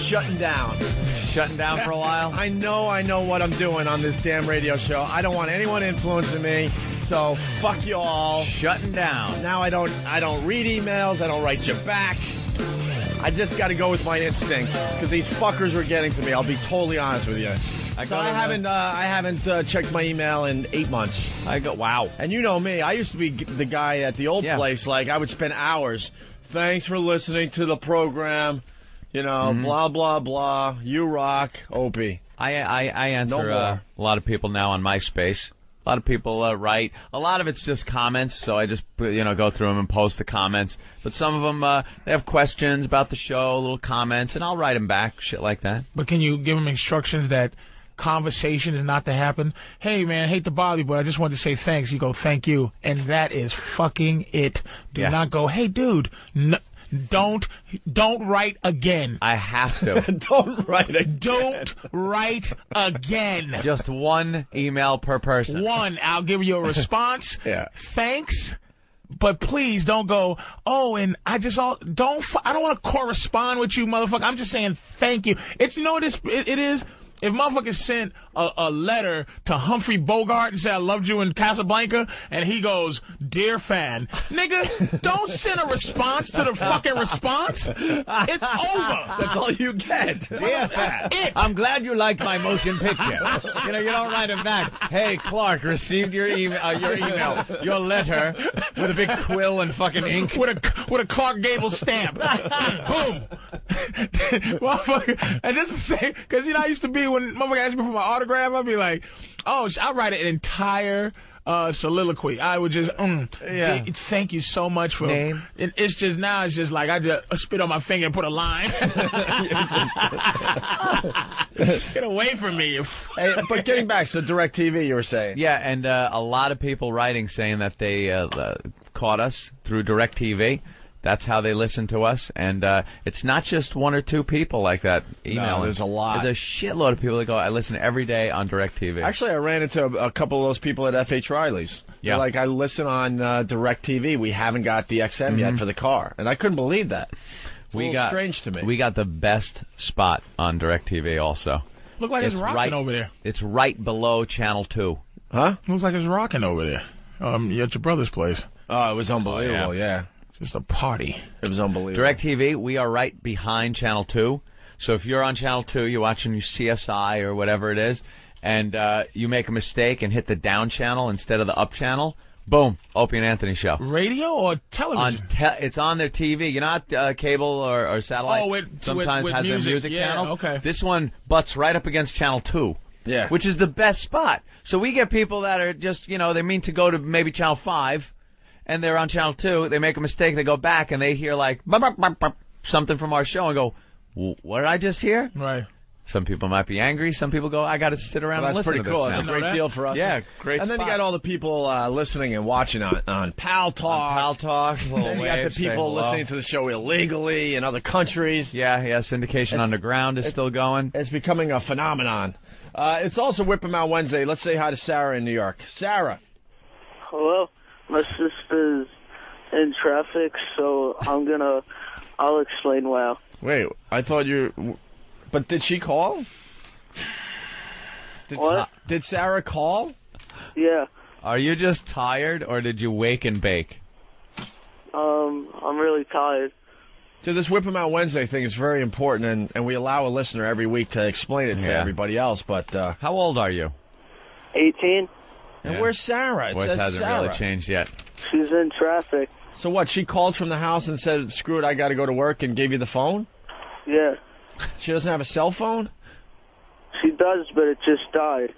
shutting down. Shutting down for a while? I know what I'm doing on this damn radio show. I don't want anyone influencing me, so fuck you all. Shutting down. Now I don't read emails. I don't write you back. I just got to go with my instinct because these fuckers were getting to me. I'll be totally honest with you. I haven't checked my email in 8 months. Wow. And you know me. I used to be the guy at the old place. Like, I would spend hours. Thanks for listening to the program. You know, blah, blah, blah. You rock, Opie. I answer a lot of people now on MySpace. A lot of people write. A lot of it's just comments, so I just go through them and post the comments. But some of them, they have questions about the show, little comments, and I'll write them back, shit like that. But can you give them instructions that conversation is not to happen? Hey, man, hate to bother you, but I just wanted to say thanks. You go, thank you. And that is fucking it. Do not go, hey, dude, don't write again. I have to. Don't write again. Don't write again. Just one email per person. One. I'll give you a response. Yeah. Thanks. But please don't go, and I don't want to correspond with you, motherfucker. I'm just saying thank you. It's, it is. If motherfucker sent a letter to Humphrey Bogart and said, I loved you in Casablanca, and he goes, dear fan, nigga, don't send a response to the fucking response. It's over. That's all you get. Dear fan, I'm glad you liked my motion picture. You don't write him back. Hey, Clark, received your email, your letter, with a big quill and fucking ink. With a Clark Gable stamp. Boom. Motherfucker. And this is the same, because I used to be, when motherfucker asked me for my autograph, I'd be like, I'll write an entire soliloquy. I would just, thank you so much for name. It's just like I just spit on my finger and put a line. Get away from me. Hey, but getting back to DirecTV, you were saying. Yeah, and a lot of people writing saying that they caught us through DirecTV. That's how they listen to us, and it's not just one or two people like that emailing. No, there's a lot. There's a shitload of people that go, I listen every day on DirecTV. Actually, I ran into a couple of those people at F.H. Riley's. Yeah. They're like, I listen on DirecTV. We haven't got the XM yet for the car. And I couldn't believe that. It's a little strange to me. We got the best spot on DirecTV also. Look like it's rocking over there. It's right below Channel 2. Huh? Looks like it's rocking over there. You're at your brother's place. Oh, it was unbelievable, yeah. Just a party. It was unbelievable. DirecTV, we are right behind Channel 2. So if you're on Channel 2, you're watching your CSI or whatever it is, and you make a mistake and hit the down channel instead of the up channel, boom, Opie and Anthony show. Radio or television? It's on their TV. You know how cable or satellite sometimes has their music channels? Okay. This one butts right up against Channel 2. Yeah. Which is the best spot. So we get people that are just, they mean to go to maybe Channel 5, and they're on Channel 2, they make a mistake, they go back, and they hear, like, something from our show and go, what did I just hear? Right. Some people might be angry. Some people go, I got to sit around and listen to this. That's pretty cool. Now. That's a great deal for us. Yeah, great And then spot. you got all the people listening and watching on Pal Talk. Then you got the people listening to the show illegally in other countries. Yeah, Syndication Underground is still going. It's becoming a phenomenon. It's also Whip 'em Out Wednesday. Let's say hi to Sarah in New York. Sarah. Hello. My sister's in traffic, so I'll explain why. Wait, I thought but did she call? What? Did Sarah call? Yeah. Are you just tired, or did you wake and bake? I'm really tired. So this Whip 'em Out Wednesday thing is very important, and we allow a listener every week to explain it to everybody else, but... How old are you? 18. And where's Sarah? Voice hasn't really changed yet. She's in traffic. So what, she called from the house and said, screw it, I got to go to work, and gave you the phone? Yeah. She doesn't have a cell phone? She does, but it just died.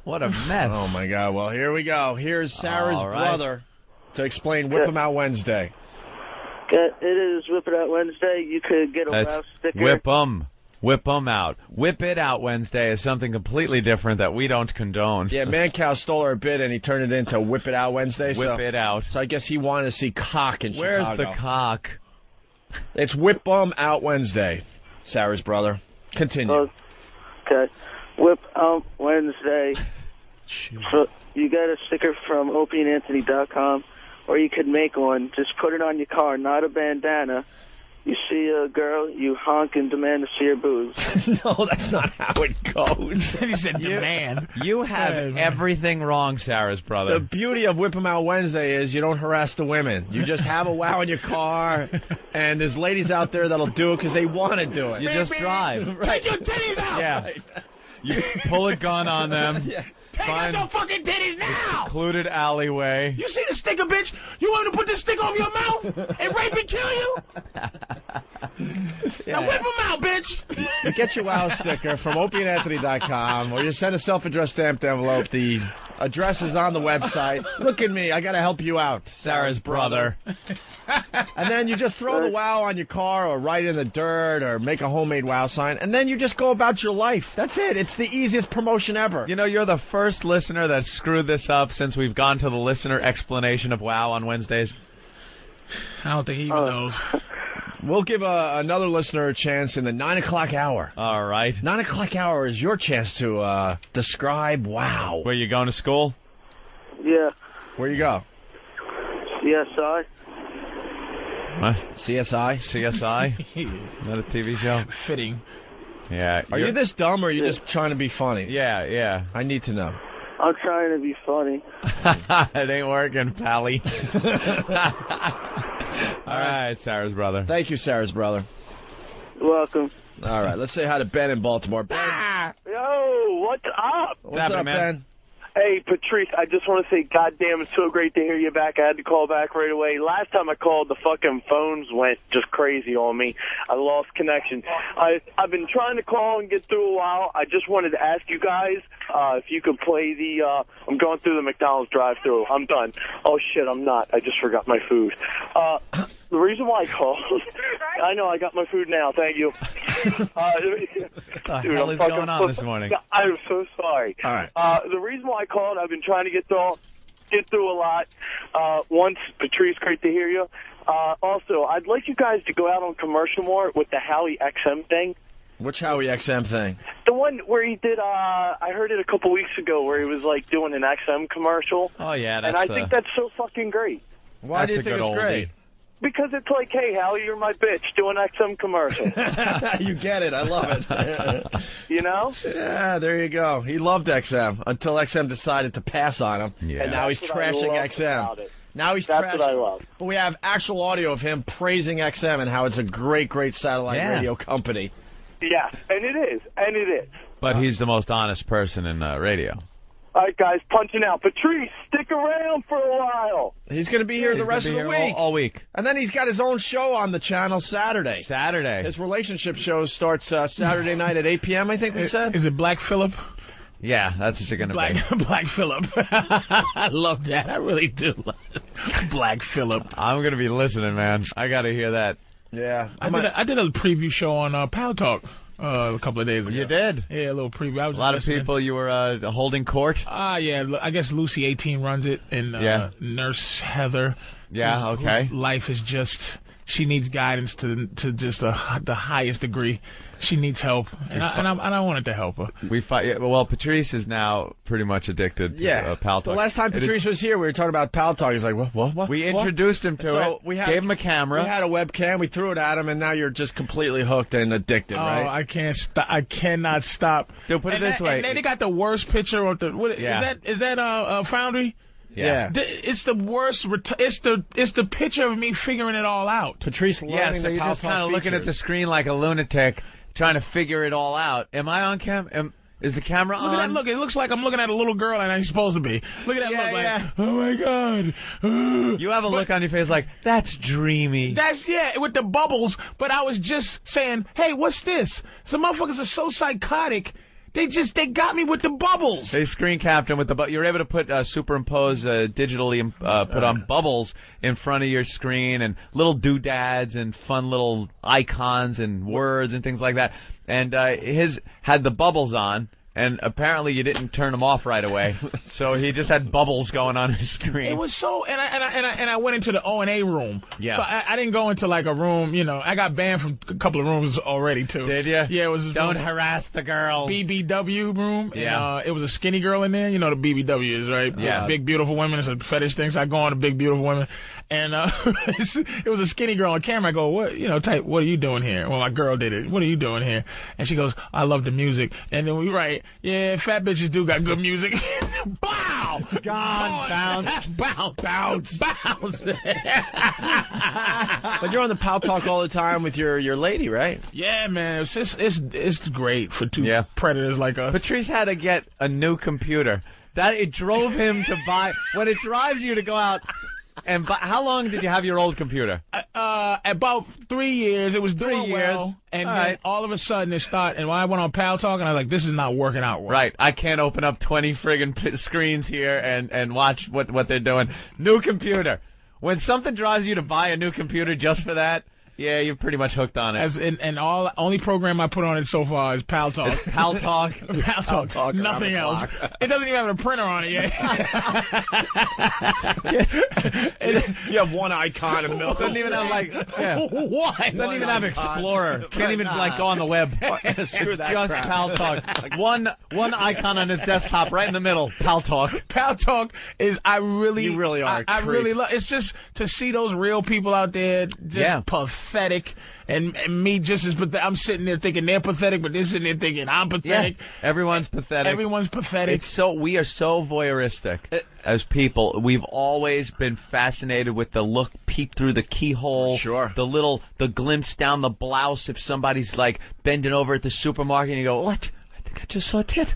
What a mess. Oh, my God. Well, here we go. Here's Sarah's brother to explain Whip 'em Out Wednesday. It is Whip It Out Wednesday. You could get a wow sticker. Whip 'em. Whip 'em out. Whip It Out Wednesday is something completely different that we don't condone. Yeah, Mancow stole our bid, and he turned it into Whip It Out Wednesday. Whip it out. So I guess he wanted to see cock in Where's Chicago. the cock? It's Whip 'em Out Wednesday, Sarah's brother. Continue. Okay. Whip Out Wednesday. So you get a sticker from opieandanthony.com, or you could make one. Just put it on your car, not a bandana. You see a girl, you honk and demand to see her boobs. No, that's not how it goes. He said demand. You have everything wrong, Sarah's brother. The beauty of Whip 'em Out Wednesday is you don't harass the women. You just have a wow in your car, and there's ladies out there that'll do it because they want to do it. You just drive. Take your titties out! Yeah. Right. You pull a gun on them. Yeah. Take out your fucking titties now! Secluded alleyway. You see the sticker, bitch? You want me to put this sticker over your mouth and rape and kill you? Now whip them out, bitch! You get your wow sticker from opieandanthony.com, or you send a self-addressed stamped envelope. The address is on the website. Look at me. I got to help you out. Sarah's brother. And then you just throw the wow on your car or write in the dirt or make a homemade wow sign, and then you just go about your life. That's it. It's the easiest promotion ever. You know, you're the first listener that screwed this up since we've gone to the listener explanation of wow on Wednesdays. I don't think he even knows. We'll give another listener a chance in the 9 o'clock hour. All right. 9 o'clock hour is your chance to describe wow. Where you going to school? Yeah. Where you go? CSI. What? CSI? CSI? Is that a TV show? Fitting. Yeah. Are you this dumb, or are you just trying to be funny? Yeah, yeah. I need to know. I'm trying to be funny. It ain't working, Pally. All right, Sarah's brother. Thank you, Sarah's brother. You're welcome. All right, let's say hi to Ben in Baltimore. Ben, Yo, what's up? what's happening, up, man? Ben? Hey, Patrice, I just want to say, goddamn, it's so great to hear you back. I had to call back right away. Last time I called, the fucking phones went just crazy on me. I lost connection. I've been trying to call and get through a while. I just wanted to ask you guys if you could play the, I'm going through the McDonald's drive-thru. I'm done. Oh, shit, I'm not. I just forgot my food. The reason why I called, I know I got my food now. Thank you. What the hell is going on this morning? I'm so sorry. All right. The reason why I called, I've been trying to get through a lot. Once, Patrice, great to hear you. Also, I'd like you guys to go out on commercial more with the Howie XM thing. Which Howie XM thing? The one where he did, I heard it a couple weeks ago, where he was like doing an XM commercial. Oh, yeah. And I think that's so fucking great. Why do you That's a think good it's great? Because it's like, hey, Howie, you're my bitch, do an XM commercial. You get it. I love it. You know? Yeah, there you go. He loved XM until XM decided to pass on him. Yeah. And now he's That's what I trashing love XM. about it. Now he's That's trashing. what I love. But we have actual audio of him praising XM and how it's a great, great satellite radio company. Yeah, and it is. And it is. But he's the most honest person in radio. All right, guys, punching out. Patrice, stick around for a while. He's going to be here the rest of the week. All week. And then he's got his own show on the channel Saturday. Saturday. His relationship show starts Saturday night at 8 p.m., I think we said. Is it Black Phillip? Yeah, that's what you're going to be. Black Phillip. I love that. I really do love it. Black Phillip. I'm going to be listening, man. I got to hear that. Yeah. I did a preview show on Power Talk a couple of days ago. You did? Yeah, a little preview. I was A lot of listening. people you were holding court? Yeah. I guess Lucy 18 runs it, and Nurse Heather. Yeah, okay. Whose life is just, she needs guidance to just the highest degree. She needs help, and I wanted to help her. Well, Patrice is now pretty much addicted to Pal Talk. The last time Patrice was here, we were talking about Pal Talk. He's like, what? We introduced him to it, gave him a camera. We had a webcam, we threw it at him, and now you're just completely hooked and addicted, right? I can't stop. I cannot stop. Dude, put it this way. And they got the worst picture of the. Is that Foundry? Yeah. It's the worst. It's the picture of me figuring it all out. Patrice learning Yeah, so the you're Pal just Talk kind of looking at the features. screen like a lunatic, trying to figure it all out. Am I on cam? Is the camera Look at that on? look. It looks like I'm looking at a little girl and I'm supposed to be. Look at that look like, oh my God. You have a look on your face like, that's dreamy. That's, with the bubbles, but I was just saying, hey, what's this? Some motherfuckers are so psychotic, they got me with the bubbles. They screen capped him with the you're able to put superimpose digitally put on bubbles in front of your screen and little doodads and fun little icons and words and things like that. And his had the bubbles on, and apparently you didn't turn them off right away. So he just had bubbles going on his screen. It was so, and I went into the O&A room. Yeah. So I didn't go into like a room, you know. I got banned from a couple of rooms already too. Did you? Yeah, it was. Don't harass the girls. BBW room. Yeah. And, it was a skinny girl in there. You know the BBW is, right? Yeah. Big beautiful women. It's a fetish thing. So I go on to big beautiful women, and it was a skinny girl on camera. I go, what? You know, type, what are you doing here? Well, my girl did it. What are you doing here? And she goes, I love the music. And then we write, yeah, fat bitches do got good music. Bow! Gone, bounce. Bounce. But you're on the Pal Talk all the time with your lady, right? Yeah, man. It's great for two predators like us. Patrice had to get a new computer. That it drove him to buy. When it drives you to go out and buy. How long did you have your old computer? About 3 years. It was doing 3 years. well, and then all of a sudden it started. And when I went on Pal Talk, and I was like, "This is not working out well." Right. I can't open up 20 friggin' screens here and watch what they're doing. New computer. When something drives you to buy a new computer just for that. Yeah, you're pretty much hooked on it. Only program I put on it so far is Pal Talk. It's Pal Talk. Pal Talk. Nothing else. It doesn't even have a printer on it yet. You have one icon in the middle. Doesn't even have One. Doesn't even have Explorer. Can't even go on the web. It's just Pal Talk. One icon on his desktop, right in the middle. Pal Talk. Pal Talk is You really are. I really love. It's just to see those real people out there. Just pathetic, and me just as pathetic. I'm sitting there thinking they're pathetic, but they're sitting there thinking I'm pathetic. Yeah. Everyone's pathetic. We are so voyeuristic as people. We've always been fascinated with the look, peek through the keyhole. Sure. The glimpse down the blouse if somebody's like bending over at the supermarket and you go, what? I think I just saw a tit.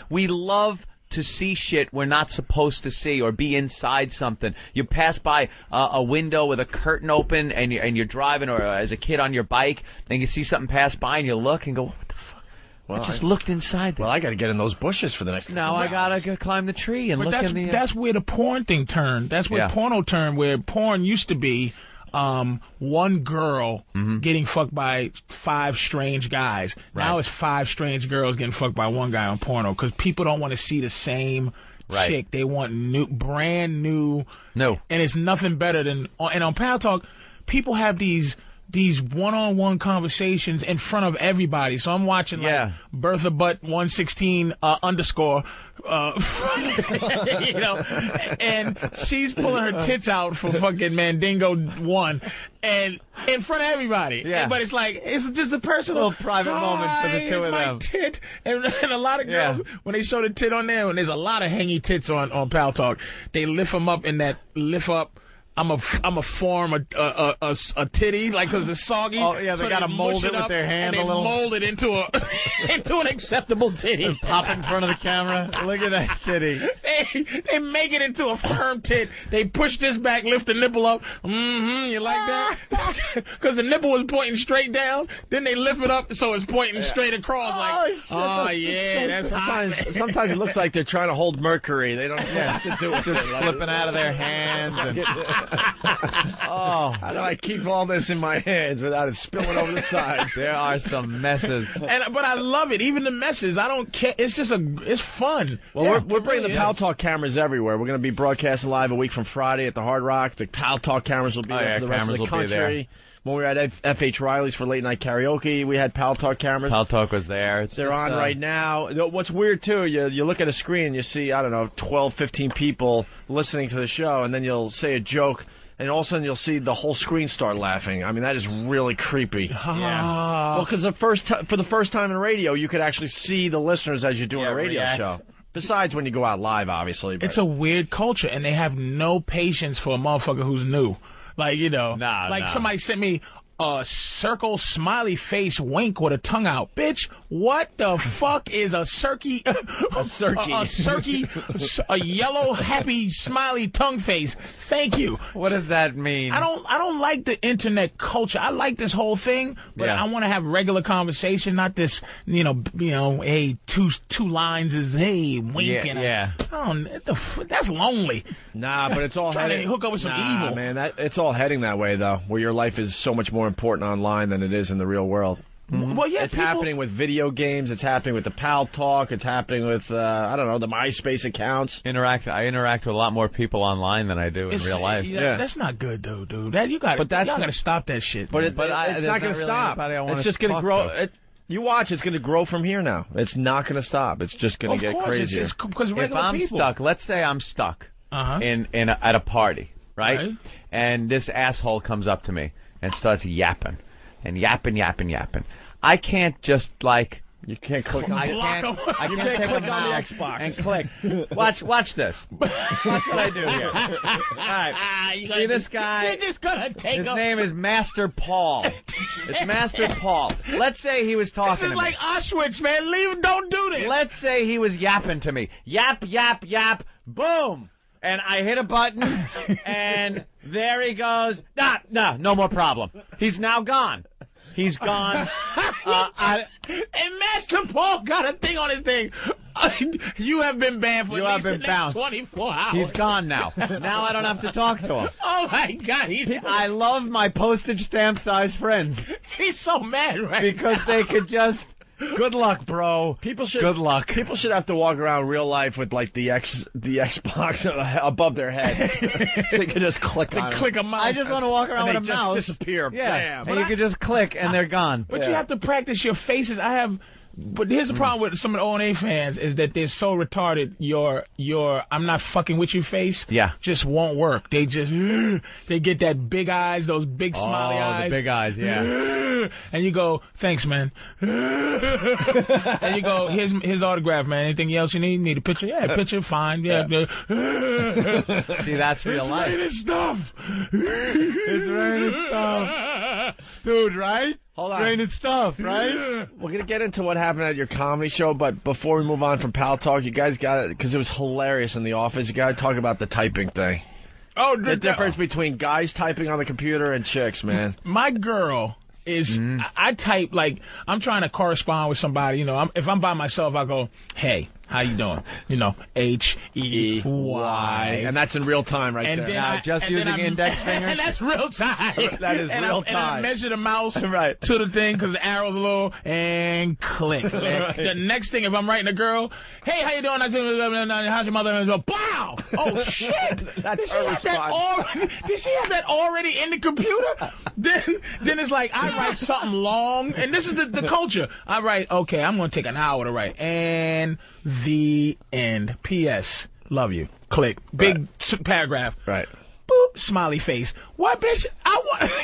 We love to see shit we're not supposed to see or be inside something. You pass by a window with a curtain open and you're driving, or as a kid on your bike, and you see something pass by and you look and go, what the fuck? Well, I just looked inside there. Well, I got to get in those bushes for the next. Now I got to climb the tree and look in the. That's where the porn thing turned. That's where porno turned. Where porn used to be. One girl getting fucked by 5 strange guys. Right. Now it's 5 strange girls getting fucked by one guy on porno because people don't want to see the same chick. They want brand new. No. And it's nothing better than. And on Pal Talk, people have these one-on-one conversations in front of everybody. So I'm watching like Bertha Butt 116 _ you know, and she's pulling her tits out for fucking Mandingo 1, and in front of everybody. Yeah. But it's like, it's just a personal private moment for the two of them. Tit. And a lot of girls, when they show the tit on there, and there's a lot of hangy tits on Pal Talk, they lift them up in that lift up. I'm a form a titty, like, because it's soggy. Oh yeah, they gotta mold it with their hand a little. Mold it into an acceptable titty. And pop in front of the camera. Look at that titty. They make it into a firm tit. They push this back, lift the nipple up. You like that? Because the nipple is pointing straight down. Then they lift it up so it's pointing straight across. That's hot. Sometimes it looks like they're trying to hold mercury. They don't know what to do with it. Flipping out of their hands and. How do I keep all this in my hands without it spilling over the side? There are some messes. But I love it. Even the messes. I don't care. It's just it's fun. Well, we're bringing the Pal Talk cameras everywhere. We're going to be broadcasting live a week from Friday at the Hard Rock. The Pal Talk cameras will be there for the rest of the country. When we were at F.H. Riley's for late night karaoke, we had Pal Talk cameras. Pal Talk was there. They're on right now. What's weird, too, you look at a screen, you see, 12, 15 people listening to the show, and then you'll say a joke, and all of a sudden you'll see the whole screen start laughing. I mean, that is really creepy. Yeah. Well, because for the first time in radio, you could actually see the listeners as you're doing a radio show. Besides when you go out live, obviously. But. It's a weird culture, and they have no patience for a motherfucker who's new. Like, somebody sent me a circle smiley face wink with a tongue out. Bitch, what the fuck is a cirky? A yellow happy smiley tongue face. Thank you. What does that mean? I don't like the internet culture. I like this whole thing, but I want to have regular conversation, not this, hey, two lines is hey wink that's lonely. Nah, but it's all trying to hook up with some evil. Man, it's all heading that way though, where your life is so much more important online than it is in the real world. Well, yeah, it's happening with video games. It's happening with the Pal Talk. It's happening with I don't know, the MySpace accounts. I interact with a lot more people online than I do in real life. Yeah, that's not good though, dude. Y'all gotta stop that shit. But it's not going to stop. It's just going to grow. You watch, it's going to grow from here now. It's not going to stop. It's just going to get crazier. If I'm stuck, let's say I'm stuck at a party, right? And this asshole comes up to me and starts yapping. And yapping. I can't just you can't click on I can't click on the Xbox and click. Watch this. Watch what I do here. All right. See this guy? You're just gonna take his name is Master Paul. It's Master Paul. Let's say he was talking to me. This is like Auschwitz, man. Don't do this. Let's say he was yapping to me. Yap, boom. And I hit a button, and there he goes. No more problem. He's now gone. He's gone. And Master Paul got a thing on his thing. You have been banned for at least the next 24 hours. He's gone now. Now I don't have to talk to him. Oh, my God. I love my postage stamp size friends. He's so mad right because now. They could just... Good luck, bro. Good luck. People should have to walk around real life with like the Xbox above their head. So you can just click on click a mouse. I just want to walk around with a mouse. Disappear. Yeah. Bam. And you can just click and they're gone. But you have to practice your faces. But here's the problem with some of the O&A fans is that they're so retarded. Your I'm not fucking with you face. Yeah. Just won't work. They just they get that big eyes, those big smiley eyes. The big eyes, yeah. And you go, thanks, man. And you go, here's autograph, man. Anything else you need? Need a picture? Yeah, picture, fine. Yeah. See, that's real life. It's raining stuff. It's raining stuff. Dude, right? Hold on. Raining stuff, right? We're going to get into what happened at your comedy show, but before we move on from Pal Talk, you guys got it, because it was hilarious in the office, you got to talk about the typing thing. Oh, the difference between guys typing on the computer and chicks, man. My girl is, I type like, I'm trying to correspond with somebody, if I'm by myself, I go, hey. How you doing? H-E-Y. And that's in real time right and there. Then just using index fingers? And that's real time. That is real time. And I measure the mouse to the thing because the arrow's low and click. Right. The next thing, if I'm writing a girl, hey, how you doing? How's your mother? Wow. Oh, shit. That's her response. Did she have that already in the computer? Then it's like I write something long, and this is the culture. I write, okay, I'm going to take an hour to write. And the end. P.S. Love you. Click. Big paragraph. Right. Boop. Smiley face. What, bitch?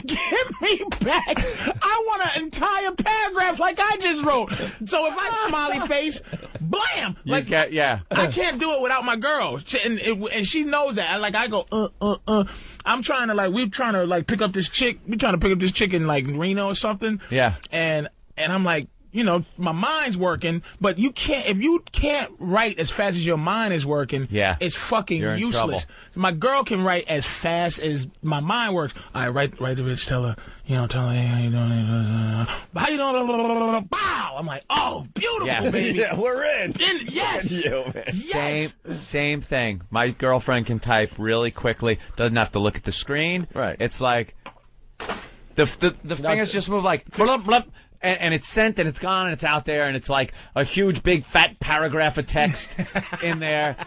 Give me back. I want an entire paragraph like I just wrote. So if I smiley face, blam. I can't do it without my girl. And she knows that. I go, I'm trying to we're trying to pick up this chick. We're trying to pick up this chick in Reno or something. Yeah. And I'm like, my mind's working, but if you can't write as fast as your mind is working, it's fucking useless. My girl can write as fast as my mind works. I write the bitch, tell her, tell her, hey, how you doing? How you doing? Bow! I'm like, oh, beautiful, baby. Yeah, we're in. Yes. Yes. Same thing. My girlfriend can type really quickly, doesn't have to look at the screen. Right. It's like, the fingers just move like, blub, blub. And it's sent, and it's gone, and it's out there, and it's like a huge, big, fat paragraph of text in there.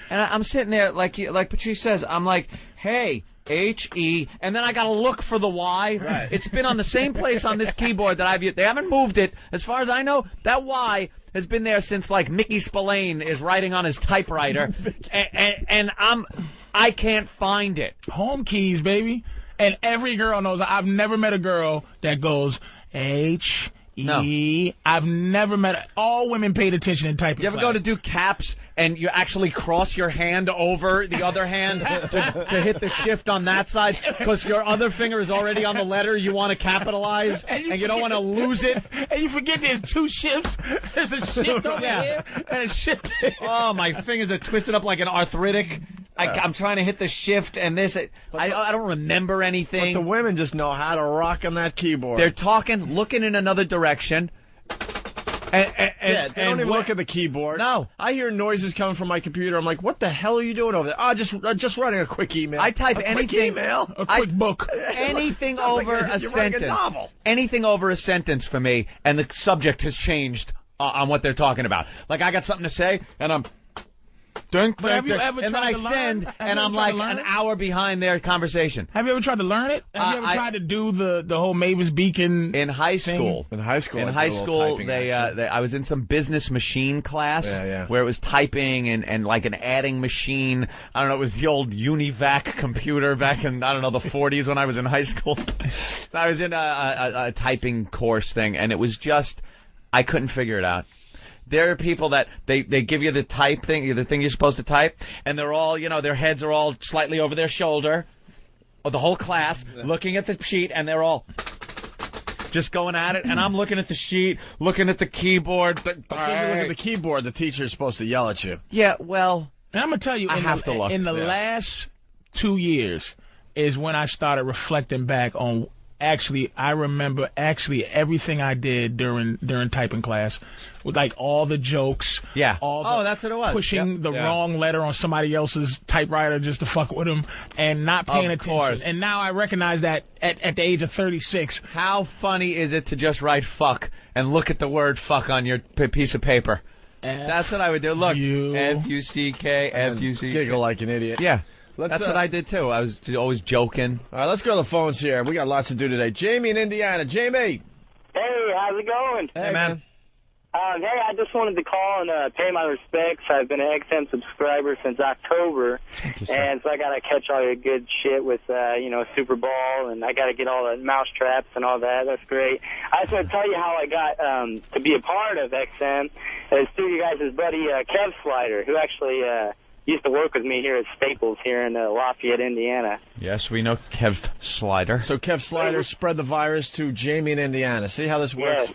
And I'm sitting there, like Patrice says, I'm like, hey, H-E, and then I gotta look for the Y. Right. It's been on the same place on this keyboard that I've used. They haven't moved it. As far as I know, that Y has been there since, Mickey Spillane is writing on his typewriter. and I can't find it. Home keys, baby. And every girl knows. I've never met a girl that goes H-E. No. I've never met. All women paid attention in typing. You ever go to do caps and you actually cross your hand over the other hand to hit the shift on that side because your other finger is already on the letter you want to capitalize and you don't want to lose it? And you forget there's two shifts. There's a shift over here and a shift there. Oh, my fingers are twisted up like an arthritic. I'm trying to hit the shift and this. I don't remember anything. But the women just know how to rock on that keyboard. They're talking, looking in another direction, They don't even look at the keyboard. No. I hear noises coming from my computer. I'm like, what the hell are you doing over there? Oh, just writing a quick email. I type anything. A quick book. Anything over a you're sentence. writing a novel. Anything over a sentence for me, and the subject has changed on what they're talking about. Like, I got something to say, and I'm... But have you ever and then tried I to learn? send, Have and you I'm ever tried like to learn an it? hour behind their conversation. Have you ever tried to learn it? Have you ever tried to do the whole Mavis Beacon In high thing? school. In high school, In I high did a little school, typing I was in some business machine class where it was typing and like an adding machine. I don't know, it was the old Univac computer back in, I don't know, the 40s when I was in high school. I was in a typing course thing, and it was just, I couldn't figure it out. There are people that they give you the type thing, the thing you're supposed to type, and they're all, their heads are all slightly over their shoulder, or the whole class, looking at the sheet, and they're all just going at it, and I'm looking at the sheet, looking at the keyboard. As soon as you look at the keyboard, the teacher's supposed to yell at you. Yeah, well, And I'm going to tell you, in the last 2 years is when I started reflecting back on, I remember everything I did during typing class, with like all the jokes. Yeah. That's what it was. Pushing the wrong letter on somebody else's typewriter just to fuck with them, and not paying attention. Course. And now I recognize that at the age of 36. How funny is it to just write fuck and look at the word fuck on your piece of paper? That's what I would do. Look, F-U-C-K, F-U-C-K. Giggle like an idiot. Yeah. That's what I did, too. I was always joking. All right, let's go to the phones here. We got lots to do today. Jamie in Indiana. Jamie. Hey, how's it going? Hey, man. Hey, I just wanted to call and pay my respects. I've been an XM subscriber since October, and so I got to catch all your good shit with, Super Bowl, and I got to get all the mouse traps and all that. That's great. I just want to tell you how I got to be a part of XM. It's through you guys' buddy Kev Slider, who actually used to work with me here at Staples here in Lafayette, Indiana. Yes, we know Kev Slider. So Kev Slider spread the virus to Jamie in Indiana. See how this works? Yes.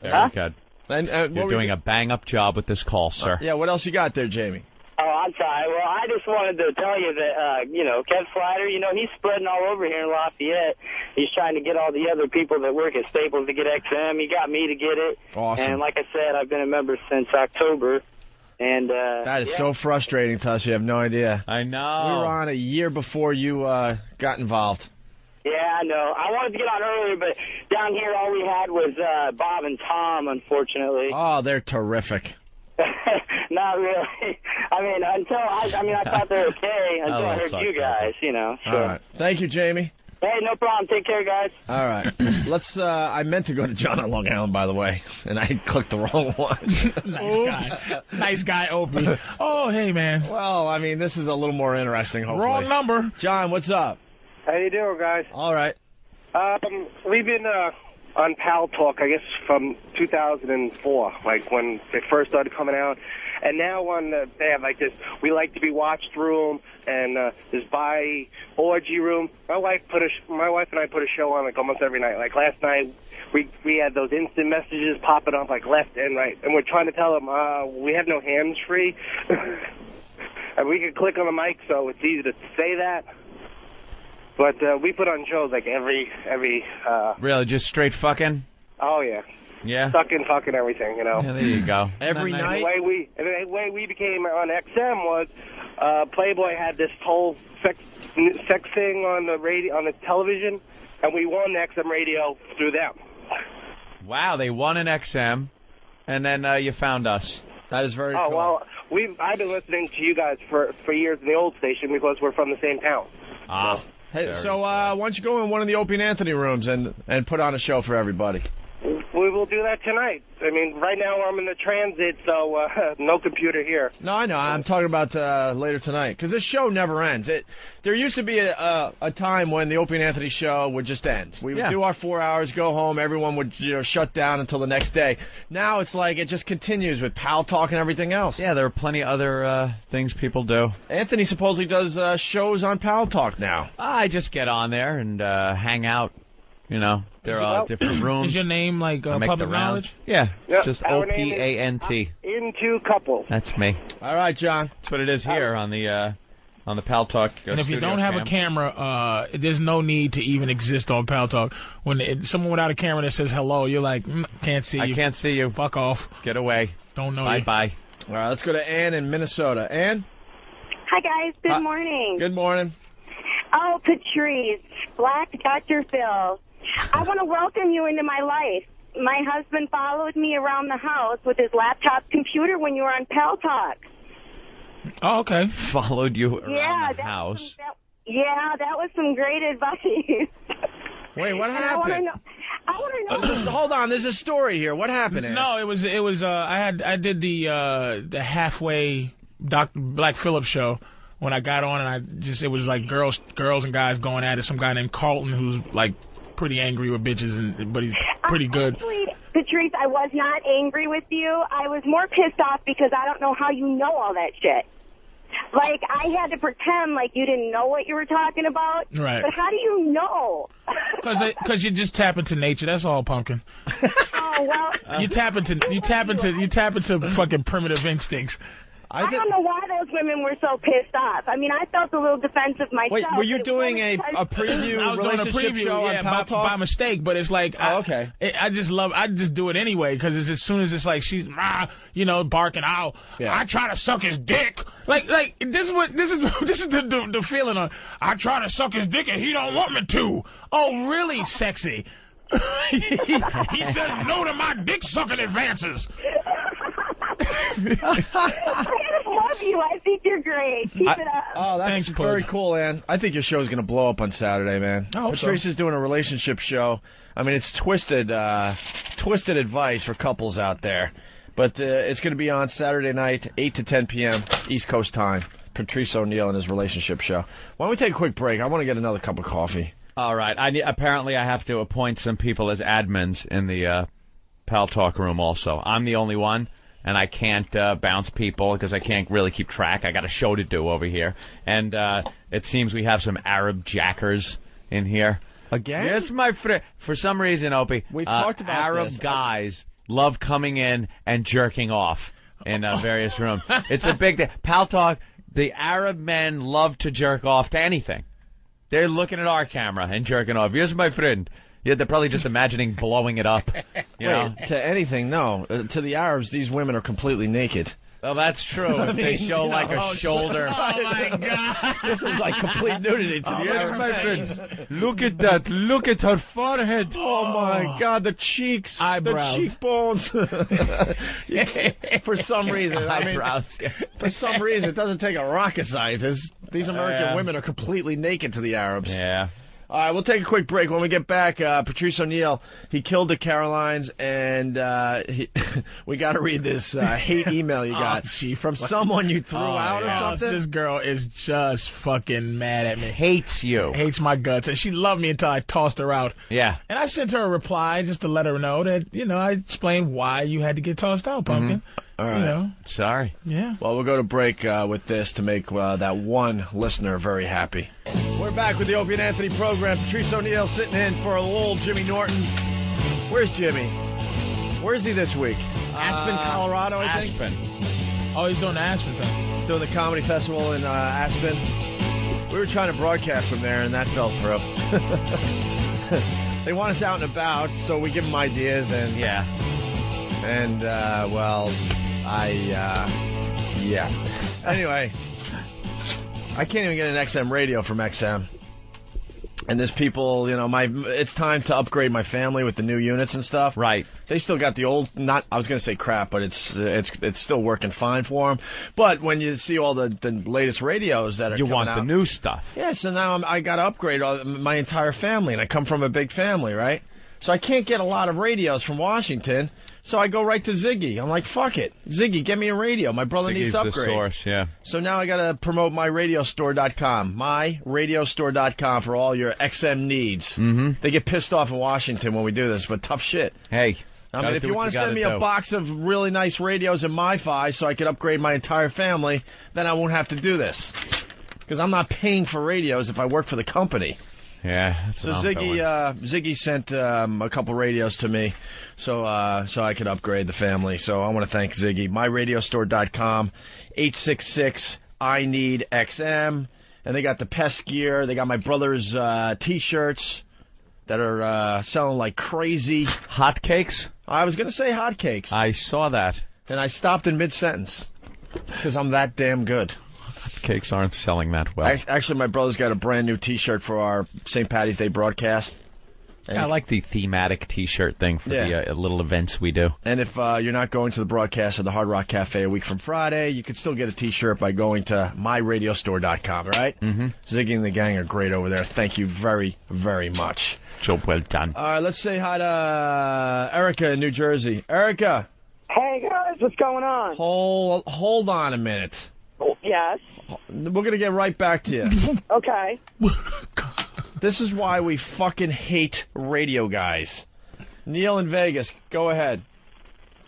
Very good. And, You're doing a bang-up job with this call, sir. Yeah, what else you got there, Jamie? Oh, I'm sorry. Well, I just wanted to tell you that, Kev Slider, he's spreading all over here in Lafayette. He's trying to get all the other people that work at Staples to get XM. He got me to get it. Awesome. And like I said, I've been a member since October. And that is so frustrating to us. You have no idea. I know. We were on a year before you got involved. Yeah, I know. I wanted to get on earlier, but down here all we had was Bob and Tom, unfortunately. Oh, they're terrific. Not really. I thought they were okay until I heard you guys, So. All right. Thank you, Jamie. Hey, no problem. Take care, guys. All right. Let's, I meant to go to John on Long Island, by the way, and I clicked the wrong one. Nice guy, Opie. Oh, hey, man. Well, this is a little more interesting, hopefully. Wrong number. John, what's up? How you doing, guys? All right. We've been on Pal Talk, I guess, from 2004, like when they first started coming out. And now they have like this We Like to Be Watched room and this Bi Orgy room. My wife and I put a show on like almost every night. Like last night, we had those instant messages popping up like left and right. And we're trying to tell them we have no hands free. And we can click on the mic, so it's easy to say that. But we put on shows like every Really, just straight fucking? Oh, yeah. Yeah? Sucking, fucking everything, Yeah, there you go. Every night? The way we became on XM was Playboy had this whole sex thing on the radio, on the television, and we won XM radio through them. Wow, they won an XM, and then you found us. That is very cool. Well, I've been listening to you guys for years in the old station because we're from the same town. Ah. Hey, so why don't you go in one of the Opie and Anthony rooms and put on a show for everybody? We will do that tonight. Right now I'm in the transit, so no computer here. No, I know. I'm talking about later tonight, because this show never ends. There used to be a time when the Opie and Anthony show would just end. We would do our 4 hours, go home, everyone would shut down until the next day. Now it's like it just continues with Pal Talk and everything else. Yeah, there are plenty of other things people do. Anthony supposedly does shows on Pal Talk now. I just get on there and hang out. There are different rooms. Is your name like public knowledge? Yeah, Yep. just Our name is OPANT. Into Couples. That's me. All right, John. That's what it is here on the on the Pal Talk And if you don't have a camera, there's no need to even exist on Pal Talk. When someone without a camera that says hello, you're like, can't see you. I can't see you. Fuck off. Get away. Don't know you. Bye. All right, let's go to Ann in Minnesota. Ann? Hi, guys. Good morning. Good morning. Oh, Patrice, Black Dr. Phil. I want to welcome you into my life. My husband followed me around the house with his laptop computer when you were on Pal Talk. Oh, okay. Followed you around the house. That was some great advice. Wait, what happened? I want to know. Hold on, there's a story here. What happened, Ann? No, it was. I did the halfway Black Phillip show when I got on, and it was like girls and guys going at it. Some guy named Carlton who's like pretty angry with bitches, but he's pretty good. Actually, Patrice, I was not angry with you. I was more pissed off because I don't know how you know all that shit. Like, I had to pretend like you didn't know what you were talking about. Right. But how do you know? Because you just tap into nature. That's all, pumpkin. Oh, well. You tap into fucking primitive instincts. I don't know why those women were so pissed off. I mean, I felt a little defensive myself. Wait, were you doing a preview I was doing a preview, show on Pal Talk? by mistake, but it's like, okay. I just do it anyway, because it's as soon as it's like she's, barking out, I try to suck his dick. Like this is the feeling of, I try to suck his dick and he don't want me to. Oh, really, sexy? he says no to my dick sucking advances. I love you. I think you're great. Keep it up. Oh, that's Thanks, very cool, Ann. I think your show's going to blow up on Saturday, man. Patrice is doing a relationship show. I mean, it's twisted advice for couples out there. But it's going to be on Saturday night, 8 to 10 p.m. East Coast time. Patrice O'Neill and his relationship show. Why don't we take a quick break? I want to get another cup of coffee. All right. Apparently, I have to appoint some people as admins in the Pal Talk room also. I'm the only one. And I can't bounce people because I can't really keep track. I got a show to do over here. And it seems we have some Arab jackers in here. Again? Yes, my friend. For some reason, Opie, we've talked about Arab this. guys love coming in and jerking off in various rooms. It's a big thing. Pal Talk, the Arab men love to jerk off to anything. They're looking at our camera and jerking off. Yes, my friend. Yeah, they're probably just imagining blowing it up. You know? To anything, no. To the Arabs, these women are completely naked. Well, that's true. They show like a shoulder. Oh, my God. This is like complete nudity to the Arabs. My friends. Look at that. Look at her forehead. Oh, my God. The cheeks. Eyebrows. The cheekbones. For some reason. Eyebrows. For some reason, it doesn't take a rocket scientist. These American women are completely naked to the Arabs. Yeah. All right, we'll take a quick break. When we get back, Patrice O'Neill, he killed the Carolines, and we got to read this hate email you got from someone you threw out or something. This girl is just fucking mad at me. Hates you. Hates my guts. And she loved me until I tossed her out. Yeah. And I sent her a reply just to let her know that, I explained why you had to get tossed out, pumpkin. All right. Sorry. Yeah. Well, we'll go to break with this to make that one listener very happy. We're back with the Opie and Anthony program. Patrice O'Neill sitting in for a little Jimmy Norton. Where's Jimmy? Where is he this week? Aspen, Colorado, I think? Aspen. Oh, he's doing the Aspen thing. He's doing the comedy festival in Aspen. We were trying to broadcast from there, and that fell through. They want us out and about, so we give them ideas, and yeah. And, yeah. Anyway, I can't even get an XM radio from XM. And there's people, it's time to upgrade my family with the new units and stuff. Right. They still got the old, I was going to say crap, but it's still working fine for them. But when you see all the latest radios that are you coming want out, the new stuff. Yeah, so now I got to upgrade my entire family, and I come from a big family, right? So I can't get a lot of radios from Washington. So I go right to Ziggy. I'm like, fuck it. Ziggy, get me a radio. My brother needs to upgrade. The source, yeah. So now I got to promote myradiostore.com. Myradiostore.com for all your XM needs. Mm-hmm. They get pissed off in Washington when we do this, but tough shit. Hey. I mean, if you want to send me a box of really nice radios and MiFi so I could upgrade my entire family, then I won't have to do this. Because I'm not paying for radios if I work for the company. Yeah. So Ziggy sent a couple radios to me, so I could upgrade the family. So I want to thank Ziggy. MyRadiostore.com, 866 I Need XM. And they got the pest gear. They got my brother's T-shirts that are selling like crazy. Hotcakes? I was going to say hotcakes. I saw that. And I stopped in mid-sentence because I'm that damn good. Hotcakes aren't selling that well. Actually, my brother's got a brand new T-shirt for our St. Patty's Day broadcast. I like the thematic T-shirt thing for the little events we do. And if you're not going to the broadcast of the Hard Rock Cafe a week from Friday, you can still get a T-shirt by going to myradiostore.com, right? Mm-hmm. Ziggy and the gang are great over there. Thank you very, very much. Job well done. All right, let's say hi to Erica in New Jersey. Erica. Hey, guys, what's going on? Hold on a minute. Yes? We're going to get right back to you. Okay. This is why we fucking hate radio guys. Neil in Vegas, go ahead.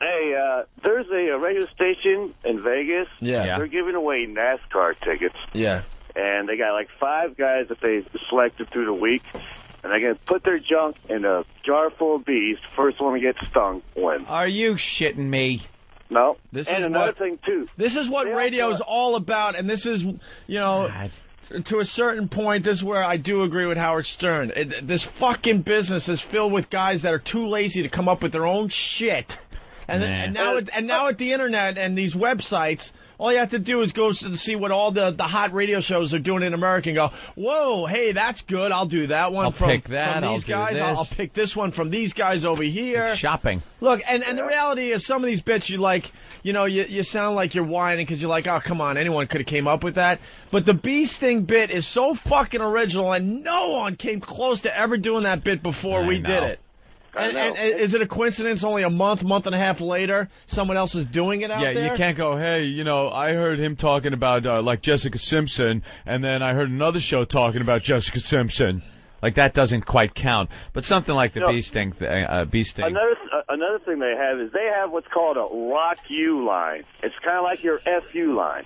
Hey, there's a radio station in Vegas. Yeah. They're giving away NASCAR tickets. Yeah. And they got like 5 guys that they selected through the week. And they're going to put their junk in a jar full of bees. First one to get stung wins. Are you shitting me? No. This and is another thing, too. This is what radio is all about, and this is, you know... God. To a certain point, this is where I do agree with Howard Stern. This fucking business is filled with guys that are too lazy to come up with their own shit. And now at the internet and these websites, all you have to do is go to see what all the hot radio shows are doing in America and go, whoa, hey, that's good. I'll do that one. I'll pick that. From these guys. I'll pick this one from these guys over here. It's shopping. Look, and the reality is some of these bits you like, you know, you sound like you're whining because you're like, oh, come on, anyone could have came up with that. But the bee sting bit is so fucking original, and no one came close to ever doing that bit before we did it. And is it a coincidence only a month and a half later, someone else is doing it out there? Yeah, you can't go, hey, you know, I heard him talking about, like, Jessica Simpson, and then I heard another show talking about Jessica Simpson. Like, that doesn't quite count. But something like the bee sting. Another thing they have is they have what's called a Rock You line. It's kind of like your FU line.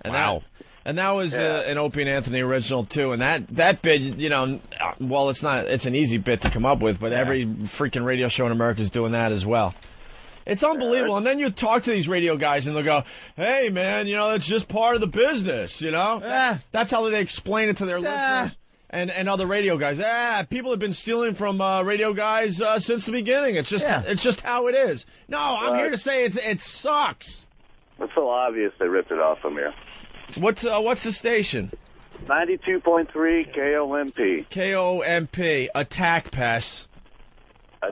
Wow. And that was an Opie and Anthony original, too. And that bit, you know, well, it's an easy bit to come up with, but every freaking radio show in America is doing that as well. It's unbelievable. And then you talk to these radio guys, and they'll go, hey, man, you know, it's just part of the business, you know? That's how they explain it to their listeners and other radio guys. People have been stealing from radio guys since the beginning. It's just how it is. No, I'm here to say it sucks. It's so obvious they ripped it off from you. What's the station? 92.3 KOMP. KOMP. Attack Pass.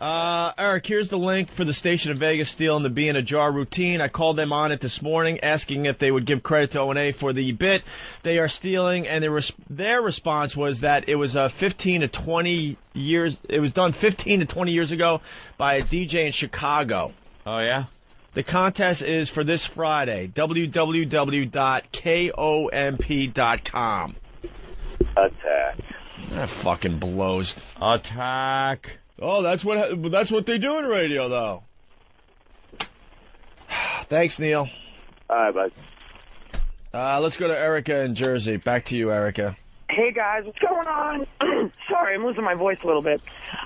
Eric, here's the link for the station in Vegas stealing the bee in a jar routine. I called them on it this morning, asking if they would give credit to O&A for the bit they are stealing, and their response was that it was 15 to 20 years. It was done 15 to 20 years ago by a DJ in Chicago. Oh yeah. The contest is for this Friday. www.komp.com. Attack. That fucking blows. Attack. Oh, that's what they do in radio, though. Thanks, Neil. All right, bud. Let's go to Erica in Jersey. Back to you, Erica. Hey, guys, what's going on? Sorry, I'm losing my voice a little bit.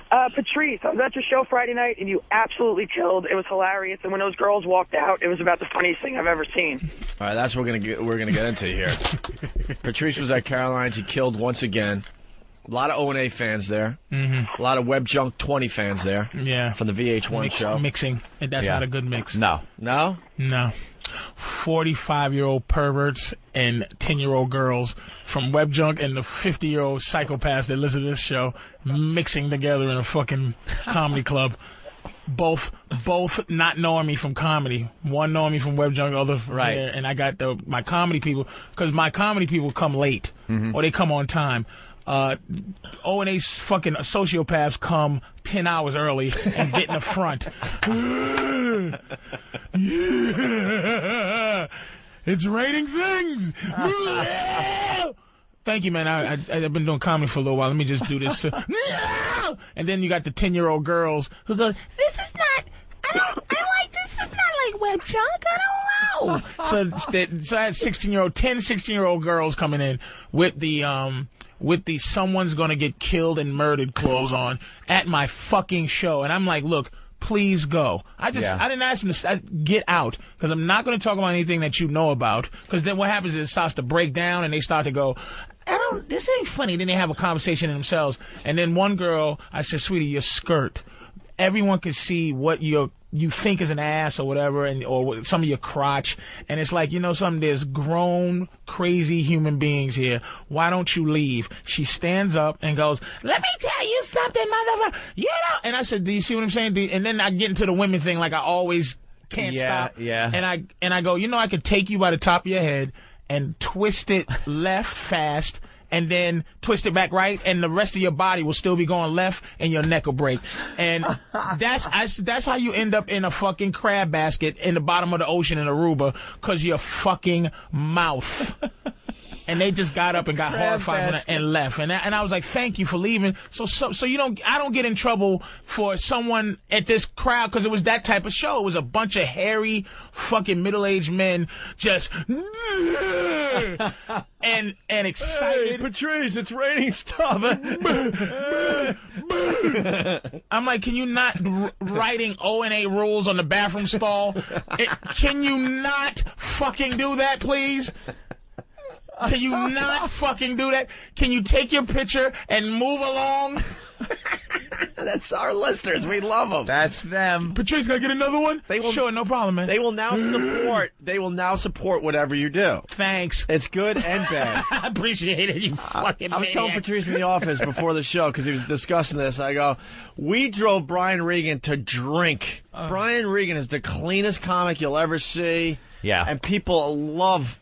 Patrice, I was at your show Friday night, and you absolutely killed. It was hilarious, and when those girls walked out, it was about the funniest thing I've ever seen. All right, that's what we're gonna get into here. Patrice was at Caroline's. He killed once again. A lot of O&A fans there. Mm-hmm. A lot of Web Junk 20 fans there. Yeah. From the VH1 show. Mixing. That's not a good mix. No. No? No. 45-year-old perverts and 10-year-old girls from Web Junk and the 50-year-old psychopaths that listen to this show mixing together in a fucking comedy club. Both not knowing me from comedy. One knowing me from Web Junk, the other from there. And I got my comedy people, because my comedy people come late, or they come on time. O&A's fucking sociopaths come 10 hours early and get in the front. Yeah, it's raining things. Thank you, man. I've been doing comedy for a little while. Let me just do this. And then you got the 10-year-old girls who go, this is not, this is not like Web Junk. I don't know. So I had 16-year-old girls coming in with the someone's gonna get killed and murdered clothes on at my fucking show. And I'm like, look, please go. I didn't ask him to get out because I'm not going to talk about anything that you know about, because then what happens is it starts to break down and they start to go, this ain't funny. Then they have a conversation in themselves. And then one girl, I said, sweetie, your skirt, everyone can see what you think is an ass or whatever, or some of your crotch. And it's like, you know something, there's grown, crazy human beings here. Why don't you leave? She stands up and goes, let me tell you something, motherfucker. You know. And I said, do you see what I'm saying? And then I get into the women thing like I always can't stop. Yeah. And I go, you know, I could take you by the top of your head and twist it left fast, and then twist it back right, and the rest of your body will still be going left, and your neck will break. And that's how you end up in a fucking crab basket in the bottom of the ocean in Aruba, because your fucking mouth. And they just got up and got horrified and left. And I was like, thank you for leaving. So I don't get in trouble for someone at this crowd, because it was that type of show. It was a bunch of hairy fucking middle-aged men just and excited. Hey, Patrice, it's raining stuff. I'm like, can you not writing O&A rules on the bathroom stall? Can you not fucking do that, please? Can you not fucking do that? Can you take your picture and move along? That's our listeners. We love them. That's them. Patrice, can I get another one? Sure, no problem, man. They will now support whatever you do. Thanks. It's good and bad. I appreciate it, you fucking I was telling Patrice in the office before the show, because he was discussing this. I go, we drove Brian Regan to drink. Brian Regan is the cleanest comic you'll ever see. Yeah. And people love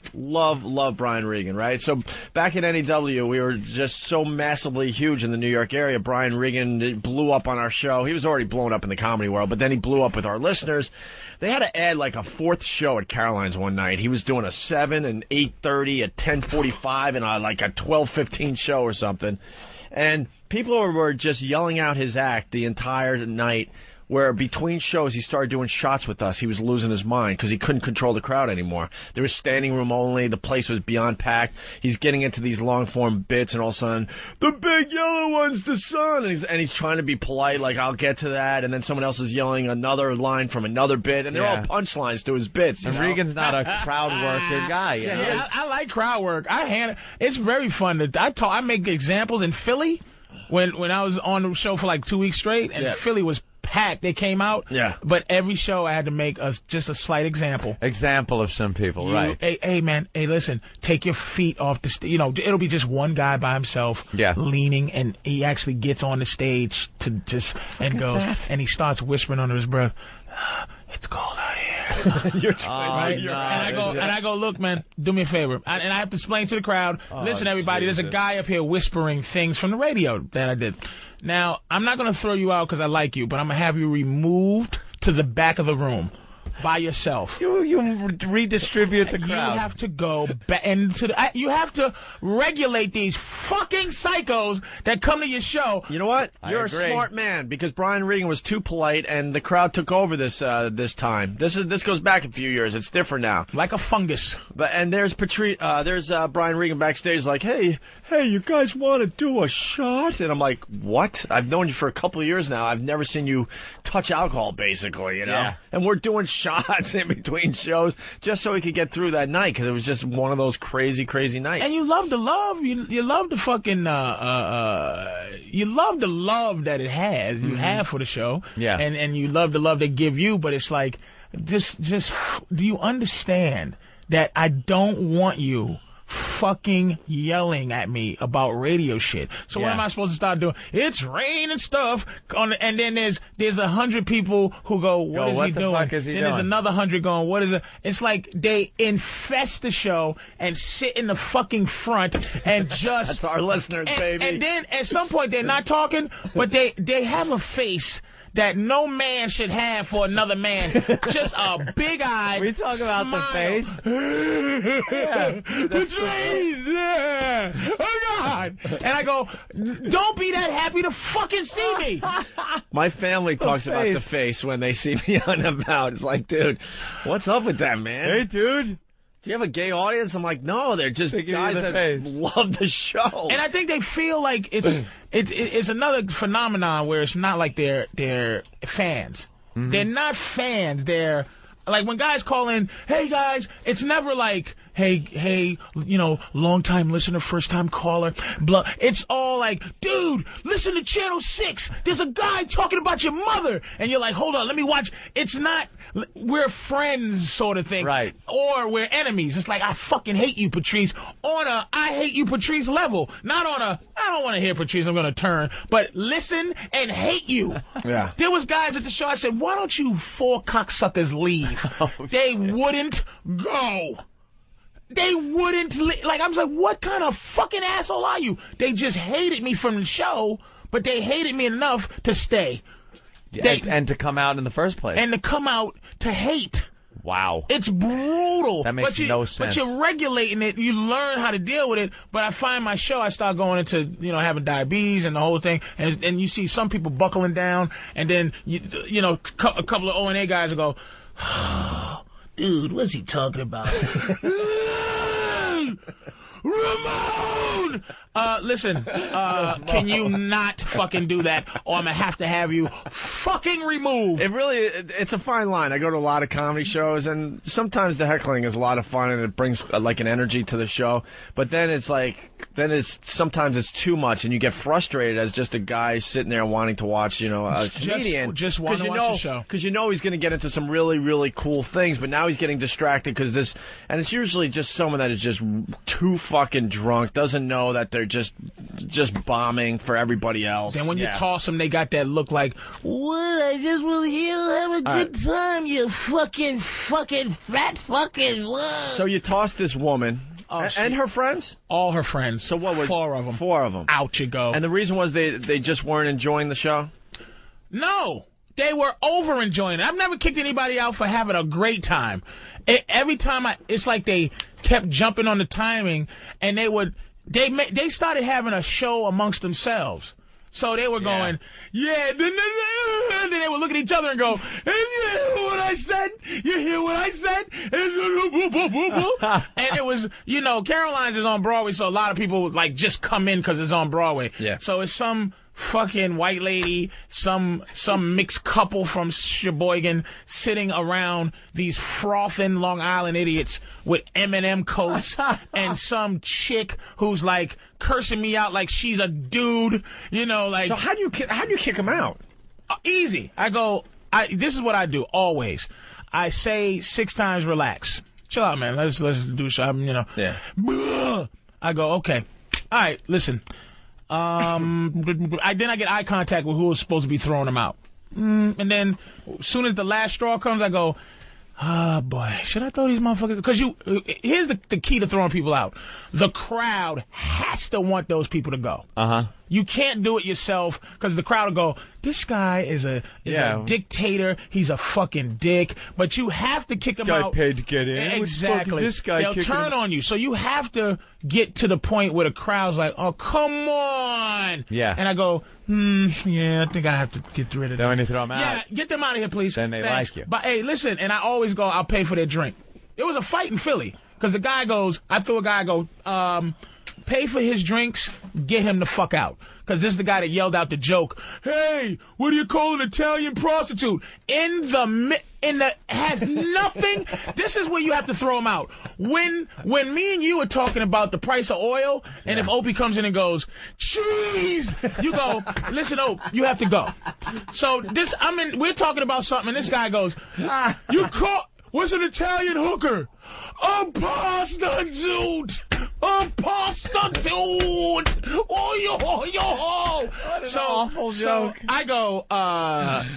Brian Regan, right? So back at NEW, we were just so massively huge in the New York area. Brian Regan blew up on our show. He was already blown up in the comedy world, but then he blew up with our listeners. They had to add like a fourth show at Caroline's one night. He was doing a 7 and 8:30, a 10:45, and like a 12:15 show or something. And people were just yelling out his act the entire night, where between shows he started doing shots with us. He was losing his mind because he couldn't control the crowd anymore. There was standing room only. The place was beyond packed. He's getting into these long-form bits, and all of a sudden, the big yellow one's the sun. And he's trying to be polite, like, I'll get to that. And then someone else is yelling another line from another bit, and they're all punchlines to his bits. And Regan's not a crowd worker guy. You know? Yeah, I like crowd work. It's very fun. I make examples in Philly when I was on the show for like 2 weeks straight, and Philly was packed. They came out. Yeah. But every show I had to make just a slight example. Example of some people, right. Hey, man. Hey, listen. Take your feet off the stage. You know, it'll be just one guy by himself leaning, and he actually gets on the stage to just and goes, and he starts whispering under his breath, it's cold out here. And I go, look, man, do me a favor. And I have to explain to the crowd, listen, everybody, there's a guy up here whispering things from the radio that I did. Now, I'm not going to throw you out because I like you, but I'm going to have you removed to the back of the room by yourself. You redistribute the crowd. You have to go you have to regulate these fucking psychos that come to your show. You know what? You're a smart man, because Brian Regan was too polite, and the crowd took over this time. This goes back a few years. It's different now. Like a fungus. And there's Patrice. There's Brian Regan backstage, like, hey, you guys want to do a shot? And I'm like, what? I've known you for a couple of years now. I've never seen you touch alcohol, basically, you know? Yeah. And we're doing shots in between shows just so we could get through that night, because it was just one of those crazy, crazy nights. And you love the love. You love the fucking, you love the love that it has, you have for the show. Yeah. And you love the love they give you, but it's like, just, do you understand that I don't want you fucking yelling at me about radio shit? So what am I supposed to start doing? It's rain and stuff. And then there's 100 people who go, what is he doing? Fuck is he doing? There's another 100 going, what is it? It's like they infest the show and sit in the fucking front and just... That's our listeners, baby. And then at some point they're not talking, but they have a face that no man should have for another man. Just a big-eyed We talk about smile. the face. Patrice! Oh, God! And I go, don't be that happy to fucking see me. My family talks about the face when they see me on about. It's like, dude, what's up with that, man? Hey, dude. Do you have a gay audience? I'm like, no, they're just guys that love the show. And I think they feel like it's another phenomenon where it's not like they're fans. They're not fans. They're like when guys call in, hey guys, it's never like, hey, you know, long time listener, first time caller, blah. It's all like, dude, listen to Channel 6. There's a guy talking about your mother. And you're like, hold on, let me watch. It's not, we're friends sort of thing. Right. Or we're enemies. It's like, I fucking hate you, Patrice, on a I hate you, Patrice level. Not on a, I don't want to hear Patrice, I'm going to turn. But listen and hate you. Yeah. There was guys at the show, I said, why don't you 4 cocksuckers leave? They wouldn't go. They wouldn't, like, I was like, what kind of fucking asshole are you? They just hated me from the show, but they hated me enough to stay. And to come out in the first place. And to come out to hate. Wow. It's brutal. That makes no sense. But you're regulating it. You learn how to deal with it. But I find my show, I start going into, you know, having diabetes and the whole thing. And you see some people buckling down. And then, you know, a couple of O&A guys will go, oh, dude, what's he talking about? Ramon! Listen, can you not fucking do that, or I'm gonna have to have you fucking removed. It's a fine line. I go to a lot of comedy shows, and sometimes the heckling is a lot of fun, and it brings like an energy to the show. But then it's like, sometimes it's too much, and you get frustrated as just a guy sitting there wanting to watch, you know, a comedian. Just want to watch the show. Because you know he's going to get into some really, really cool things, but now he's getting distracted because this, and it's usually just someone that is just too fucking drunk, doesn't know that they're just bombing for everybody else. And when you toss them, they got that look like, what? I just was here to have a good time, you fucking fat fucking. So you tossed this woman. And her friends? All her friends. So what was 4 of them? 4 of them. Out you go. And the reason was they just weren't enjoying the show? No. They were over enjoying it. I've never kicked anybody out for having a great time. Every time it's like they kept jumping on the timing, and they started having a show amongst themselves. So they were going, yeah, then they would look at each other and go, and you hear what I said? You hear what I said? And it was, you know, Caroline's is on Broadway, so a lot of people like just come in because it's on Broadway. Yeah. So it's some fucking white lady, some mixed couple from Sheboygan sitting around these frothing Long Island idiots with M&M coats and some chick who's like cursing me out like she's a dude, you know, like. So how do you kick them out? Easy. This is what I do always. I say 6 times relax. Chill out, man. Let's do something, you know. Yeah. I go, okay. All right, listen. Then I get eye contact with who was supposed to be throwing them out. And then as soon as the last straw comes, I go, oh, boy, should I throw these motherfuckers? Because here's the key to throwing people out. The crowd has to want those people to go. Uh-huh. You can't do it yourself because the crowd will go, this guy is a dictator. He's a fucking dick. But you have to kick him out. Guy paid to get in. Exactly. This guy They'll turn on you. So you have to get to the point where the crowd's like, oh, come on. Yeah. And I go, yeah, I think I have to get rid of them. Then when you throw them out. Yeah, get them out of here, please. Then they like you. But, hey, listen, and I always go, I'll pay for their drink. It was a fight in Philly because the guy goes, I go, pay for his drinks, get him the fuck out. Because this is the guy that yelled out the joke, hey, what do you call an Italian prostitute? Has nothing. This is where you have to throw him out. When me and you are talking about the price of oil, and if Opie comes in and goes, cheese, you go, listen, Opie, you have to go. So we're talking about something, and this guy goes, what's an Italian hooker? A prostitute! A prostitute! Oh, yo! What an awful joke. So I go,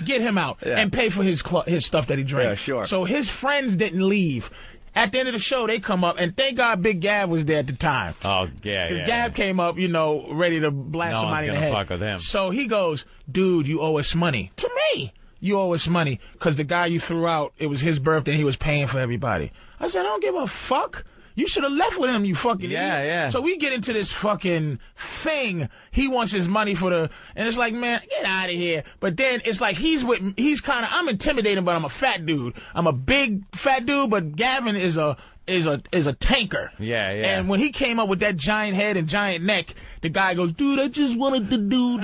get him out and pay for his stuff that he drank. Yeah, sure. So his friends didn't leave. At the end of the show, they come up, and thank God Big Gab was there at the time. Oh, yeah, Because Gab came up, you know, ready to blast somebody in the head. No one's gonna fuck with him. So he goes, dude, you owe us money. To me. You owe us money because the guy you threw out, it was his birthday and he was paying for everybody. I said, I don't give a fuck. You should have left with him, you fucking idiot. Yeah. So we get into this fucking thing. He wants his money and it's like, man, get out of here. But then it's like I'm intimidating, but I'm a fat dude. I'm a big fat dude, but Gavin is a is a tanker. Yeah, yeah. And when he came up with that giant head and giant neck, the guy goes, dude, I just wanted the dude.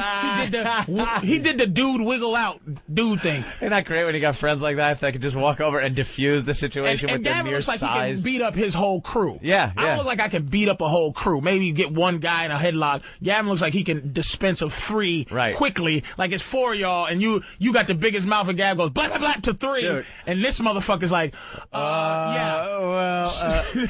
He did the dude wiggle out dude thing. Isn't that great when you got friends like that could just walk over and diffuse the situation with their Gavin mere looks like size? he can beat up his whole crew. Yeah, I look like I can beat up a whole crew. Maybe get one guy in a headlock. Gavin looks like he can dispense of 3 quickly. Like it's 4 of y'all, and you got the biggest mouth, and Gavin goes blah blah blah to 3, dude. And this motherfucker's like,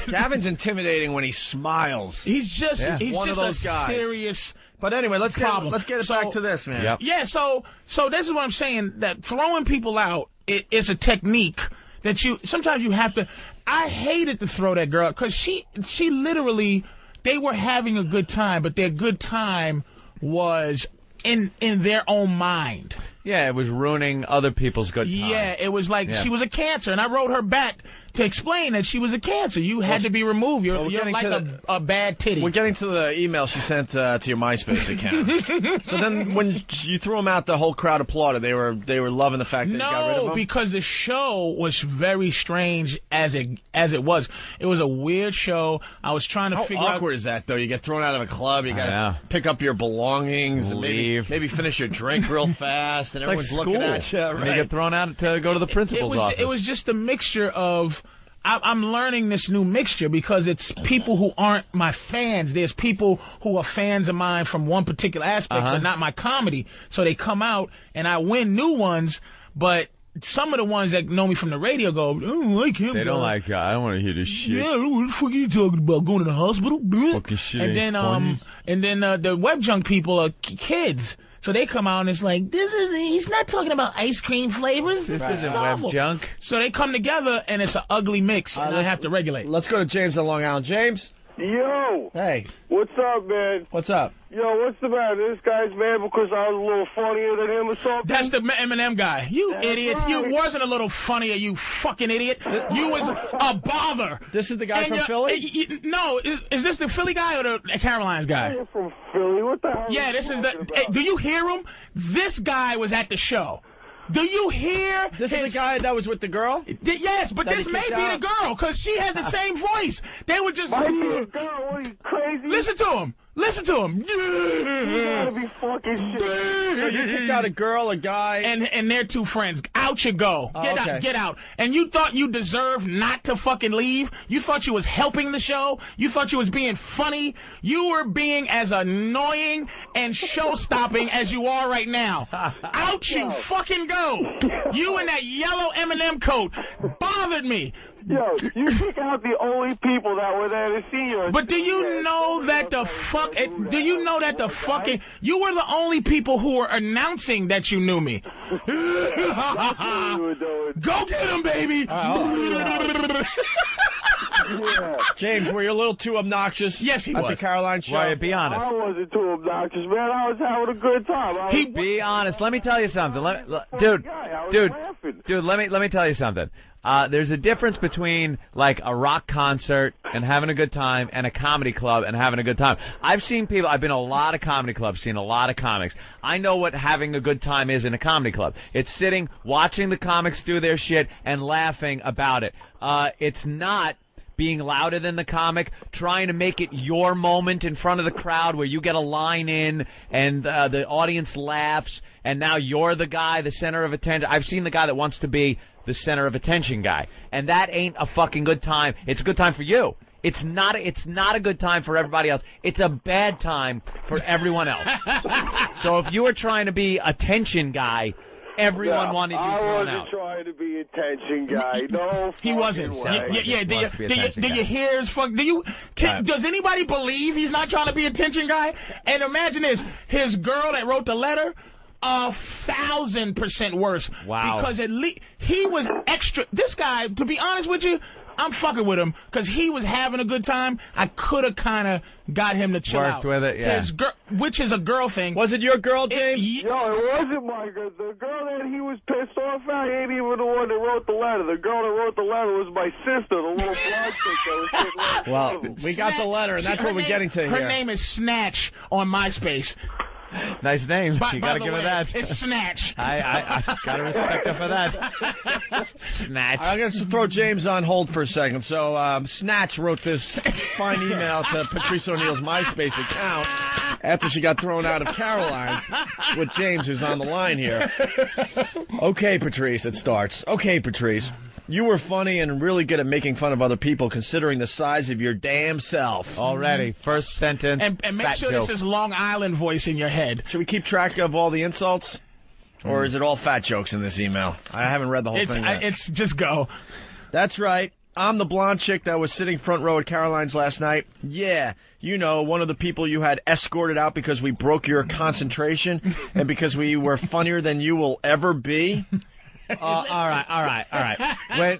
Gavin's intimidating when he smiles. He's just one of those guys. Serious. But anyway, let's get it back to this, man. Yep. Yeah, so this is what I'm saying, that throwing people out is a technique that sometimes you have to. I hated to throw that girl because she literally, they were having a good time, but their good time was in their own mind. Yeah, it was ruining other people's good time. Yeah, it was like she was a cancer, and I wrote her back to explain that she was a cancer. You had to be removed. You're like a bad titty. We're getting to the email she sent to your MySpace account. So then when you threw them out, the whole crowd applauded. They were loving the fact that you got rid of them? No, because the show was very strange as it was. It was a weird show. I was trying to figure out... How awkward is that, though? You get thrown out of a club, you got to pick up your belongings, and maybe finish your drink real fast, and everyone's looking at you. Right? And you get thrown out to go to the principal's office. It was just a mixture of... I'm learning this new mixture because it's people who aren't my fans. There's people who are fans of mine from one particular aspect, but not my comedy. So they come out, and I win new ones, but some of the ones that know me from the radio go, I don't like him. They don't like I don't want to hear this shit. Yeah, what the fuck are you talking about? Going to the hospital? Fucking shit. And then the web junk people are kids. So they come out and it's like, he's not talking about ice cream flavors. This isn't web junk. So they come together and it's an ugly mix, and I have to regulate. Let's go to James on Long Island. James? Yo! Hey. What's up, man? What's up? Yo, what's the matter? This guy's mad because I was a little funnier than him or something? That's the Eminem guy. You idiot. Right. You wasn't a little funnier, you fucking idiot. You was a bother. This is the guy from Philly? No, is this the Philly guy or the Caroline's guy? I'm from Philly. What the hell? Yeah, this is the... Hey, do you hear him? This guy was at the show. Do you hear? This is the guy that was with the girl? Yes, but this may be the girl, because she had the same voice. They were just... Might be a girl. What are you, crazy? Listen to him. Listen to him. You gotta be fucking shit. So you kicked out a girl, a guy... And their 2 friends. Out you go. Get out. And you thought you deserved not to fucking leave? You thought you was helping the show? You thought you was being funny? You were being as annoying and show-stopping as you are right now. Out you fucking go. You in that yellow M&M coat bothered me. Yo, you kick out the only people that were there to see you. But do you know that the fucking... You were the only people who were announcing that you knew me. Go get him, baby! Yeah. James, were you a little too obnoxious? Yes, he was. At the Caroline show? Why, be honest. I wasn't too obnoxious, man. I was having a good time. Be honest. Let me tell you something. Dude, let me tell you something. There's a difference between like a rock concert and having a good time and a comedy club and having a good time. I've been to a lot of comedy clubs, seen a lot of comics. I know what having a good time is in a comedy club. It's sitting, watching the comics do their shit and laughing about it. It's not being louder than the comic, trying to make it your moment in front of the crowd where you get a line in and the audience laughs and now you're the guy, the center of attention. I've seen the guy that wants to be the center of attention guy, and that ain't a fucking good time. It's a good time for you. It's not a good time for everybody else. It's a bad time for everyone else. So if you were trying to be attention guy, everyone wanted you thrown out. I wasn't trying to be attention guy. No, he wasn't. Yeah. Do you hear his fuck? Does anybody believe he's not trying to be attention guy? And imagine this: his girl that wrote the letter. 1,000% worse. Wow. Because at least he was extra. This guy, to be honest with you, I'm fucking with him because he was having a good time. I could have kind of got him to chill out. Worked with it, yeah. His which is a girl thing. Was it your girl, James? No, it wasn't my girl. The girl that he was pissed off at ain't even the one that wrote the letter. The girl that wrote the letter was my sister, the little blonde chick that was sitting right. Well, we got the letter, and that's what we're getting to here. Her name is Snatch on MySpace. Nice name. By You got to the give her way, that. It's Snatch. I got to respect her for that. Snatch. I'm going to throw James on hold for a second. So, Snatch wrote this fine email to Patrice O'Neal's MySpace account after she got thrown out of Caroline's with James, who's on the line here. Okay, Patrice, it starts. Okay, Patrice. You were funny and really good at making fun of other people, considering the size of your damn self. Already, first sentence. And make sure joke. this is Long Island voice in your head. Should we keep track of all the insults? Or is it all fat jokes in this email? I haven't read the whole thing yet. It's just go. That's right. I'm the blonde chick that was sitting front row at Caroline's last night. Yeah, you know, one of the people you had escorted out because we broke your concentration and because we were funnier than you will ever be. All right.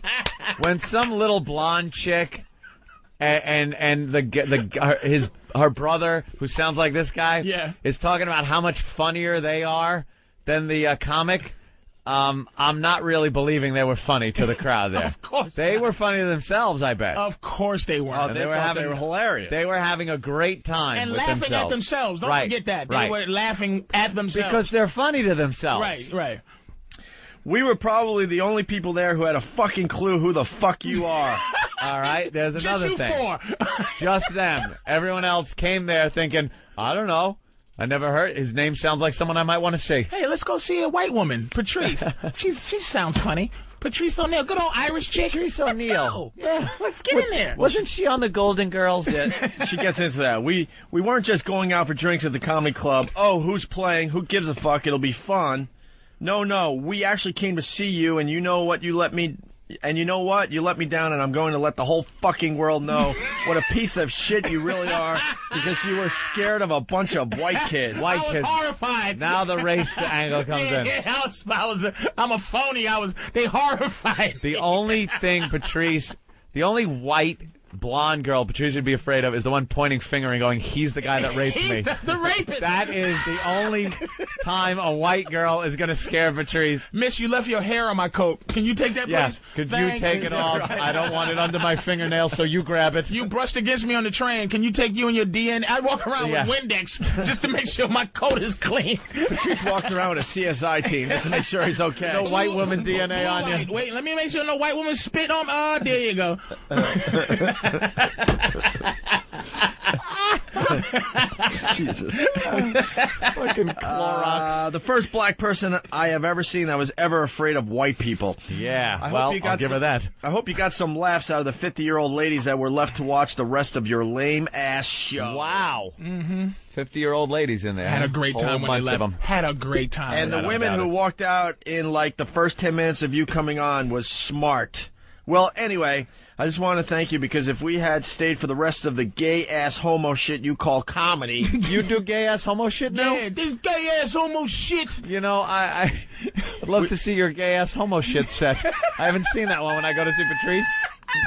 When some little blonde chick and her brother, who sounds like this guy, is talking about how much funnier they are than the comic, I'm not really believing they were funny to the crowd there. Of course they were funny to themselves, I bet. Of course they were. Oh, they were hilarious. They were having a great time and with laughing at themselves. Don't forget that. They were laughing at themselves. Because they're funny to themselves. Right. We were probably the only people there who had a fucking clue who the fuck you are. All right, there's another Just you thing. 4. Just them. Everyone else came there thinking, I don't know. I never heard. His name sounds like someone I might want to see. Hey, let's go see a white woman, Patrice. She sounds funny. Patrice O'Neal, good old Irish chick. Patrice O'Neal. Yeah, let's get in there. Wasn't she on the Golden Girls? Yeah, she gets into that. We weren't just going out for drinks at the comedy club. Oh, who's playing? Who gives a fuck? It'll be fun. No, we actually came to see you, and you know what? You let me down, and I'm going to let the whole fucking world know what a piece of shit you really are because you were scared of a bunch of white kids. I was horrified. Now the race angle comes in. Yeah, I'm a phony. They horrified. The only thing, Patrice, the only white blonde girl Patrice would be afraid of is the one pointing finger and going, he's the guy that raped me. The rapist. That is the only time a white girl is going to scare Patrice. Miss, you left your hair on my coat. Can you take that, please? Yes. Could you take it off? I don't want it under my fingernail, so you grab it. You brushed against me on the train. Can you take you and your DNA? I walk around with Windex just to make sure my coat is clean. Patrice walks around with a CSI team just to make sure he's okay. No white woman DNA on you. Wait, let me make sure no white woman spit on me. Oh, there you go. Jesus. Fucking Clorox. The first black person I have ever seen that was ever afraid of white people. Yeah, I'll give her that. I hope you got some laughs out of the 50-year-old ladies that were left to watch the rest of your lame-ass show. Wow. Mm-hmm. 50-year-old ladies in there. Had a great time when they left. Had a great time. And the women who walked out in, like, the first 10 minutes of you coming on was smart. Well, anyway, I just want to thank you because if we had stayed for the rest of the gay-ass homo shit you call comedy... You do gay-ass homo shit now? Yeah, this gay-ass homo shit. You know, I'd love to see your gay-ass homo shit set. I haven't seen that one when I go to see Patrice.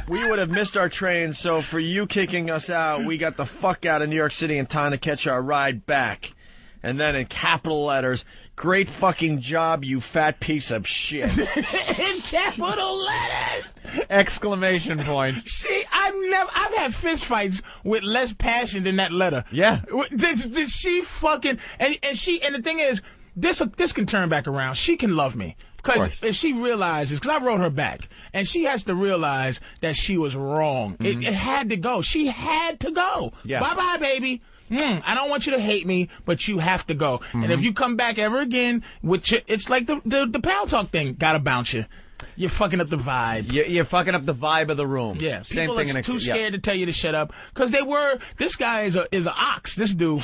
We would have missed our train, so for you kicking us out, we got the fuck out of New York City in time to catch our ride back. And then in capital letters, great fucking job, you fat piece of shit. In capital letters! Exclamation point. See, I've had fist fights with less passion than that letter. Yeah. Did she fucking, and the thing is, this can turn back around. She can love me. Because if she realizes, because I wrote her back, and she has to realize that she was wrong. Mm-hmm. It had to go. She had to go. Yeah. Bye-bye, baby. I don't want you to hate me, but you have to go. Mm-hmm. And if you come back ever again, it's like the Pal Talk thing. Gotta bounce you. You're fucking up the vibe. You're fucking up the vibe of the room. Yeah, same people thing. Are too scared to tell you to shut up because this guy is an ox. This dude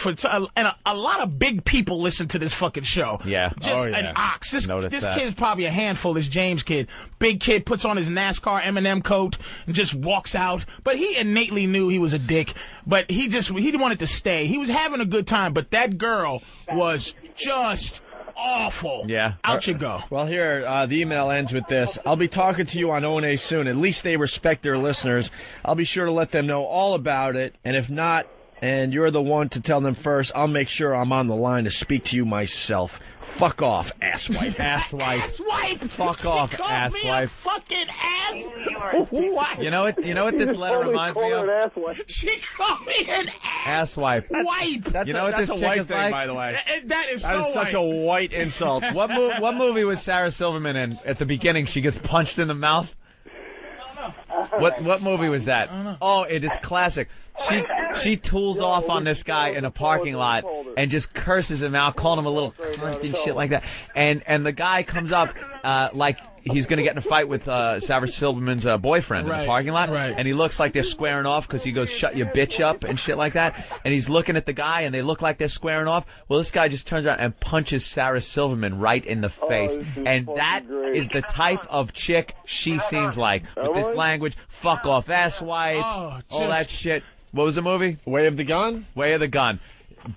and a lot of big people listen to this fucking show. Yeah, just an ox. This kid's probably a handful. This James kid, big kid, puts on his NASCAR M&M coat and just walks out. But he innately knew he was a dick. But he wanted to stay. He was having a good time. But that girl was just awful. Yeah. Out you go. Well, here, the email ends with this. I'll be talking to you on O&A soon. At least they respect their listeners. I'll be sure to let them know all about it. And if not, and you're the one to tell them first, I'll make sure I'm on the line to speak to you myself. Fuck off, asswipe. Asswipe. Asswipe. Fuck off, She called me a asswipe. fucking ass. What? You know what this letter reminds me of? She called me an Asswipe. wipe. You know what this a chick white is thing, like? by the way. That is That so is such white. a white insult. What movie was Sarah Silverman in? At the beginning, she gets punched in the mouth. What movie was that? Oh, it is classic. She tools off on this guy in a parking lot and just curses him out, calling him a little cunt and shit like that. And the guy comes up like he's going to get in a fight with Sarah Silverman's boyfriend in the parking lot. Right. And he looks like they're squaring off because he goes, "Shut your bitch up" and shit like that. And he's looking at the guy and they look like they're squaring off. Well, this guy just turns around and punches Sarah Silverman right in the face. And that is the type of chick she seems like. With this language, fuck off, asswipe, all that shit. What was the movie? Way of the Gun? Way of the Gun.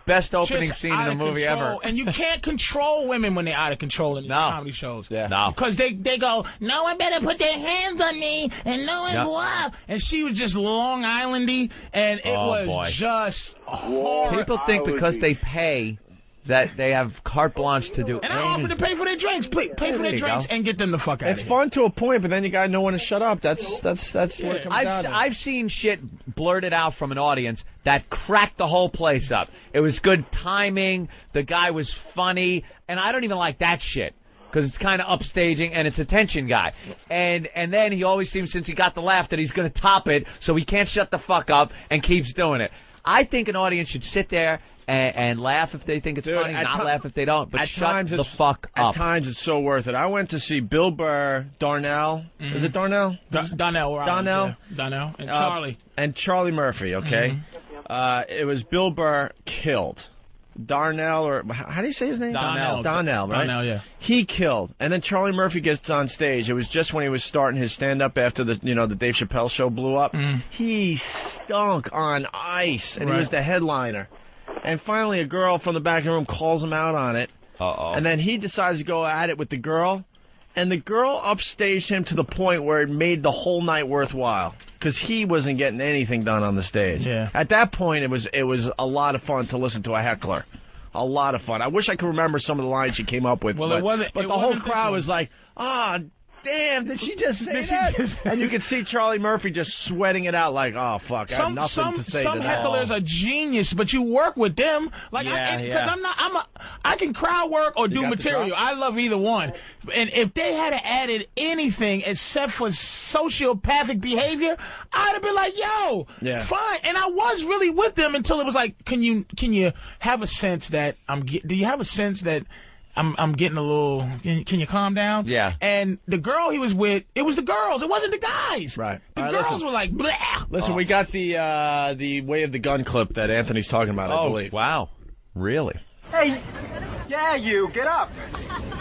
Best opening Just scene in out a of movie control. ever. And you can't control women when they're out of control in these comedy shows. Yeah. No. Because they go, no one better put their hands on me, and no one go up. And she was just Long Islandy, and it was just horrible. People think because they pay that they have carte blanche to do And I offered to pay for their drinks. Please, pay for their drinks and get them the fuck out It's of here. fun to a point, but then you got no one to shut up. That's what it comes down to. I've seen shit blurted out from an audience that cracked the whole place up. It was good timing. The guy was funny, and I don't even like that shit because it's kind of upstaging and it's attention guy. And then he always seems, since he got the laugh, that he's going to top it, so he can't shut the fuck up and keeps doing it. I think an audience should sit there and laugh if they think it's funny, not laugh if they don't, but shut the fuck up. At times it's so worth it. I went to see Bill Burr, Darnell. Is it Darnell? Donnell. Donnell. Donnell. And Charlie. And Charlie Murphy, okay? It was Bill Burr killed. Darnell, or how do you say his name? Donnell. Donnell, right? Donnell, yeah. He killed. And then Charlie Murphy gets on stage. It was just when he was starting his stand-up after the Dave Chappelle show blew up. He stunk on ice, and he was the headliner. And finally, a girl from the back of the room calls him out on it. And then he decides to go at it with the girl. And the girl upstaged him to the point where it made the whole night worthwhile. Because he wasn't getting anything done on the stage. Yeah. At that point, it was a lot of fun to listen to a heckler. A lot of fun. I wish I could remember some of the lines she came up with. Well, but the whole crowd was like, damn, did she just say that? And you could see Charlie Murphy just sweating it out like, oh, fuck, I have nothing to say to that. Some hecklers are genius, but you work with them. Like, I can crowd work or do material. I love either one. And if they had added anything except for sociopathic behavior, I'd have been like, yo, fine. And I was really with them until it was like, can you have a sense that do you have a sense that I'm getting a little, can you calm down? Yeah. And the girl he was with, it was the girls. It wasn't the guys. Right. The girls were like, bleh. Listen, we got the Way of the Gun clip that Anthony's talking about, I believe. Wow. Really? Hey, yeah, you, get up.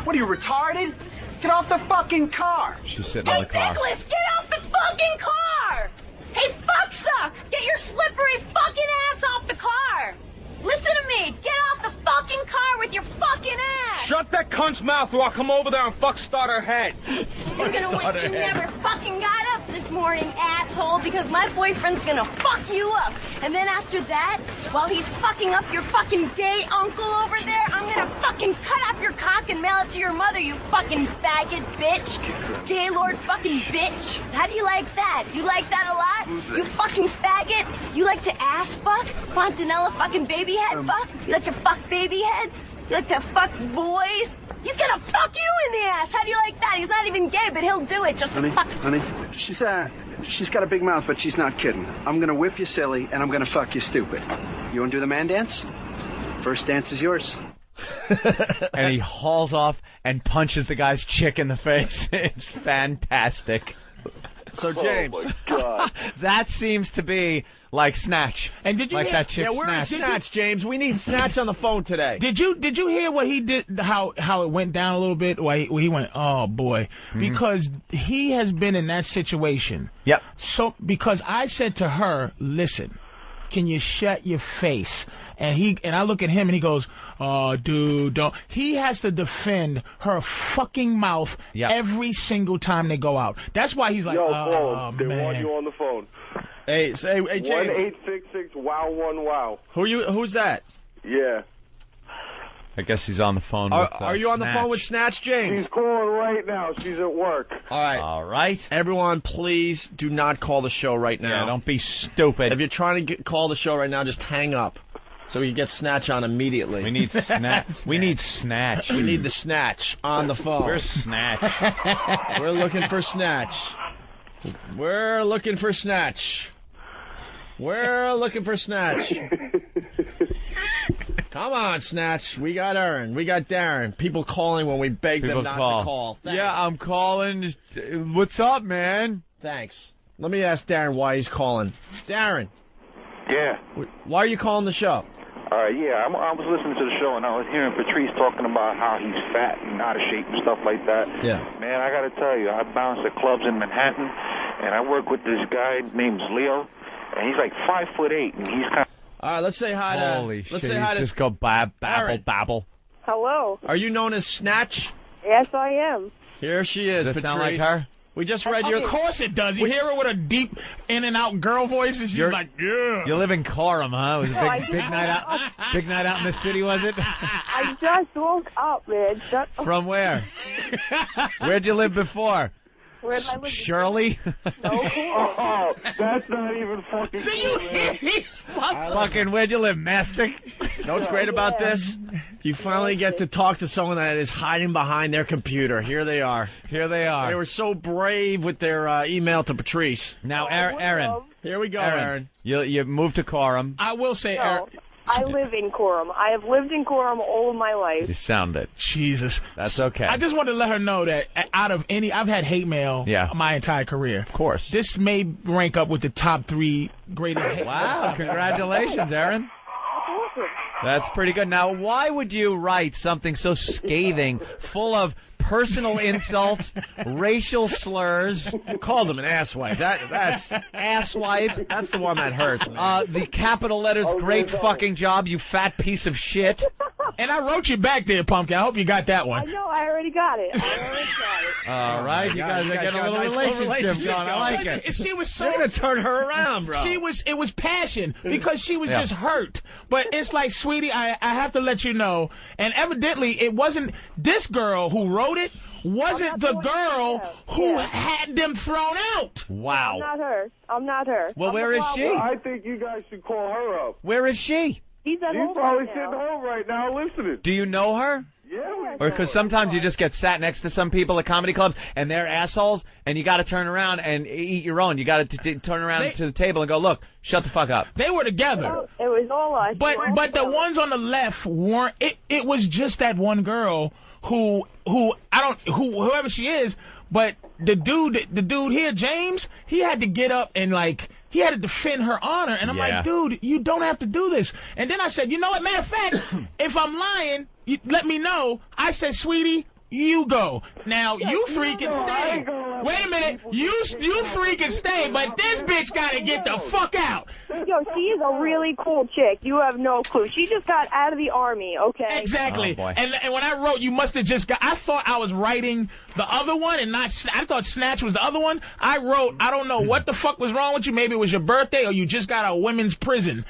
What are you, retarded? Get off the fucking car. She's sitting on the car. Nicholas, get off the fucking car! Hey, fucksuck! Get your slippery fucking ass off the car! Listen to me! Get off the fucking car with your fucking ass! Shut that cunt's mouth or I'll come over there and start her head. You're gonna wish you never fucking got up this morning, asshole, because my boyfriend's gonna fuck you up. And then after that, while he's fucking up your fucking gay uncle over there, I'm gonna fucking cut off your cock and mail it to your mother, you fucking faggot bitch. Gaylord fucking bitch. How do you like that? You like that a lot? You fucking faggot? You like to ass fuck? Fontanella fucking baby head fuck? You like to fuck baby heads? You like to fuck boys? He's gonna fuck you in the ass. How do you like that? He's not even gay, but he'll do it just to fuck. Honey, she's got a big mouth, but she's not kidding. I'm gonna whip you silly, and I'm gonna fuck you stupid. You wanna do the man dance? First dance is yours. And he hauls off and punches the guy's chick in the face. It's fantastic. So, James, that seems to be like Snatch. And did you like hear, that chick we're in Snatch? Snatch, James. We need Snatch on the phone today. Did you hear what he did? How it went down a little bit? Why he went? Oh boy, because he has been in that situation. Yep. So because I said to her, listen, can you shut your face? And I look at him and he goes, oh, dude, don't. He has to defend her fucking mouth every single time they go out. That's why he's like, oh, they man. want you on the phone. Hey, James. 1-866-WOW-1-WOW. Who's that? Yeah. I guess he's on the phone with Are you on the Snatch. phone with Snatch, James? She's calling right now. She's at work. All right. Everyone, please do not call the show right now. Yeah, don't be stupid. If you're trying to call the show right now, just hang up so we can get Snatch on immediately. We need Snatch. We need Snatch. We need the Snatch on the phone. Where's Snatch? We're looking for Snatch. We're looking for Snatch. We're looking for Snatch. Come on, Snatch. We got Aaron. We got Darren. People calling when we beg them not to call. Thanks. Yeah, I'm calling. What's up, man? Thanks. Let me ask Darren why he's calling. Darren. Yeah. Why are you calling the show? Yeah, I was listening to the show, and I was hearing Patrice talking about how he's fat and out of shape and stuff like that. Yeah. Man, I got to tell you, I bounce at clubs in Manhattan, and I work with this guy named Leo, and he's like 5'8", and he's kind of... All right, let's say hi to... Holy let's shit, say hi to... just go babble, Aaron. babble. Hello. Are you known as Snatch? Yes, I am. Here she is, Does that Patrice. sound like her? We just read your... Of course it does. You hear her with a deep in-and-out girl voice, and she's like, yeah. You live in Coram, huh? It was a No, I big night out. Big night out in the city, was it? I just woke up, man. Shut up. From where? Where'd you live before? Where did I live? Shirley? Oh, that's not even fucking cool. Fucking, where'd you live, Mastic? You know what's great about this? You finally get to talk to someone that is hiding behind their computer. Here they are. Here they are. They were so brave with their email to Patrice. Now, Aaron. Here we go, Aaron. You moved to Coram. I will say, No, Aaron. I live in Coram. I have lived in Coram all of my life. You sound it. Jesus. That's okay. I just wanted to let her know that out of any, I've had hate mail my entire career. Of course. This may rank up with the top 3 greatest hate Wow, congratulations, Aaron. That's pretty good. Now, why would you write something so scathing, full of personal insults, racial slurs? You called him an asswipe. That's asswipe. That's the one that hurts, man. The capital letters, great fucking job, you fat piece of shit. And I wrote you back there, Pumpkin. I hope you got that I one. know, I already got it. All right, you guys are getting a little relationship going. I like it. She was so... You're going to turn her around, bro. It was passion because she was just hurt. But it's like, sweetie, I have to let you know. And evidently, it wasn't this girl who wrote it. Wasn't the girl who had them thrown out. Wow. I'm not her. Well, where is she? I think you guys should call her up. Where is she? He's at home probably right sitting now. home right now listening. Do you know her? Yeah. Or because sometimes you just get sat next to some people at comedy clubs and they're assholes and you got to turn around and eat your own. You got to turn around to the table and go, look, shut the fuck up. They were together. It was all us. But the ones on the left weren't. It was just that one girl whoever she is. But the dude here, James, he had to get up and he had to defend her honor. And I'm like, dude, you don't have to do this. And then I said, you know what? Matter of fact, if I'm lying, let me know. I said, sweetie, you go. Now, you three can stay. Wait a minute. You three can stay, but this bitch got to get the fuck out. Yo, she is a really cool chick. You have no clue. She just got out of the Army, okay? Exactly. Oh, boy. And when I wrote, you must have just got... I thought I was writing the other one and not... I thought Snatch was the other one. I wrote, I don't know what the fuck was wrong with you. Maybe it was your birthday or you just got a women's prison.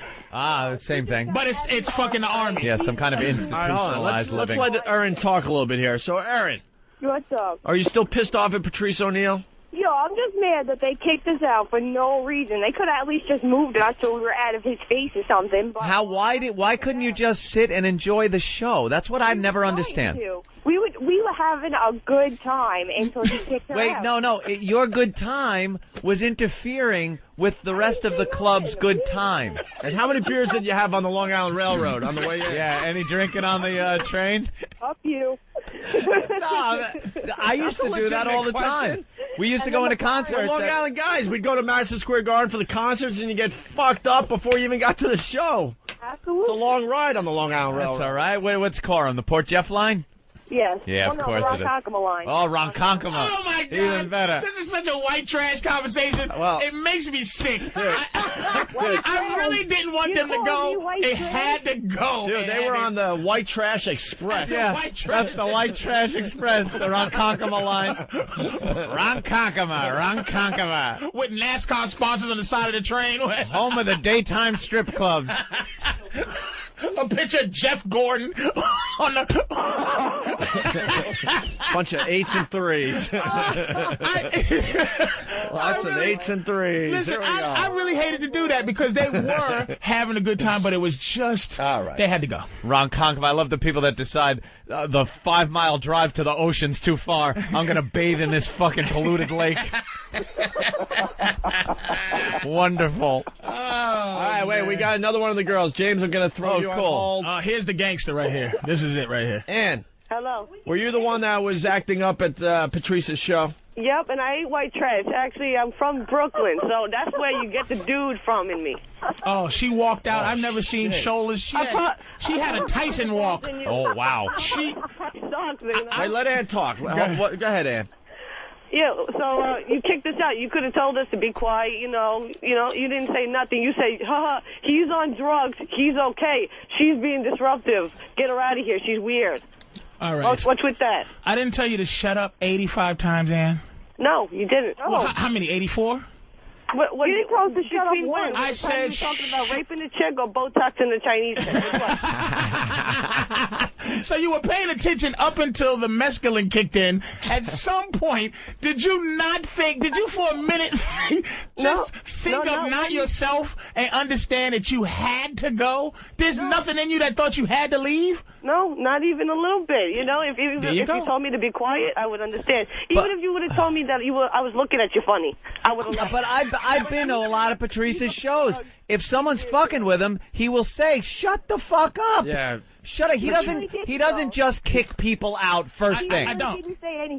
Same thing. But it's fucking the Army. Yeah, some kind of institutionalized All right, hold on. Let's living. let Aaron talk a little bit here. So, Aaron, What's up? are you still pissed off at Patrice O'Neal? Yo, I'm just mad that they kicked us out for no reason. They could have at least just moved us so we were out of his face or something. But Why couldn't you just sit and enjoy the show? That's what I never understand. We were having a good time until he kicked her out. No. Your good time was interfering with the rest of the club's good time. And how many beers did you have on the Long Island Railroad on the way in? Yeah, any drinking on the train? Up you. I used to do that all the time. We used to go into concerts. We're Long Island guys. We'd go to Madison Square Garden for the concerts, and you get fucked up before you even got to the show. Absolutely. It's a long ride on the Long Island Railroad. That's all right. What's Coram? The Port Jeff line? Yes. Yeah, of course it is. Ronkonkoma line. Oh, Ronkonkoma. Oh, my God. Even better. This is such a white trash conversation. Well, it makes me sick. I really didn't want them to go. It had to go. Dude, they were on the White Trash Express. Yeah, That's the White Trash Express, the Ronkonkoma line. Ronkonkoma. With NASCAR sponsors on the side of the train. Home of the daytime strip clubs. a picture of Jeff Gordon on the bunch of 8s and 3s. Lots of 8s and 3s. Listen, I really hated to do that because they were having a good time, but it was just they had to go. Ron Conkov, I love the people that decide the 5-mile drive to the ocean's too far. I'm going to bathe in this fucking polluted lake. Wonderful. All right, wait, we got another one of the girls. James, I'm going to throw you on hold. Here's the gangster right here. This is it right here. Ann. Hello. Were you the one that was acting up at Patrice's show? Yep, and I ate white trash. Actually, I'm from Brooklyn, so that's where you get the dude from in me. Oh, she walked out. I've never seen shoulders. She had a Tyson walk. Oh, wow. Wait, let Ann talk. Go ahead, Ann. Yeah, so you kicked us out. You could have told us to be quiet, you know, you didn't say nothing. You say, he's on drugs. He's okay. She's being disruptive. Get her out of here. She's weird. All right. What's with that? I didn't tell you to shut up 85 times, Ann. No, you didn't. Well, how many, 84? What you supposed to shut up when? I said you talking about raping the chick or Botoxing the Chinese chick? So you were paying attention up until the mescaline kicked in. At some point, did you not think, did you for a minute think of not yourself and understand that you had to go? There's nothing in you that thought you had to leave? No, not even a little bit. You know, if you told me to be quiet, I would understand. Even if you would have told me that I was looking at you funny, I would have. But I've been to a lot of Patrice's shows. If someone's fucking with him, he will say, "Shut the fuck up." Yeah. Shut up. He doesn't just kick people out first thing. I don't.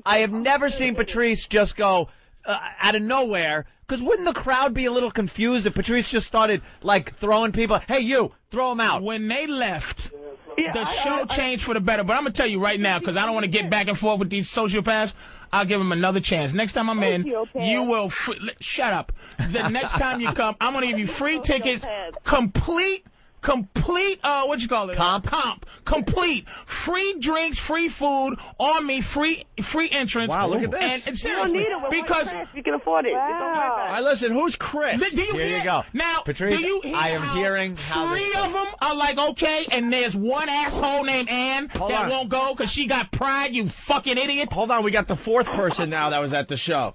I have never seen Patrice just go out of nowhere. Because wouldn't the crowd be a little confused if Patrice just started like throwing people? Hey, you, throw them out. When they left. The show changed for the better, but I'm going to tell you right now, because I don't want to get back and forth with these sociopaths, I'll give them another chance. Next time I'm in, you will... Shut up. The next time you come, I'm going to give you free tickets, complete, what you call it? Comp. Complete. Free drinks, free food, on me, free entrance. Wow, look at this. And You seriously, don't need it. because... You can afford it. All right, listen, who's Chris? Here you go. Now, Patrice, do you hear I am hearing how three of them are like, okay, and there's one asshole named Ann that won't go because she got pride, you fucking idiot. Hold on, we got the fourth person now that was at the show.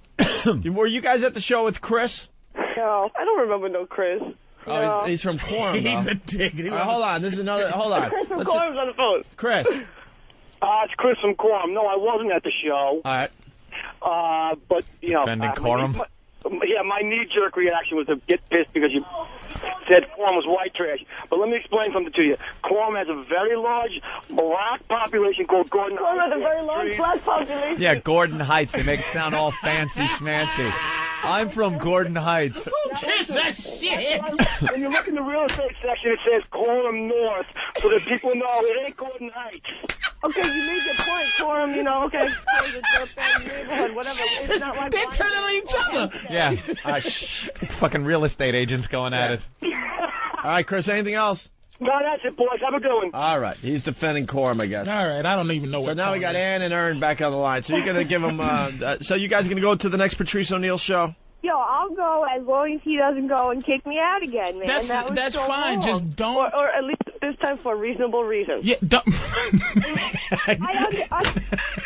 Were you guys at the show with Chris? No, I don't remember no Chris. Oh, No. he's from Quorum, though. He's a dick. Hold on, this is another. Hold on. Chris from Quorum's on the phone. Chris. It's Chris from Quorum. No, I wasn't at the show. All right. But, you know. Defending Quorum? My knee-jerk reaction was to get pissed because you said Quorum was white trash. But let me explain something to you. Quorum has a very large black population called Gordon Heights. Quorum has a very large black population. Yeah, Gordon Heights. They make it sound all fancy schmancy. I'm from Gordon Heights. Who gives a shit? When you look in the real estate section, it says Quorum North, so that people know it ain't Gordon Heights. Okay, you made your point, Quorum, you know, okay. Neighborhood, whatever. It's not like They're turning on each other. Yeah. Fucking real estate agents going at it. All right, Chris, anything else? No, that's it, boys. Have a good one. All right. He's defending Quorum, I guess. All right, I don't even know So what now we got is. Ann and Ern back on the line. So you're going to give them... so you guys going to go to the next Patrice O'Neill show? Yo, I'll go as long as he doesn't go and kick me out again, man. That's so fine. wrong. Just don't. Or at least this time for a reasonable reason. Yeah, don't.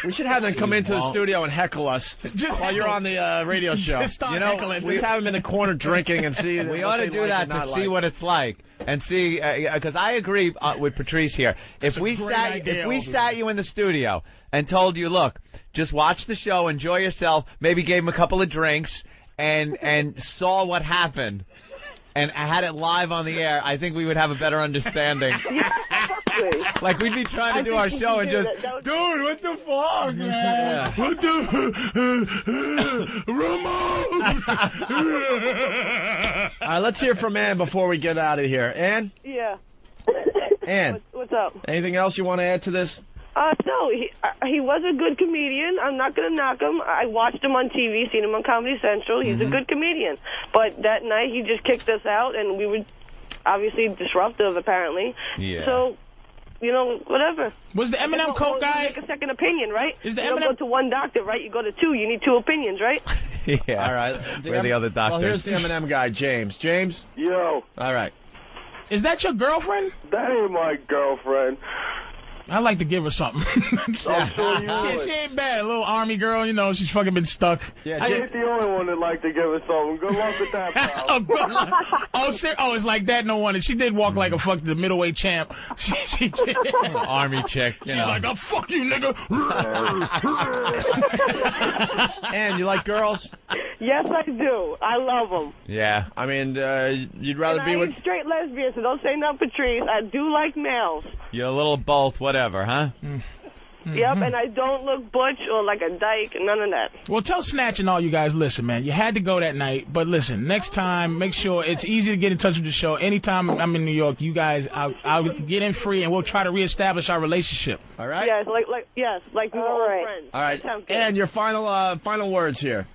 We should have them come into the studio and heckle us while you're on the radio show. Just start heckling. We have them in the corner drinking and see. We ought to do that to see what it's like and see, because I agree with Patrice here. If we sat you in the studio and told you, look, just watch the show, enjoy yourself, maybe gave him a couple of drinks, and saw what happened, and had it live on the air, I think we would have a better understanding. Like, we'd be trying to do our show and just, dude, what the fuck, man? What the remote? All right, let's hear from Ann before we get out of here. Ann? Yeah. Ann? What's up? Anything else you want to add to this? No, he was a good comedian. I'm not going to knock him. I watched him on TV, seen him on Comedy Central. He's a good comedian. But that night, he just kicked us out, and we were obviously disruptive, apparently. Yeah. So, you know, whatever. Was the Eminem Coke guy? Make a second opinion, right? Is the you don't go to one doctor, right? You go to two. You need two opinions, right? Yeah. All right. We're the other doctors. Well, here's the Eminem guy, James. James? Yo. All right. Is that your girlfriend? That ain't my girlfriend. I'd like to give her something. I'm sure you would. She ain't bad. A little army girl, you know, she's fucking been stuck. Yeah, I ain't the only one that like to give her something. Good luck with that, pal. Oh, it's like that, no wonder. She did walk like a the middleweight champ. She did. Army chick, you She's know. like, oh, fuck you, nigga. And you like girls? Yes, I do. I love them. Yeah. I mean, you'd rather And be I with... ain't straight lesbian, so don't say nothing, Patrice. I do like males. You're a little both, whatever, huh? Yep, and I don't look butch or like a dyke, none of that. Well, tell Snatch and all you guys, listen, man, you had to go that night, but listen, next time, make sure it's easy to get in touch with the show. Anytime I'm in New York, you guys, I'll get in free, and we'll try to reestablish our relationship. All right? Yes, like we were all friends. All right. That sounds good. And your final words here.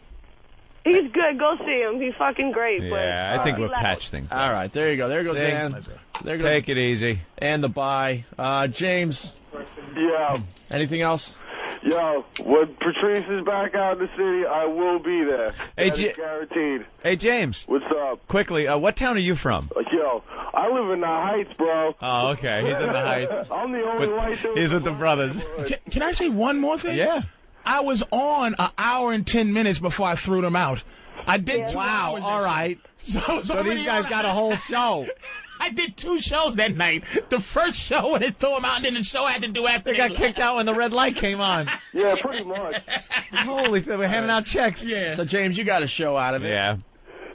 He's good. Go see him. He's fucking great. Yeah, but, I think we'll relax. patch things up. All right, there you go. There goes See? Ann. There goes Take it easy. And the bye. James. Yeah. Anything else? Yo, when Patrice is back out in the city, I will be there. Hey, That is guaranteed. Hey, James. What's up? Quickly, what town are you from? Yo, I live in the Heights, bro. Oh, okay. He's in the Heights. I'm the only white dude. He's with the brothers. Can I say one more thing? Yeah. I was on an hour and 10 minutes before I threw them out. I did 2 hours. All right. So these guys got a whole show. I did 2 shows that night. The first show when they threw them out, and then the show I had to do after They got kicked out when the red light came on. Yeah, pretty much. Holy, they were handing out checks. Yeah. So, James, you got a show out of it. Yeah.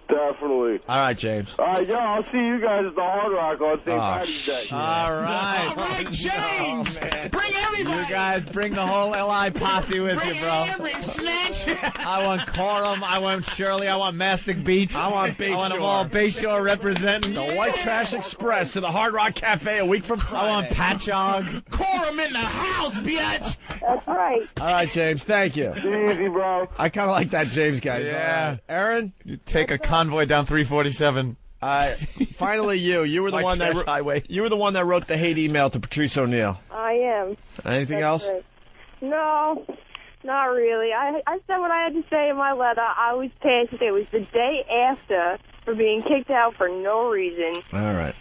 Definitely. All right, James. All right, yo, I'll see you guys at the Hard Rock on St. Patty's Day. All right. All right, James. Bring everybody. You guys bring the whole LI posse with you, bro. Snatch. I want Coram. I want Shirley. I want Mastic Beach. I want Bayshore. I want them all Bayshore representing. The White Trash Express to the Hard Rock Cafe a week from Friday. I want Patchogue. Coram in the house, bitch. That's right. All right, James. Thank you. Easy, bro. I kind of like that James guy. Yeah. All right. Aaron? You take a convoy down 347. Finally, you were the White one that Trash Highway. you were the one that wrote the hate email to Patrice O'Neill. I am. Anything else? Right. No, not really. I said what I had to say in my letter. I was pissed. It was the day after for being kicked out for no reason. All right.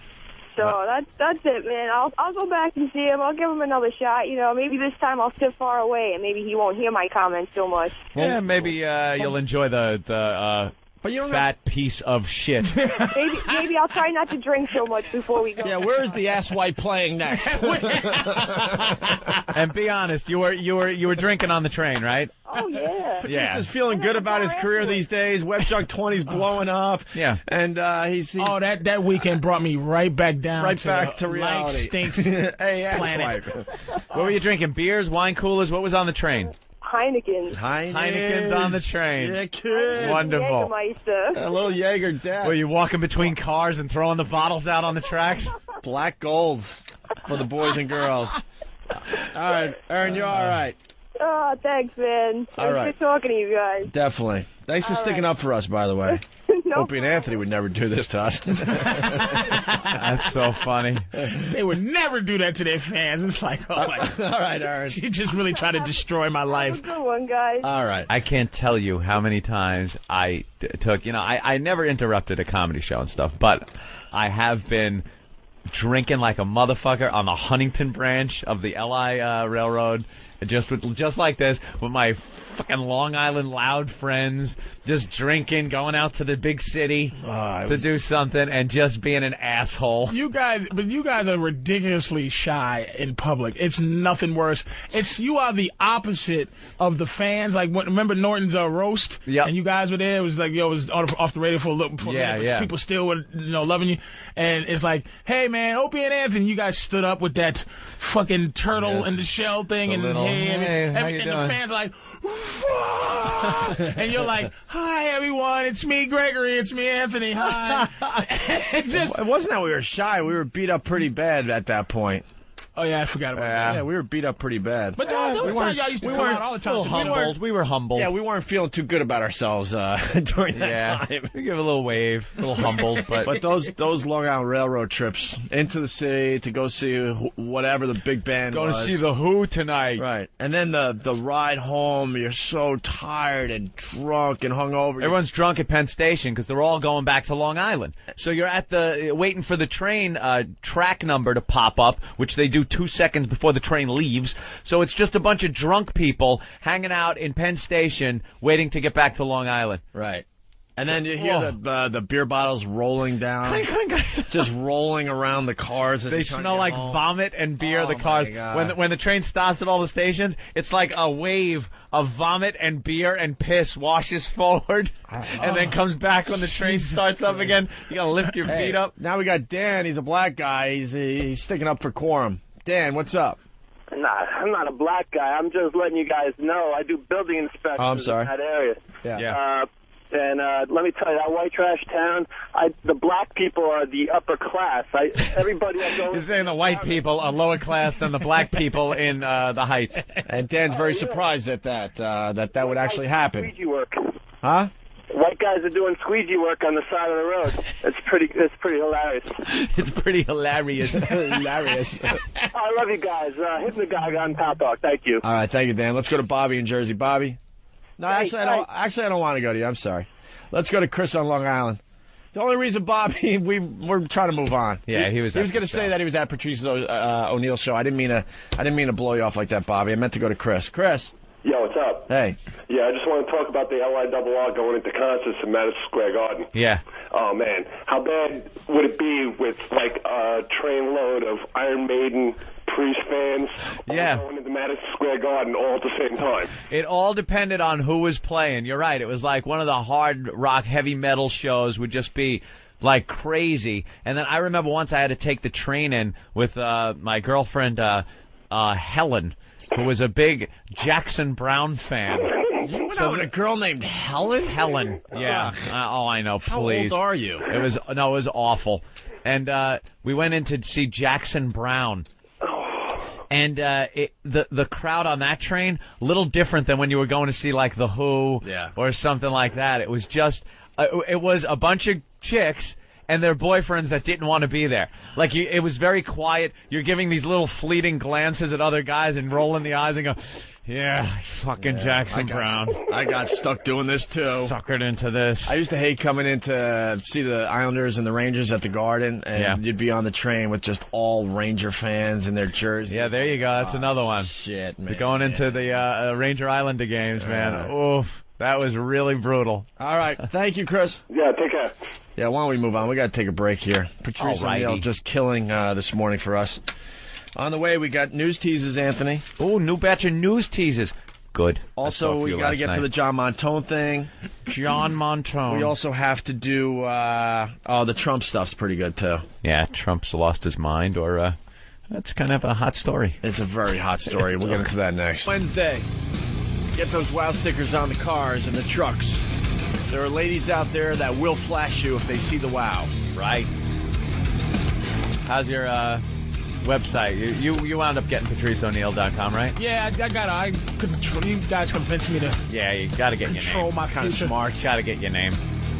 So that's it, man. I'll go back and see him. I'll give him another shot. You know, maybe this time I'll sit far away and maybe he won't hear my comments so much. Yeah, maybe you'll enjoy the but you don't fat piece of shit. Maybe I'll try not to drink so much before we go. Yeah, where's the asswipe playing next? And be honest, you were drinking on the train, right? Oh, yeah. Patrice is feeling good about his career these days. WebJunk 20's blowing up. Yeah. And he's Oh, that weekend brought me right back down to reality. Life stinks. Hey, planet. asswipe. What were you drinking? Beers, wine coolers? What was on the train? Heineken. Heineken's on the train. Yeah, kid. Wonderful. Jägermeister. A little Jaeger death. Were you walking between cars and throwing the bottles out on the tracks? Black golds for the boys and girls. All right, Aaron, you're all right. Oh, thanks, man. All It was right. good talking to you guys. Definitely. Thanks for sticking up for us, by the way. Opie and Anthony would never do this to us. That's so funny. They would never do that to their fans. It's like, oh my God. All right, Aaron. She just really tried to destroy my life. Good one, guys. All right. I can't tell you how many times I took, I never interrupted a comedy show and stuff, but I have been drinking like a motherfucker on the Huntington branch of the LI Railroad, just like this, with my fucking Long Island Loud friends, just drinking, going out to the big city to do something, and just being an asshole. You guys are ridiculously shy in public. It's nothing worse. You are the opposite of the fans. Like, remember Norton's roast? Yep. And you guys were there. It was like, it was off the radio for a little minute. Yeah. People still were, loving you. And it's like, hey, man, Opie and Anthony, you guys stood up with that fucking turtle in the shell thing. And how you and doing? the fans are like, fuck! And you're like, hi, everyone. It's me, Gregory. It's me, Anthony. Hi. It wasn't that we were shy. We were beat up pretty bad at that point. Oh, yeah, I forgot about that. Yeah, we were beat up pretty bad. But there was time y'all used to come out all the time. We were humbled. Yeah, we weren't feeling too good about ourselves during that time. We give a little wave, a little humbled. But those Long Island Railroad trips into the city to go see whatever the big band was. Going to see The Who tonight. Right. And then the ride home, you're so tired and drunk and hungover. Everyone's drunk at Penn Station because they're all going back to Long Island. So you're at waiting for the train track number to pop up, which they do 2 seconds before the train leaves. So it's just a bunch of drunk people hanging out in Penn Station waiting to get back to Long Island. Right. And then you hear the beer bottles rolling down, just rolling around the cars. They smell like vomit and beer. The cars. When the train stops at all the stations, it's like a wave of vomit and beer and piss washes forward, and then comes back when the train starts up again. You gotta lift your feet up. Now we got Dan. He's a black guy. He's sticking up for quorum. Dan, what's up? Nah, I'm not a black guy. I'm just letting you guys know I do building inspections in that area. Yeah. And let me tell you, that white trash town, the black people are the upper class. Everybody I go. You're saying the white people are lower class than the black people in the Heights. And Dan's very surprised at that would actually happen. Squeegee work. Huh? White guys are doing squeegee work on the side of the road. It's pretty hilarious. It's pretty hilarious. Hilarious. I love you guys. Hit the guy on Pal Talk. Thank you. All right, thank you, Dan. Let's go to Bobby in Jersey. Bobby. No, actually, I don't want to go to you. I'm sorry. Let's go to Chris on Long Island. The only reason, Bobby, we're trying to move on. Yeah, he was going to say that he was at Patrice O'Neill's show. I didn't mean to blow you off like that, Bobby. I meant to go to Chris. Chris. Yo, what's up? Hey. Yeah, I just want to talk about the LIRR going into concerts in Madison Square Garden. Yeah. Oh, man. How bad would it be with, like, a train load of Iron Maiden, Priest fans going into Madison Square Garden all at the same time? It all depended on who was playing. You're right. It was like one of the hard rock, heavy metal shows would just be like crazy. And then I remember once I had to take the train in with my girlfriend Helen, who was a big Jackson Brown fan. You went out with a girl named Helen? Helen, yeah. I know, please. How old are you? It was awful. And we went in to see Jackson Brown. And the crowd on that train, a little different than when you were going to see like The Who or something like that. It was just, it was a bunch of chicks and their boyfriends that didn't want to be there. Like, it was very quiet. You're giving these little fleeting glances at other guys and rolling the eyes and go, yeah, fucking Jackson Brown. I got stuck doing this, too. Suckered into this. I used to hate coming in to see the Islanders and the Rangers at the Garden, and you'd be on the train with just all Ranger fans in their jerseys. Yeah, there you go. That's another one. Shit, man. Going into the Ranger Islander games, man. Oof. That was really brutal. All right. Thank you, Chris. Yeah, take care. Yeah, why don't we move on? We got to take a break here. Patrice O'Neill just killing this morning for us. On the way, we got news teases, Anthony. Oh, new batch of news teases. Good. Also, we got to get to the John Montone thing. John Montone. We also have to do, the Trump stuff's pretty good, too. Yeah, Trump's lost his mind, or that's kind of a hot story. It's a very hot story. We'll get into that next. Wednesday. Get those WOW stickers on the cars and the trucks. There are ladies out there that will flash you if they see the WOW. Right. How's your website? You wound up getting PatriceO'Neill.com, right? Yeah, you guys convinced me to. Yeah, you got to get your name. Control my kind of smart. Got to get your name.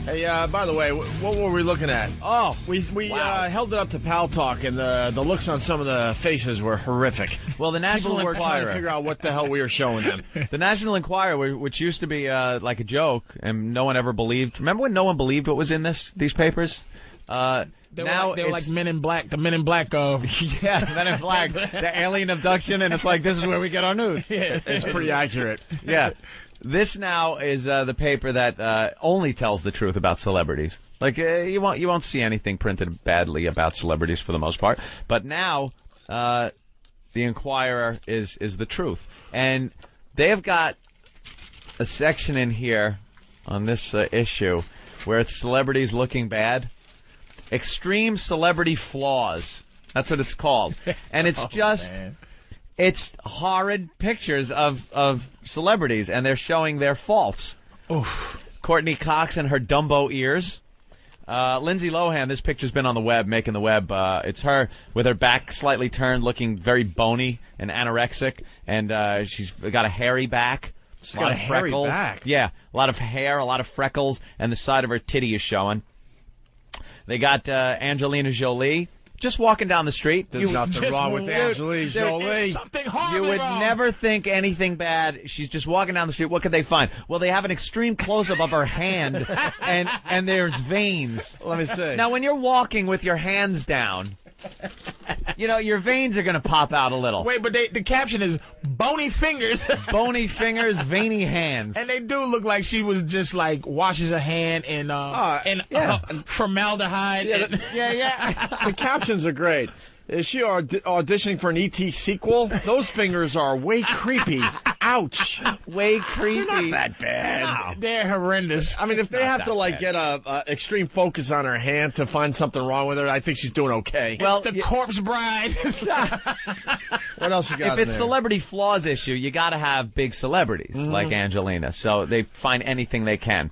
Hey, by the way, what were we looking at? Oh, we held it up to Pal Talk, and the looks on some of the faces were horrific. Well, the National People were Enquirer. trying to figure out what the hell we were showing them. The National Enquirer, which used to be like a joke, and no one ever believed. Remember when no one believed what was in these papers? They were like Men in Black, the Men in Black. Yeah, Men in Black, the alien abduction, and it's like, this is where we get our news. Yeah. It's pretty accurate. Yeah. This now is the paper that only tells the truth about celebrities. Like, you won't see anything printed badly about celebrities for the most part. But now, the Enquirer is the truth. And they have got a section in here on this issue where it's celebrities looking bad. Extreme celebrity flaws. That's what it's called. And it's it's horrid pictures of celebrities, and they're showing their faults. Oof. Courtney Cox and her Dumbo ears. Lindsay Lohan, this picture's been on the web, making the web. It's her with her back slightly turned, looking very bony and anorexic, and she's got a hairy back. She's got a hairy back? Yeah, a lot of hair, a lot of freckles, and the side of her titty is showing. They got Angelina Jolie just walking down the street. There's nothing wrong with Angelina Jolie. There's something horribly You would wrong. never think anything bad. She's just walking down the street. What could they find? Well, they have an extreme close-up of her hand, and there's veins. Let me see. Now, when you're walking with your hands down, you know, your veins are going to pop out a little. Wait, but the caption is bony fingers. Bony fingers, veiny hands. And they do look like she was just like washes her hand in formaldehyde. Yeah. The captions are great. Is she auditioning for an E.T. sequel? Those fingers are way creepy. Ouch. Way creepy. They're not that bad. No. They're horrendous. I mean, if they have to get a extreme focus on her hand to find something wrong with her, I think she's doing okay. Well, the corpse bride. What else you got? If it's celebrity flaws issue, you got to have big celebrities like Angelina. So they find anything they can.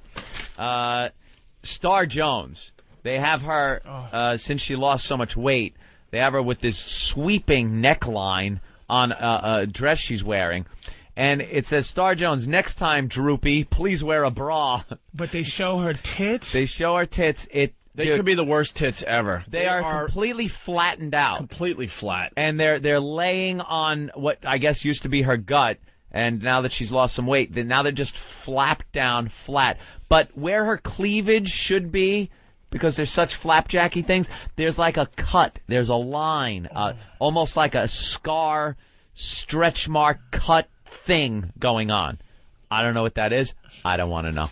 Star Jones. They have her since she lost so much weight. They have her with this sweeping neckline on a dress she's wearing. And it says, Star Jones, next time, Droopy, please wear a bra. But they show her tits? They show her tits. They could be the worst tits ever. They are completely flattened out. Completely flat. And they're laying on what I guess used to be her gut. And now that she's lost some weight, now they're just flapped down flat. But where her cleavage should be, because there's such flapjacky things, there's like a cut. There's a line, almost like a scar, stretch mark, cut thing going on. I don't know what that is. I don't want to know.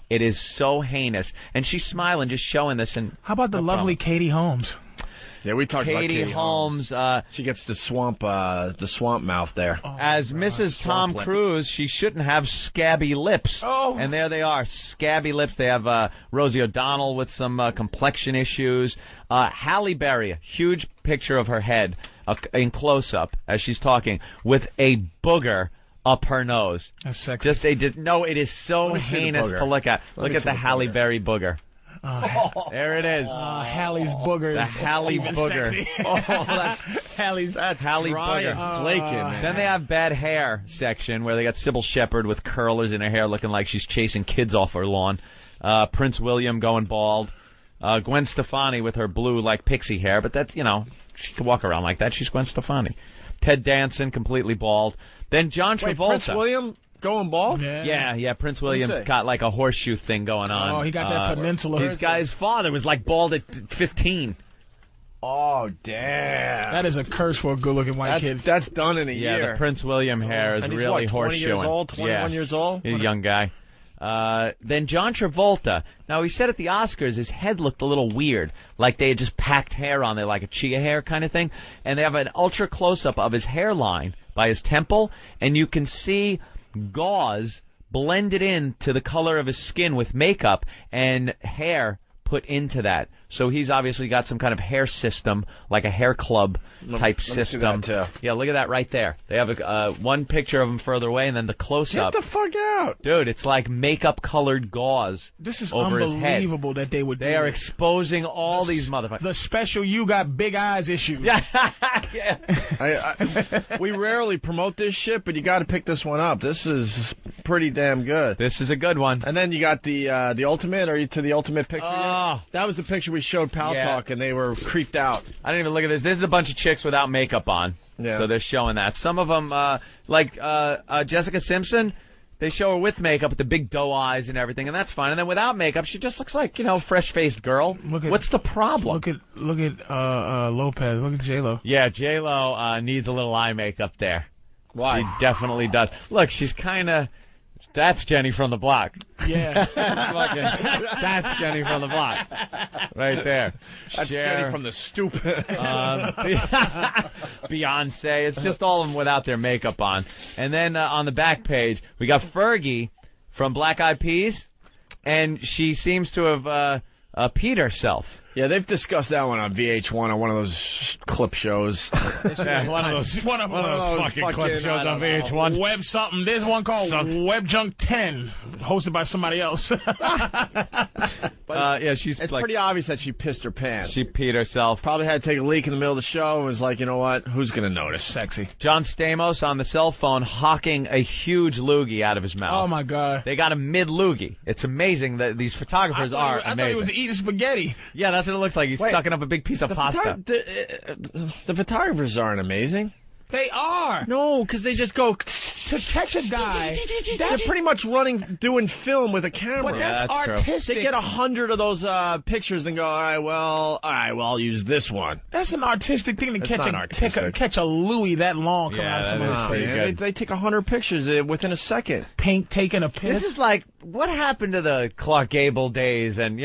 It is so heinous. And she's smiling, just showing this. And how about the lovely Katie Holmes? Yeah, we talked about Katie Holmes. She gets the swamp mouth there. As Mrs. Tom Cruise, she shouldn't have scabby lips. Oh. And there they are, scabby lips. They have Rosie O'Donnell with some complexion issues. Halle Berry, a huge picture of her head in close-up as she's talking, with a booger up her nose. That's sexy. It is so heinous to look at. Look at the Halle Berry booger. There it is. Halle's booger. The Halle booger. That's Halle's. That's Halle booger. Flaking, man. Then they have bad hair section where they got Sybil Shepherd with curlers in her hair looking like she's chasing kids off her lawn. Prince William going bald. Gwen Stefani with her blue like pixie hair, but that's, she could walk around like that. She's Gwen Stefani. Ted Danson completely bald. Then John Travolta. Wait, Prince William going bald? Yeah. Prince William's got like a horseshoe thing going on. Oh, he got that peninsula. His father was like bald at 15. Oh, damn. That is a curse for a good-looking white kid. That's done in a year. Yeah, the Prince William hair is really horseshoeing. 20 years old, 21 years old? He's a young guy. Then John Travolta. Now, he said at the Oscars his head looked a little weird, like they had just packed hair on there, like a chia hair kind of thing. And they have an ultra close-up of his hairline by his temple, and you can see gauze blended in to the color of his skin with makeup and hair put into that. So he's obviously got some kind of hair system, like a hair club type system. Let me see that too. Yeah, look at that right there. They have one picture of him further away, and then the close-up. Get the fuck out. Dude, it's like makeup-colored gauze This is over his head. unbelievable that they would do They are this. exposing all these motherfuckers. The special You Got Big Eyes issue. Yeah. We rarely promote this shit, but you got to pick this one up. This is pretty damn good. This is a good one. And then you got the ultimate. Are you to the ultimate picture yet? That was the picture we showed Pal Talk, and they were creeped out. I didn't even look at this. This is a bunch of chicks without makeup on. Yeah. So they're showing that. Some of them, like Jessica Simpson, they show her with makeup with the big doe eyes and everything, and that's fine. And then without makeup, she just looks like, fresh-faced girl. What's the problem? Look at Lopez. Look at J-Lo. Yeah, J-Lo needs a little eye makeup there. Why? She definitely does. Look, she's kind of... That's Jenny from the block. Yeah. That's Jenny from the block. Right there. That's Jenny from the stoop. Beyonce. It's just all of them without their makeup on. And then on the back page, we got Fergie from Black Eyed Peas, and she seems to have peed herself. Yeah, they've discussed that one on VH1 on one of those clip shows. Yeah, one of those fucking clip shows on VH1. Web something. There's one called Web Junk 10, hosted by somebody else. Yeah, she's it's like, pretty obvious that she pissed her pants. She peed herself. Probably had to take a leak in the middle of the show and was like, you know what? Who's going to notice? Sexy. John Stamos on the cell phone hawking a huge loogie out of his mouth. Oh, my God. They got a mid-loogie. It's amazing that these photographers are amazing. I thought he was eating spaghetti. Yeah, that's what it looks like. He's sucking up a big piece of pasta. The photographers aren't amazing. They are. No, because they just go to catch a guy. They're pretty much doing film with a camera. But that's artistic. They get 100 of those pictures and go, all right, well, I'll use this one. That's an artistic thing to catch catch a Louis that long. Come out of someone's face. They take 100 pictures within a second. Pink taking a piss. This is like, what happened to the Clark Gable days and,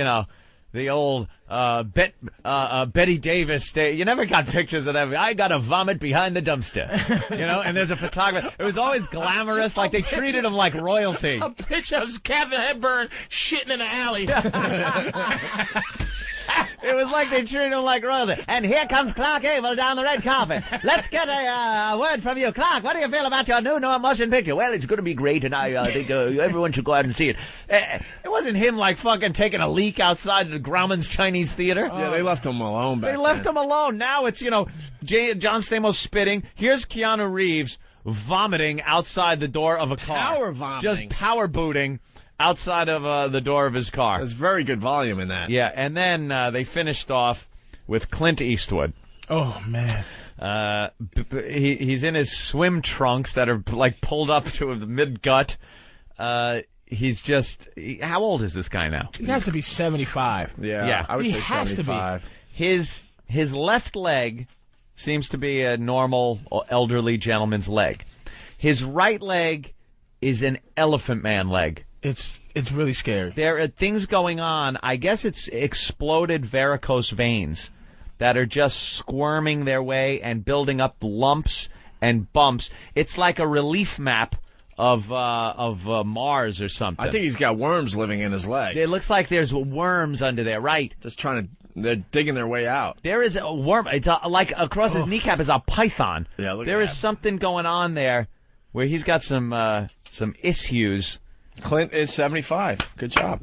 the old Betty Davis day? You never got pictures of them. I got a vomit behind the dumpster, and there's a photographer. It was always glamorous, like they treated him like royalty. A picture of Katharine Hepburn shitting in the alley. It was like they treated him like royalty. And here comes Clark Gable down the red carpet. Let's get a word from you. Clark, what do you feel about your new motion picture? Well, it's going to be great, and I think everyone should go out and see it. It wasn't him, like, fucking taking a leak outside the Grauman's Chinese Theater. Yeah, they left him alone back They left him alone. Now it's, John Stamos spitting. Here's Keanu Reeves vomiting outside the door of a car. Power vomiting. Just power booting outside of the door of his car. There's very good volume in that. Yeah, and then they finished off with Clint Eastwood. Oh, man. He's in his swim trunks that are, like, pulled up to the mid-gut. He's just... how old is this guy now? He has to be 75. Yeah, I would say 75. His left leg seems to be a normal elderly gentleman's leg. His right leg is an elephant man leg. It's really scary. There are things going on. I guess it's exploded varicose veins that are just squirming their way and building up lumps and bumps. It's like a relief map of Mars or something. I think he's got worms living in his leg. It looks like there's worms under there, right? They're digging their way out. There is a worm. It's like across his kneecap is a python. Yeah, look there at is that. something going on there where he's got some issues. Clint is 75. Good job.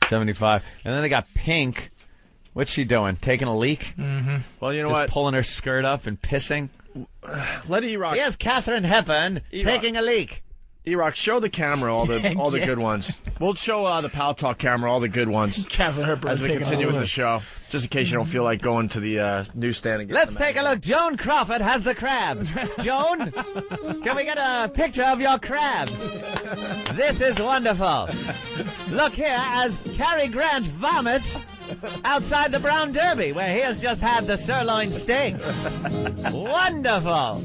75. And then they got Pink. What's she doing? Taking a leak? Mm-hmm. Well, you know Just what? Pulling her skirt up and pissing. Let E-Rock. Here's Katharine Hepburn taking a leak. E-Rock, show the camera all the good ones. We'll show the Pal Talk camera all the good ones Katharine Hepburn as we continue with the show. Just in case you don't feel like going to the newsstand and get Let's take a look. Joan Crawford has the crabs. Joan, can we get a picture of your crabs? This is wonderful. Look here as Cary Grant vomits outside the Brown Derby, where he has just had the sirloin steak. Wonderful.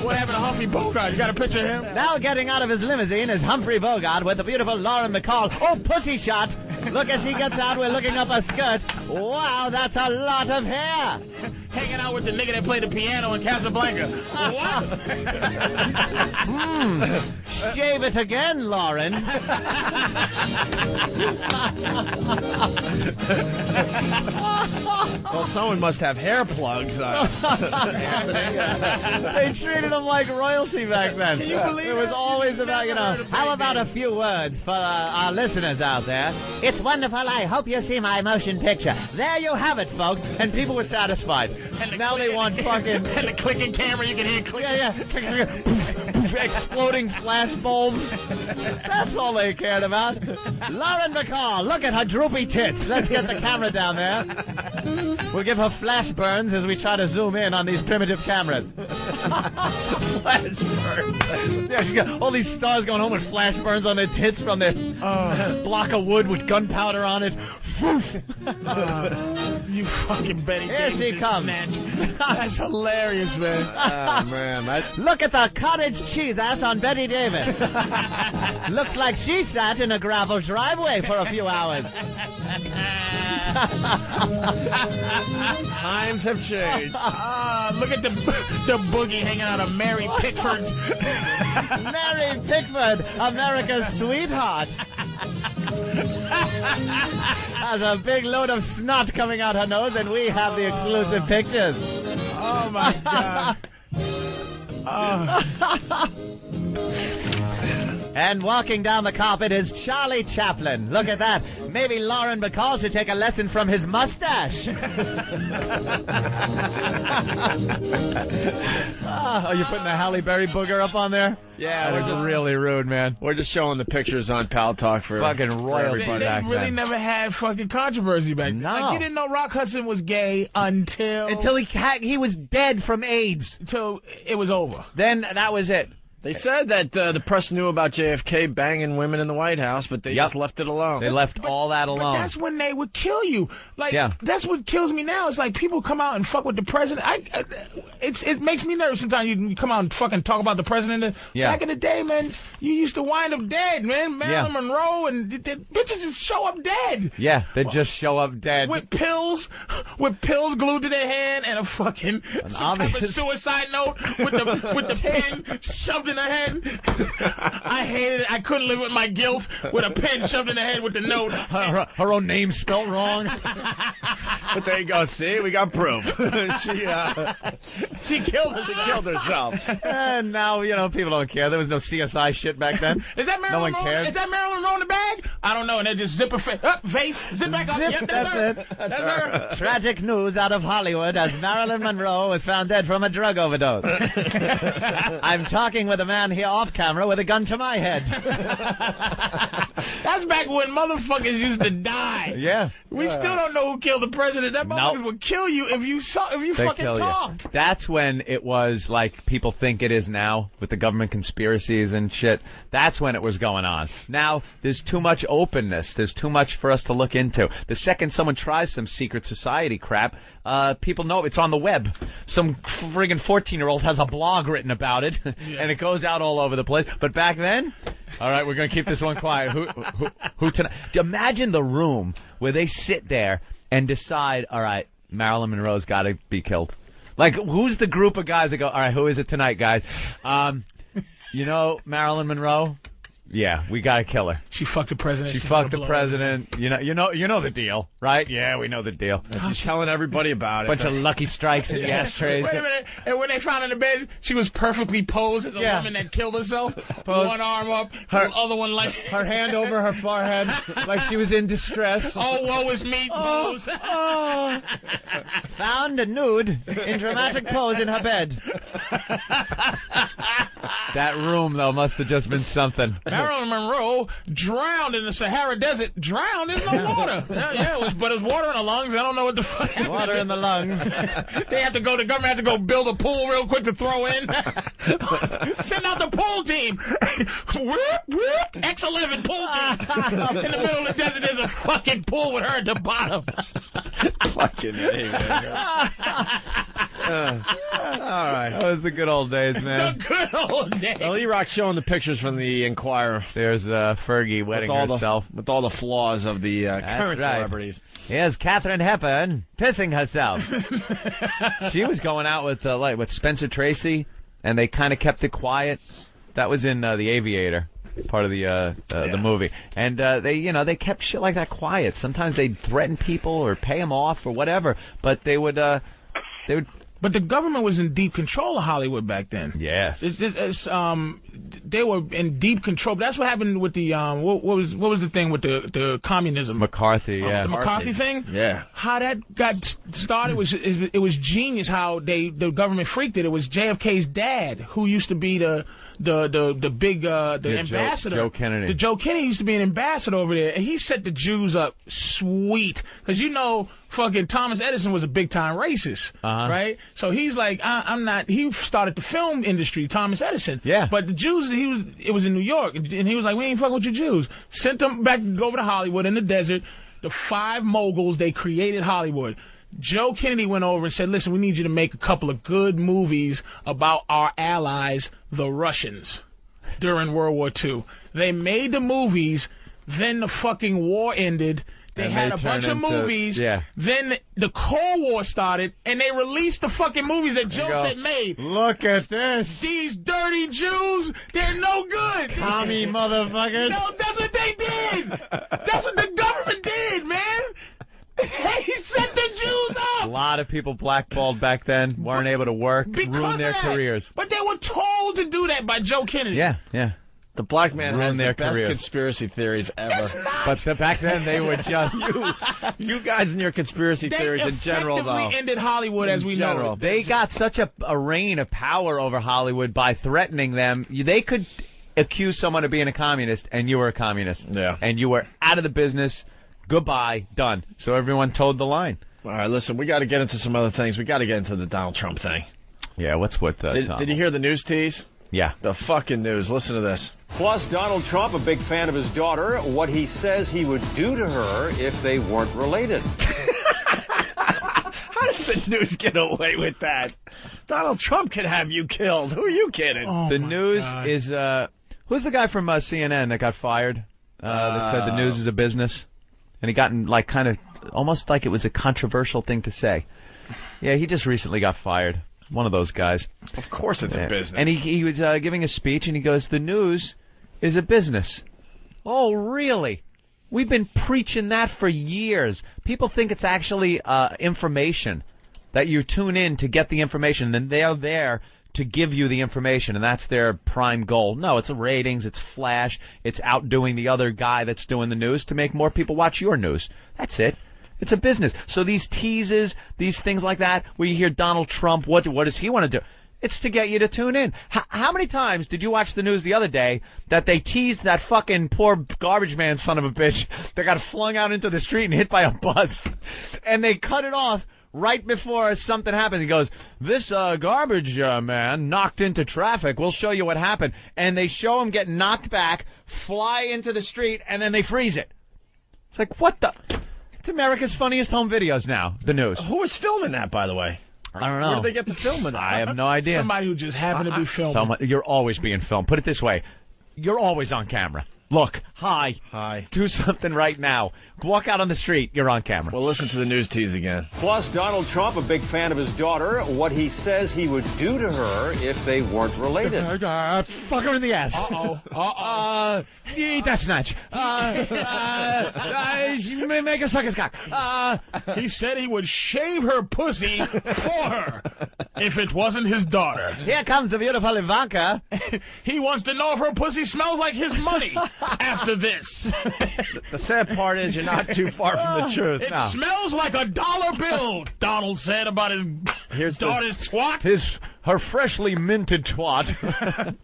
What happened to Humphrey Bogart? You got a picture of him? Now getting out of his limousine is Humphrey Bogart with the beautiful Lauren Bacall. Oh, pussy shot. Look as she gets out. We're looking up her skirt. Wow, that's a lot of hair. Hanging out with the nigga that played the piano in Casablanca. What? Shave it again, Lauren. Well, someone must have hair plugs. They treated him like royalty back then. Can you believe it? Was always about, how about a few words for our listeners out there? It's wonderful. I hope you see my motion picture. There you have it, folks. And people were satisfied. And now they want fucking... And the clicking camera, you can hear clicking. Yeah. Exploding flash bulbs. That's all they cared about. Lauren Bacall, look at her droopy tits. Let's get the camera down there. We'll give her flash burns as we try to zoom in on these primitive cameras. Flash burns. Yeah, she's got all these stars going home with flash burns on their tits from their block of wood with gunpowder on it. You fucking Betty Here Davis she comes. Snatch. That's hilarious, man. Oh, man. Look at the cottage cheese ass on Betty Davis. Looks like she sat in a gravel driveway for a few hours. Times have changed. Look at the boogie hanging out of Mary Pickford's. Mary Pickford, America's sweetheart. Has a big load of snot coming out her nose, and we have the exclusive pictures. Oh, my God. And walking down the carpet is Charlie Chaplin. Look at that. Maybe Lauren Bacall should take a lesson from his mustache. Are you putting the Halle Berry booger up on there? Yeah, that was really rude, man. We're just showing the pictures on Pal Talk for fucking royalty. They really never had fucking controversy back then. No. Like, you didn't know Rock Hudson was gay until he was dead from AIDS. Until it was over. Then that was it. They said that the press knew about JFK banging women in the White House, but they just left it alone. They left all that alone. But that's when they would kill you. Like, that's what kills me now. It's like people come out and fuck with the president. It makes me nervous sometimes. You come out and fucking talk about the president. Back in the day, man, you used to wind up dead, man. Marilyn Monroe and bitches just show up dead. Yeah, they just show up dead. With pills glued to their hand and a fucking suicide note with the pen shoved in her head. I hated it. I couldn't live with my guilt with a pen shoved in her head with the note. Her own name spelled wrong. But there you go. See, we got proof. She killed herself. She killed herself. And now, people don't care. There was no CSI shit back then. Is that Marilyn No one Monroe? cared. Is that Marilyn Monroe in the bag? I don't know. And they just zip her face. Zip back up. Yep, that's her. That's her. Tragic news out of Hollywood as Marilyn Monroe was found dead from a drug overdose. I'm talking with a man here off camera with a gun to my head. That's back when motherfuckers used to die. Yeah. We still don't know who killed the president. That motherfuckers would kill you if you fucking talked. That's when it was like people think it is now with the government conspiracies and shit. That's when it was going on. Now, there's too much openness. There's too much for us to look into. The second someone tries some secret society crap, people know it's on the web. Some friggin' 14-year-old has a blog written about it, and it goes out all over the place. But back then, all right, we're going to keep this one quiet. Who tonight? Imagine the room where they sit there and decide, all right, Marilyn Monroe's got to be killed. Like, who's the group of guys that go, all right, who is it tonight, guys? Marilyn Monroe? Yeah, we gotta kill her. She fucked the president. She fucked the president. You know the deal, right? Yeah, we know the deal. And she's telling everybody about it. Bunch of lucky strikes in the ashtrays. Wait a minute. And when they found her in the bed, she was perfectly posed as a woman that killed herself. One arm up, the other one like her hand over her forehead, like she was in distress. Oh, woe is me, pose. Found a nude in dramatic pose in her bed. That room, though, must have just been something. Marilyn Monroe drowned in the Sahara Desert. Drowned in no water. But it was water in the lungs. I don't know what the fuck. Water in the lungs. The government had to go build a pool real quick to throw in. Send out the pool team. X11 pool team. In the middle of the desert, there's a fucking pool with her at the bottom. Fucking A, man. All right. That was the good old days, man. The good old days. Well, E-Rock's showing the pictures from the Enquirer. There's Fergie wetting herself. With all the flaws of the current celebrities. Here's Katharine Hepburn pissing herself. She was going out with Spencer Tracy, and they kind of kept it quiet. That was in The Aviator, part of the movie. And they kept shit like that quiet. Sometimes they'd threaten people or pay them off or whatever, but they would. But the government was in deep control of Hollywood back then. Yeah. They were in deep control. But that's what happened with the what was the thing with the communism? McCarthy, yeah. The McCarthy thing? Yeah. How that got started it was genius how the government freaked it. It was JFK's dad who used to be the big ambassador. Joe Kennedy. The Joe Kennedy used to be an ambassador over there, and he set the Jews up sweet. Because fucking Thomas Edison was a big time racist, right? So he's like, I'm not. He started the film industry, Thomas Edison. Yeah. But the Jews, it was in New York, and he was like, we ain't fucking with your Jews. Sent them back over to Hollywood in the desert. The 5 moguls, they created Hollywood. Joe Kennedy went over and said, listen, we need you to make a couple of good movies about our allies, the Russians, during World War II. They made the movies, then the fucking war ended. They had a bunch of movies. Yeah. Then the Cold War started, and they released the fucking movies that Joe said made. Look at this. These dirty Jews, they're no good. Commie motherfuckers. No, that's what they they did. That's what the government did, man. He set the Jews up. A lot of people blackballed back then, weren't able to work, ruined their careers. But they were told to do that by Joe Kennedy. Yeah, yeah. The black man has their the best careers. conspiracy theories ever. But back then they were just you guys and your conspiracy theories in general, though. They ended Hollywood as we know it. They got such a reign of power over Hollywood by threatening them. They could accuse someone of being a communist, and you were a communist. Yeah. And you were out of the business. Goodbye. Done. So everyone towed the line. All right, listen, we got to get into some other things. We got to get into the Donald Trump thing. Yeah, what's with the... Did you hear the news tease? Yeah. The fucking news. Listen to this. Plus, Donald Trump, a big fan of his daughter, what he says he would do to her if they weren't related. How does the news get away with that? Donald Trump could have you killed. Who are you kidding? Oh, the news is... who's the guy from CNN that got fired? That said the news is a business? And he got in, like, kind of, almost like it was a controversial thing to say. Yeah, he just recently got fired. One of those guys. Of course it's a business. And he was giving a speech, and he goes, the news is a business. Oh, really? We've been preaching that for years. People think it's actually information, that you tune in to get the information, and then they're there to give you the information, and that's their prime goal. No, it's ratings, it's flash, it's outdoing the other guy that's doing the news to make more people watch your news. That's it. It's a business. So these teases, these things like that, where you hear Donald Trump, what does he want to do? It's to get you to tune in. How many times did you watch the news the other day that they teased that fucking poor garbage man son of a bitch that got flung out into the street and hit by a bus, and they cut it off right before something happened? He goes, this garbage man knocked into traffic. We'll show you what happened. And they show him get knocked back, fly into the street, and then they freeze it. It's like, what the... It's America's Funniest Home Videos now, the news. Who was filming that, by the way? I don't know. Where did they get the filming? I have no idea. Somebody who just happened to be filming. You're always being filmed. Put it this way. You're always on camera. Look, hi. Hi. Do something right now. Walk out on the street. You're on camera. Well, listen to the news tease again. Plus, Donald Trump, a big fan of his daughter, what he says he would do to her if they weren't related. Fuck her in the ass. Uh-oh. Eat that snatch. Make her suck his cock. He said he would shave her pussy for her if it wasn't his daughter. Here comes the beautiful Ivanka. He wants to know if her pussy smells like his money after this. The sad part is you're not too far from the truth. It smells like a dollar bill, Donald said about his daughter's twat. Her freshly minted twat.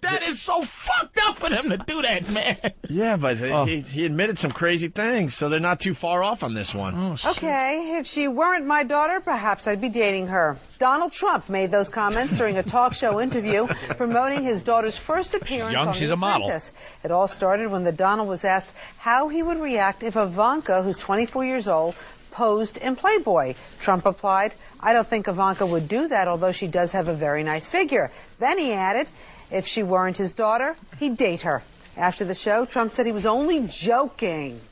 That is so fucked up for him to do that, man. Yeah, but he admitted some crazy things, so they're not too far off on this one. Oh, okay, if she weren't my daughter, perhaps I'd be dating her. Donald Trump made those comments during a talk show interview promoting his daughter's first appearance on she's The a model. Apprentice. It all started when the Donald was asked how he would react if Ivanka, who's 24 years old, posed in Playboy. Trump replied, I don't think Ivanka would do that, although she does have a very nice figure. Then he added, if she weren't his daughter, he'd date her. After the show, Trump said he was only joking.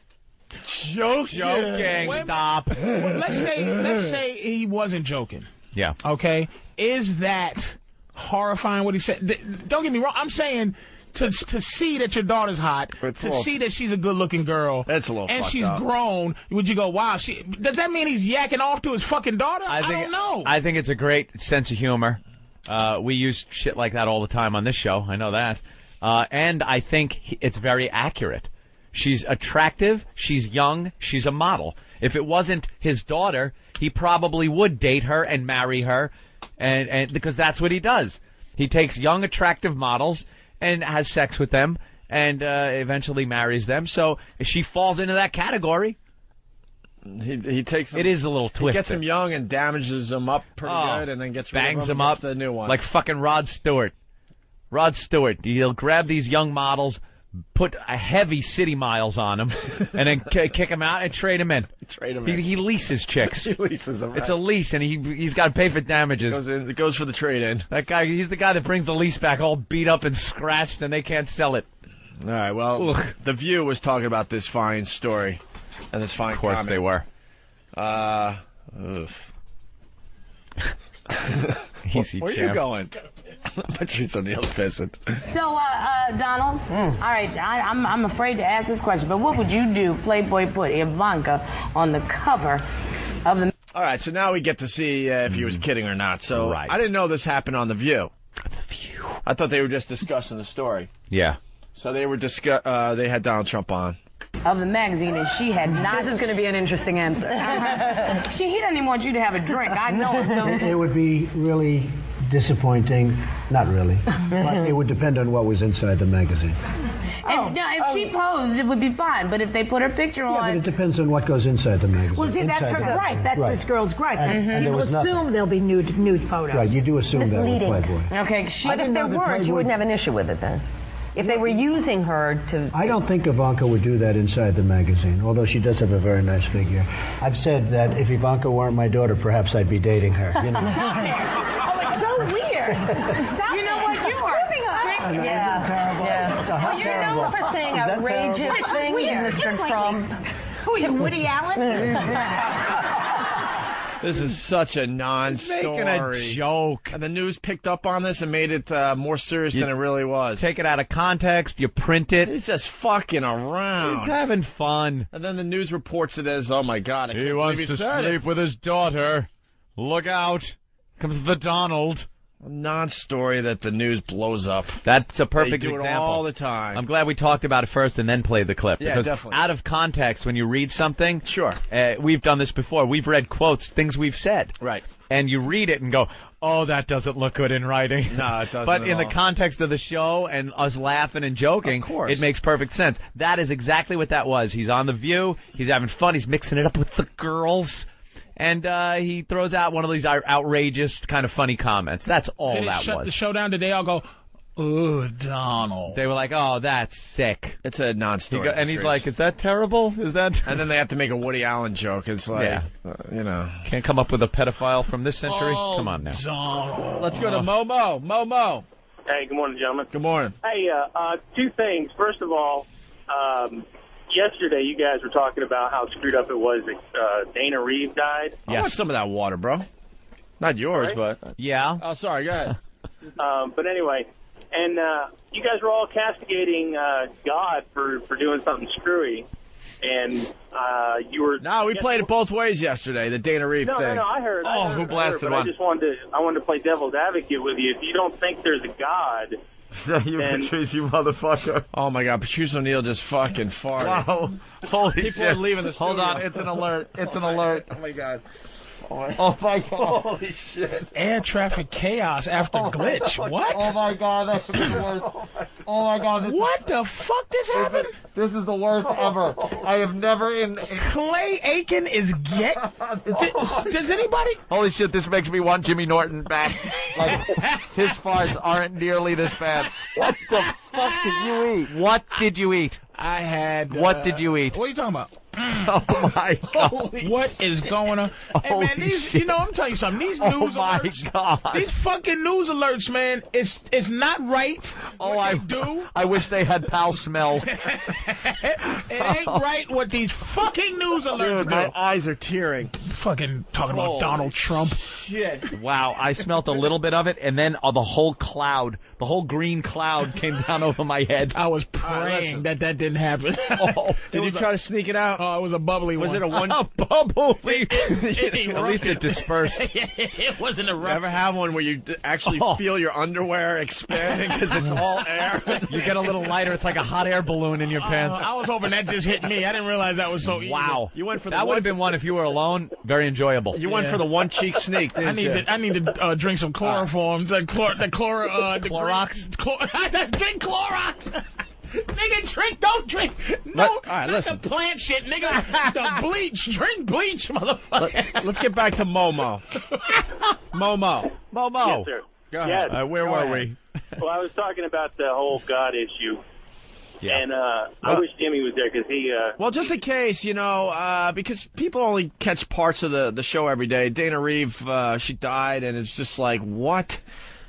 Joking. Stop. Well, let's say he wasn't joking. Yeah. Okay. Is that horrifying what he said? Don't get me wrong. I'm saying to see that your daughter's hot, see that she's a good-looking girl, that's a little and fucked she's up. grown, would you go, wow, does that mean he's yakking off to his fucking daughter? I don't know. I think it's a great sense of humor. We use shit like that all the time on this show. I know that. And I think it's very accurate. She's attractive, she's young, she's a model. If it wasn't his daughter, he probably would date her and marry her, and because that's what he does. He takes young, attractive models and has sex with them, and eventually marries them. So if she falls into that category, he takes them, it is a little twisted. He gets them young and damages them up pretty good, and then gets rid bangs of them and up gets the new one. like fucking Rod Stewart. Rod Stewart, he'll grab these young models, put a heavy city miles on them, and then kick them out and trade them in. He leases chicks. He leases them. It's a lease, and he's got to pay for damages. It goes for the trade-in. That guy, he's the guy that brings the lease back all beat up and scratched, and they can't sell it. All right, well, The View was talking about this fine story and this fine comment. Of course they were. Easy, Where are you going? Patrice O'Neal's pissing. So, Donald, all right, I'm afraid to ask this question, but what would you do, Playboy put Ivanka on the cover of the... All right, so now we get to see if he was kidding or not. So I didn't know this happened on The View. I thought they were just discussing the story. Yeah. So they were they had Donald Trump on. Of the magazine, and she had not... This is going to be an interesting answer. He doesn't even want you to have a drink. I know it. So. It would be really disappointing. Not really. But it would depend on what was inside the magazine. If she posed, it would be fine. But if they put her picture on... Yeah, but it depends on what goes inside the magazine. Well, see, that's her gripe. That's this girl's gripe. And People assume there'll be nude photos. Right, you do assume that with Playboy. Okay, but if there weren't, you wouldn't have an issue with it then. If they were using her to... I don't think Ivanka would do that inside the magazine, although she does have a very nice figure. I've said that if Ivanka weren't my daughter, perhaps I'd be dating her. You know? Oh, it's so weird. Stop. You know what? You are... Yeah. Well, you know for saying outrageous things, Mr. Trump. Who are you, Woody Allen? This is such a non-story. Making a joke. And the news picked up on this and made it more serious than it really was. Take it out of context, you print it. He's just fucking around. He's having fun. And then the news reports it as, oh my God. He wants to sleep with his daughter. Look out. Comes the Donald. A non-story that the news blows up. That's a perfect They do example. it all the time. I'm glad we talked about it first and then played the clip. Yeah, because definitely. out of context, when you read something, sure, we've done this before. We've read quotes, things we've said. Right. And you read it and go, oh, that doesn't look good in writing. No, it doesn't. But at in all. the context of the show and us laughing and joking, of course, it makes perfect sense. That is exactly what that was. He's on The View. He's having fun. He's mixing it up with the girls. And he throws out one of these outrageous, kind of funny comments. That's all Did it that shut was. the show down? Did they all go, ooh, Donald? They were like, oh, that's sick. It's a non-story. And he's like, is that terrible? Is that... And then they have to make a Woody Allen joke. It's like, you know. Can't come up with a pedophile from this century? Oh, Come on now. Donald. Let's go to Momo. Momo. Hey, good morning, gentlemen. Good morning. Hey, two things. First of all, yesterday you guys were talking about how screwed up it was that Dana Reeve died. I want some of that water, bro. Not yours, Right? but... Yeah. Oh, sorry, go ahead. But anyway, and you guys were all castigating God for doing something screwy. And you were... No, we played it both ways yesterday, the Dana Reeve thing. No, I heard. Who blasted but one? I just wanted to play devil's advocate with you. If you don't think there's a God... Patrice, you motherfucker. Oh, my God. Patrice O'Neal just fucking farted. Wow. Holy People shit. are leaving the studio. Hold on. It's an alert. It's an alert. Oh, my God. Oh, my God. Holy shit. Air traffic chaos after glitch. What? Oh, my God. That's the worst. Oh, my God. What the fuck just happened? This is the worst ever. I have never Clay Aiken is does anybody? Holy shit, this makes me want Jimmy Norton back. Like, his farts aren't nearly this bad. What the fuck did you eat? What did you eat? I had... What did you eat? What are you talking about? Oh, my God. What is going on? Hey, man, these, you know, I'm telling you something. These news alerts, God. these fucking news alerts, man, it's not right. I do. I wish they had pal smell. It ain't right what these fucking news alerts Dude, do. my eyes are tearing. Fucking talking about Donald Trump. Shit. Wow, I smelt a little bit of it, and then the whole cloud, the whole green cloud came down over my head. I was praying that didn't happen. Did you try to sneak it out? Oh, it was a bubbly one. Was it a one? A bubbly. At least it dispersed. It wasn't a You rough. ever have one where you actually feel your underwear expanding because it's all air? You get a little lighter. It's like a hot air balloon in your pants. I was hoping that just hit me. I didn't realize that was so easy. Wow. You went for that would have been one if you were alone. Very enjoyable. You went for the one cheek sneak, didn't I need to drink some chloroform. The Clorox. Drink Clorox. Nigga, don't drink. No, all right, not listen. the plant shit, nigga. The bleach. Drink bleach, motherfucker. Let's get back to Momo. Momo. Yes, sir. Go ahead. Yes. Where were we? Well, I was talking about the whole God issue. Yeah. And I wish Jimmy was there because he... Well, just in case, you know, because people only catch parts of the show every day. Dana Reeve, she died, and it's just like, what?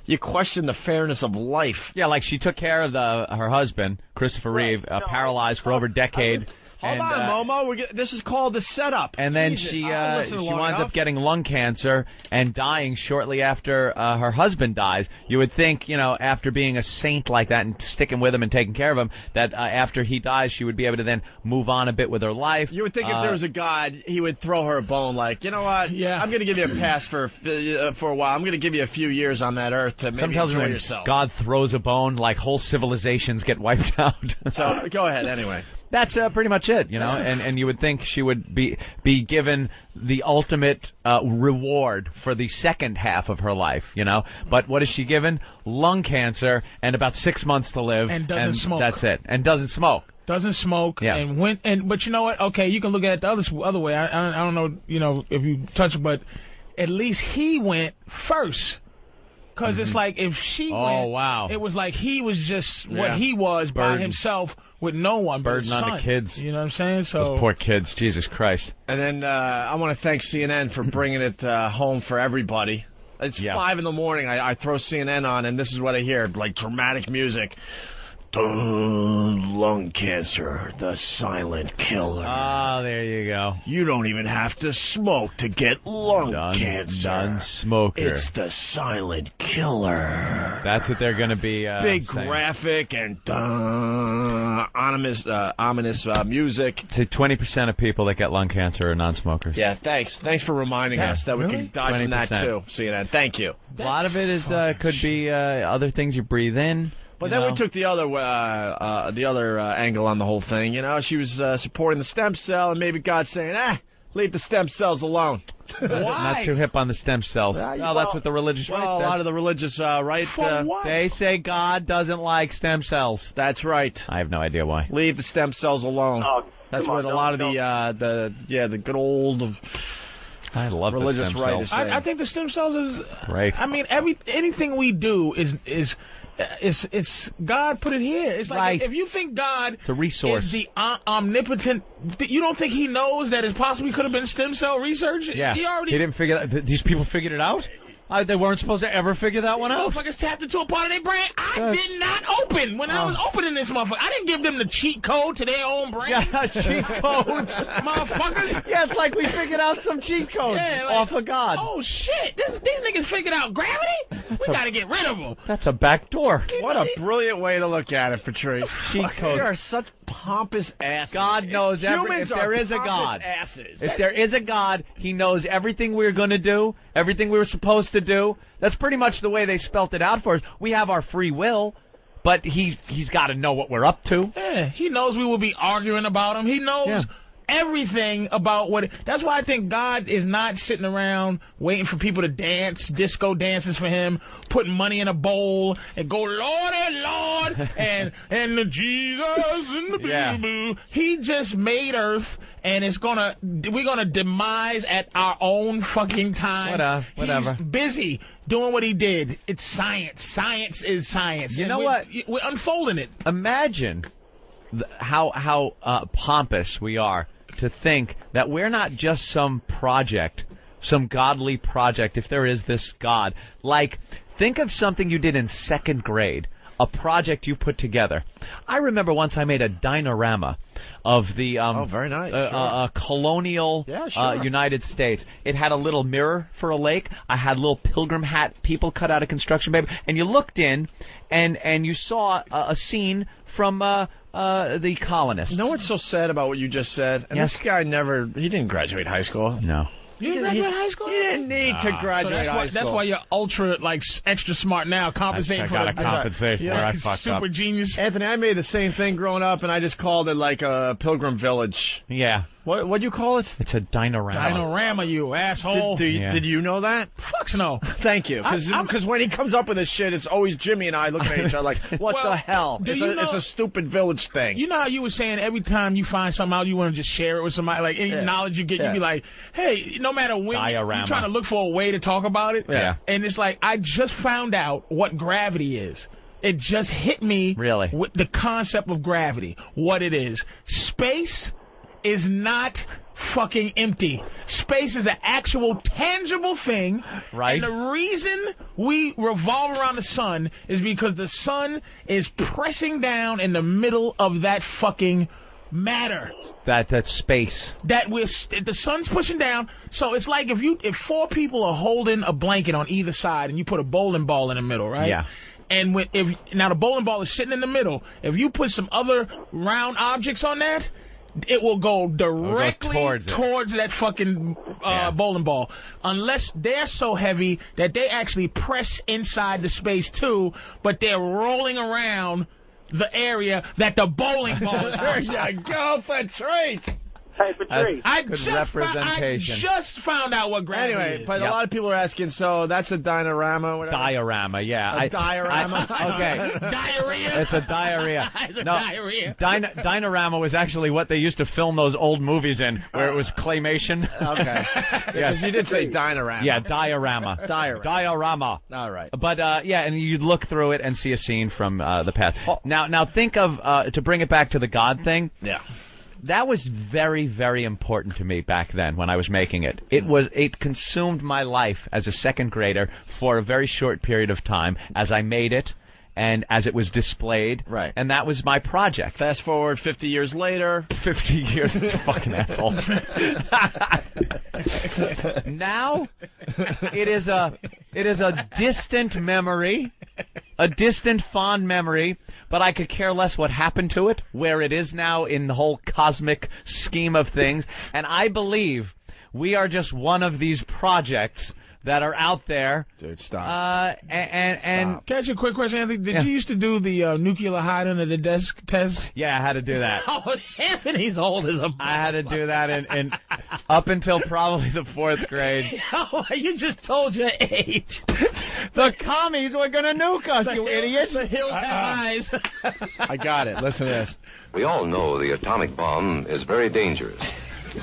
You question the fairness of life. Yeah, like she took care of her husband, Christopher Reeve, paralyzed for over a decade. Hold on, Momo. This is called the setup. And then Jesus. she Listen long winds enough. up getting lung cancer and dying shortly after her husband dies. You would think, after being a saint like that and sticking with him and taking care of him, that after he dies, she would be able to then move on a bit with her life. You would think if there was a God, he would throw her a bone like, you know what? Yeah. I'm going to give you a pass for a while. I'm going to give you a few years on that earth to maybe Sometimes enjoy when yourself. God throws a bone, like whole civilizations get wiped out. So go ahead anyway. That's pretty much it, and you would think she would be given the ultimate reward for the second half of her life, But what is she given? Lung cancer and about 6 months to live. And doesn't smoke. That's it. And doesn't smoke. Doesn't smoke. Yeah. But you know what? Okay, you can look at it the other way. I don't know, if you touch it, but at least he went first. Because it's like if she went, wow. It was like he was just what he was by himself with no one but his Burden on son. the kids. You know what I'm saying? So Those poor kids. Jesus Christ. And then I want to thank CNN for bringing it home for everybody. It's 5 in the morning. I throw CNN on, and this is what I hear, like dramatic music. Lung cancer, the silent killer. Oh, there you go. You don't even have to smoke to get lung cancer. Non-smoker. It's the silent killer. That's what they're going to be big saying. graphic and ominous music. To 20% of people that get lung cancer are non-smokers. Yeah, thanks for reminding us that we can die from that 20%. too. CNN, thank you. A lot of it is could be other things you breathe in. But then we took the other angle on the whole thing. She was supporting the stem cell, and maybe God's saying, leave the stem cells alone. Why? Not too hip on the stem cells. That's what the religious right says. A lot of the religious right. They say God doesn't like stem cells. That's right. I have no idea why. Leave the stem cells alone. That's what a lot of the good old. I love religious the stem right. cells. I think the stem cells is right. I mean, anything we do is it's God put it here. It's like if you think God it's a resource. is the omnipotent, you don't think he knows that it possibly could have been stem cell research? Yeah, he didn't figure that. These people figured it out. They weren't supposed to ever figure that one out. Motherfuckers tapped into a part of their brain I did not open when I was opening this motherfucker. I didn't give them the cheat code to their own brain. Yeah, cheat codes. Motherfuckers. Yeah, it's like we figured out some cheat codes off of God. Oh, shit. These niggas figured out gravity? We got to get rid of them. That's a back door. What a brilliant way to look at it, Patrice. Cheat codes. You are such pompous asses. God knows Humans if there is a God. Asses. If there is a God, he knows everything we're going to do, everything we were supposed to do. That's pretty much the way they spelt it out for us. We have our free will, but he's got to know what we're up to. Yeah, he knows we will be arguing about him. He knows everything about that's why I think God is not sitting around waiting for people to dance, disco dances for him, putting money in a bowl and go, Lordy, Lord, and the Jesus and the boo-boo. He just made Earth, and we're gonna demise at our own fucking time. Whatever. He's busy doing what he did. It's science. Science is science. You know what? We're unfolding it. Imagine how pompous we are to think that we're not just some project, some godly project, if there is this God. Like, think of something you did in second grade, a project you put together. I remember once I made a dinorama of the very nice. colonial United States. It had a little mirror for a lake. I had little pilgrim hat people cut out of construction paper, and you looked in, and you saw a scene from the colonists. You know what's so sad about what you just said? And this guy he didn't graduate high school. No. You didn't graduate high school? He didn't need to graduate high school. That's why you're ultra, extra smart now, compensating for I gotta compensate for where I fucked super up. genius. Anthony, I made the same thing growing up, and I just called it like a pilgrim village. Yeah. What'd you call it? It's a dinorama. Dinorama, you asshole. Did you know that? Fucks no. Thank you. Because when he comes up with this shit, it's always Jimmy and I looking at each other like, what the hell? It's a stupid village thing. You know how you were saying every time you find something out, you want to just share it with somebody? Like, any knowledge you get, you be like, hey, no matter when, you're trying to look for a way to talk about it. Yeah. And it's like, I just found out what gravity is. It just hit me with the concept of gravity, what it is. Space is not fucking empty. Space is an actual tangible thing. Right. And the reason we revolve around the sun is because the sun is pressing down in the middle of that fucking matter. That space. That the sun's pushing down, so it's like if 4 people are holding a blanket on either side, and you put a bowling ball in the middle, right? Yeah. And now the bowling ball is sitting in the middle. If you put some other round objects on that, it will go directly towards that fucking bowling ball. Unless they're so heavy that they actually press inside the space too, but they're rolling around the area that the bowling ball is. There you go, Patrice. Hey, Patrice. I representation. just found out what gravity Anyway, is. but a lot of people are asking, so that's a diorama, whatever? Diorama, yeah. A diorama? Okay. Diarrhea? It's a diarrhea. It's a diarrhea. Dinorama was actually what they used to film those old movies in, where it was claymation. Okay. Because you did say diorama. Yeah, diorama. Diorama. All right. But, yeah, and you'd look through it and see a scene from the past. Now think of, to bring it back to the God thing. Yeah. That was very, very important to me back then when I was making it. It consumed my life as a second grader for a very short period of time as I made it and as it was displayed. Right. And that was my project. Fast forward 50 years later. 50 years. Fucking asshole. Now, it is a distant memory, a distant fond memory, but I could care less what happened to it, where it is now in the whole cosmic scheme of things. And I believe we are just one of these projects that are out there. Dude, stop. And can I ask you a quick question, Anthony? Did you used to do the nuclear hide under the desk test? Yeah, I had to do that. Oh, Anthony's old as a... I had to do that in up until probably the 4th grade. Oh, you just told your age. The commies were going to nuke us, you idiots. The hills have eyes. I got it. Listen to this. We all know the atomic bomb is very dangerous.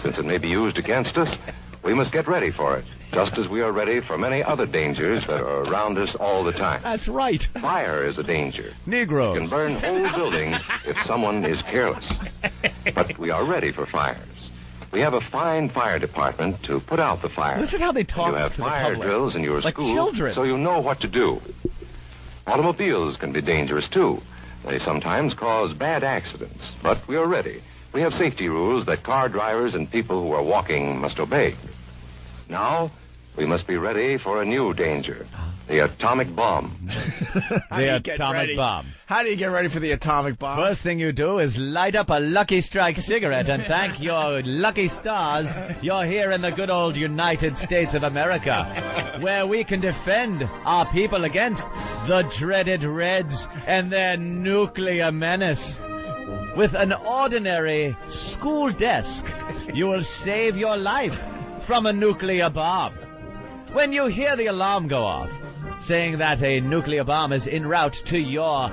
Since it may be used against us, we must get ready for it, just as we are ready for many other dangers that are around us all the time. That's right. Fire is a danger. Negroes. It can burn whole buildings if someone is careless. But we are ready for fires. We have a fine fire department to put out the fire. Listen how they talk you have to the fire public. drills in your like school, children. so you know what to do. Automobiles can be dangerous, too. They sometimes cause bad accidents, but we are ready. We have safety rules that car drivers and people who are walking must obey. Now, we must be ready for a new danger, the atomic bomb. The atomic bomb. How do you get ready for the atomic bomb? First thing you do is light up a Lucky Strike cigarette and thank your lucky stars you're here in the good old United States of America, where we can defend our people against the dreaded Reds and their nuclear menace. With an ordinary school desk, you will save your life from a nuclear bomb. When you hear the alarm go off, saying that a nuclear bomb is en route to your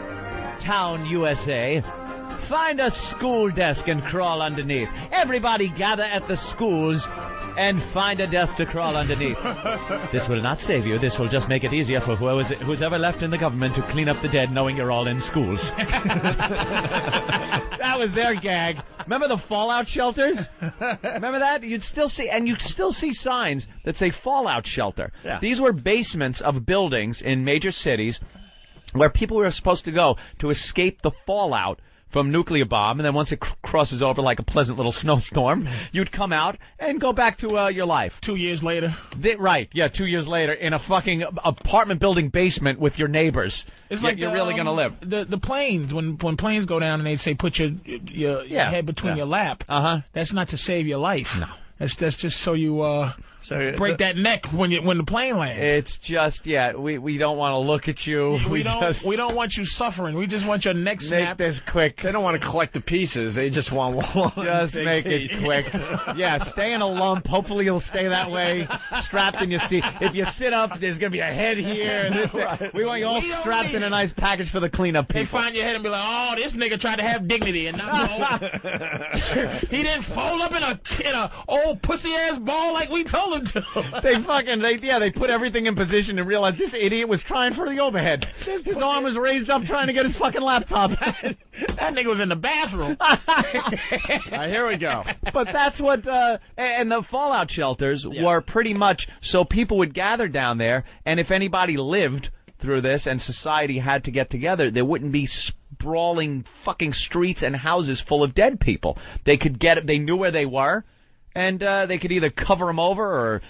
town, USA, find a school desk and crawl underneath. Everybody gather at the schools and find a desk to crawl underneath. This will not save you. This will just make it easier for who's ever left in the government to clean up the dead knowing you're all in schools. That was their gag. Remember the fallout shelters? Remember that? You'd still see signs that say fallout shelter. Yeah. These were basements of buildings in major cities where people were supposed to go to escape the fallout from nuclear bomb, and then once it crosses over like a pleasant little snowstorm, you'd come out and go back to your life. 2 years later. Right, yeah, 2 years later in a fucking apartment building basement with your neighbors. It's like you're really going to live. The planes, when planes go down and they say put your head between your lap, that's not to save your life. No. That's just so you break that neck when the plane lands. It's just, we don't want to look at you. We don't want you suffering. We just want your neck snapped. Make this quick. They don't want to collect the pieces. They just want one. Just make it quick. Yeah, stay in a lump. Hopefully you'll stay that way, strapped in your seat. If you sit up, there's going to be a head here. We want you all strapped in a nice package for the cleanup people. They find your head and be like, oh, this nigga tried to have dignity, and now he didn't fold up in a old pussy-ass ball like we told him to. They put everything in position and realized this idiot was trying for the overhead. His arm was raised up trying to get his fucking laptop. That nigga was in the bathroom. Here we go. But that's what, and the fallout shelters were pretty much so people would gather down there, and if anybody lived through this and society had to get together, there wouldn't be sprawling fucking streets and houses full of dead people. They knew where they were, and they could either cover them over or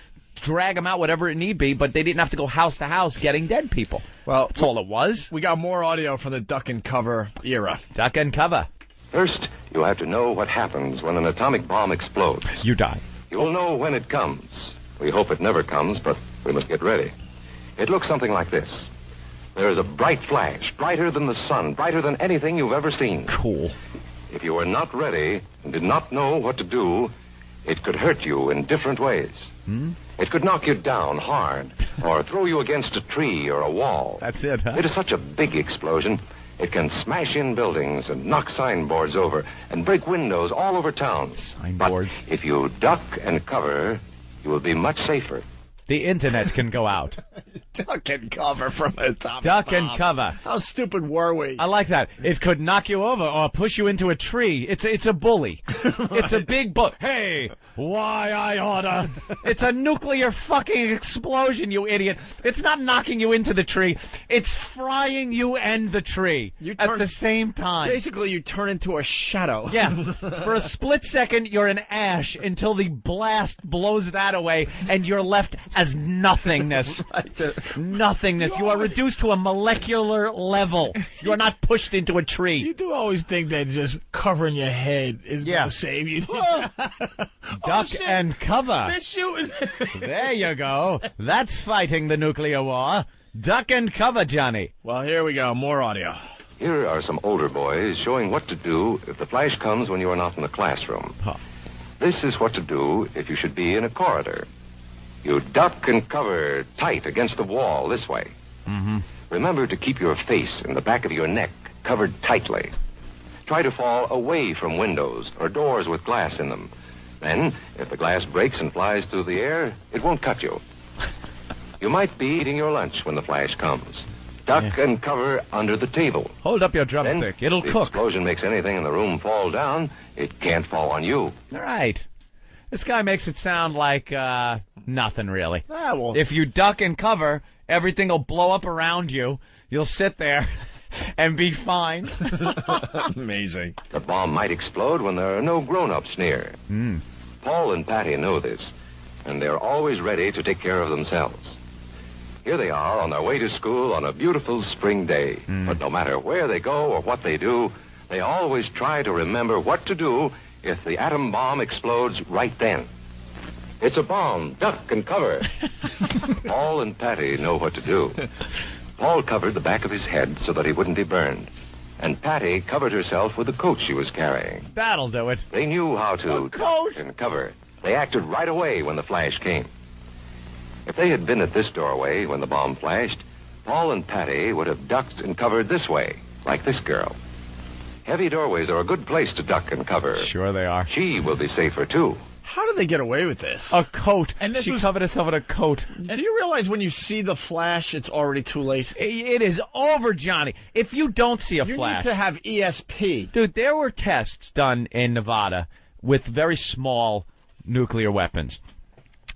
drag them out, whatever it need be, but they didn't have to go house to house getting dead people. Well, that's all it was. We got more audio from the duck and cover era. Duck and cover. First, you have to know what happens when an atomic bomb explodes. You die. You will know when it comes. We hope it never comes, but we must get ready. It looks something like this. There is a bright flash, brighter than the sun, brighter than anything you've ever seen. Cool. If you were not ready and did not know what to do, it could hurt you in different ways. It could knock you down hard or throw you against a tree or a wall. That's it, huh? It is such a big explosion, it can smash in buildings and knock signboards over and break windows all over town. Signboards. But if you duck and cover, you will be much safer. The internet can go out. Duck and cover from a atomic Duck bomb. and cover. How stupid were we? I like that. It could knock you over or push you into a tree. It's a bully. It's a big bully. Hey, why I oughta. It's a nuclear fucking explosion, you idiot. It's not knocking you into the tree. It's frying you and the tree at the same time. Basically, you turn into a shadow. Yeah. For a split second, you're an ash until the blast blows that away and you're left as nothingness. Nothingness. You are reduced to a molecular level. You are not pushed into a tree. You do always think that just covering your head is going to save you. Duck and cover. They're shooting. There you go. That's fighting the nuclear war. Duck and cover, Johnny. Well, here we go. More audio. Here are some older boys showing what to do if the flash comes when you are not in the classroom. This is what to do if you should be in a corridor. You duck and cover tight against the wall this way. Remember to keep your face and the back of your neck covered tightly. Try to fall away from windows or doors with glass in them. Then, if the glass breaks and flies through the air, it won't cut you. You might be eating your lunch when the flash comes. Duck and cover under the table. Hold up your drumstick. It'll cook. If the explosion makes anything in the room fall down, it can't fall on you. All right. This guy makes it sound like nothing, really. Well, if you duck and cover, everything will blow up around you. You'll sit there and be fine. Amazing. The bomb might explode when there are no grown-ups near. Paul and Patty know this, and they're always ready to take care of themselves. Here they are on their way to school on a beautiful spring day. But no matter where they go or what they do, they always try to remember what to do if the atom bomb explodes right then. It's a bomb. Duck and cover. Paul and Patty know what to do. Paul covered the back of his head so that he wouldn't be burned. And Patty covered herself with the coat she was carrying. That'll do it. They knew how to duck and cover. They acted right away when the flash came. If they had been at this doorway when the bomb flashed, Paul and Patty would have ducked and covered this way, like this girl. Heavy doorways are a good place to duck and cover. Sure they are. She will be safer, too. How did they get away with this? A coat. And she covered herself in a coat. Do you realize when you see the flash, it's already too late? It is over, Johnny. If you don't see a flash... You need to have ESP. Dude, there were tests done in Nevada with very small nuclear weapons.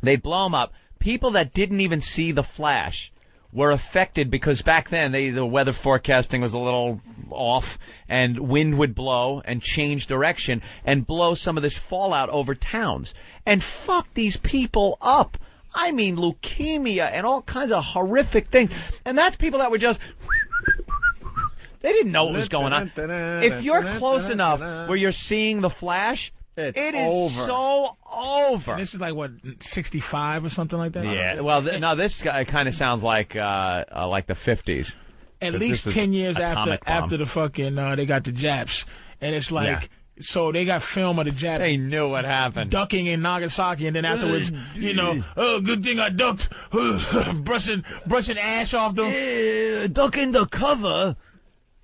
They'd blow them up. People that didn't even see the flash were affected because back then the weather forecasting was a little off and wind would blow and change direction and blow some of this fallout over towns and fuck these people up. I mean leukemia and all kinds of horrific things. And that's people that were just... They didn't know what was going on. If you're close enough where you're seeing the flash... It is over. So over. And this is like, what, 65 or something like that? Yeah. Well, no, this guy kind of sounds like the 50s. At least 10 years after the fucking, they got the Japs. And it's like, so they got film of the Japs. They knew what happened. Ducking in Nagasaki, and then afterwards, oh, good thing I ducked. brushing ash off them. Ducking the cover.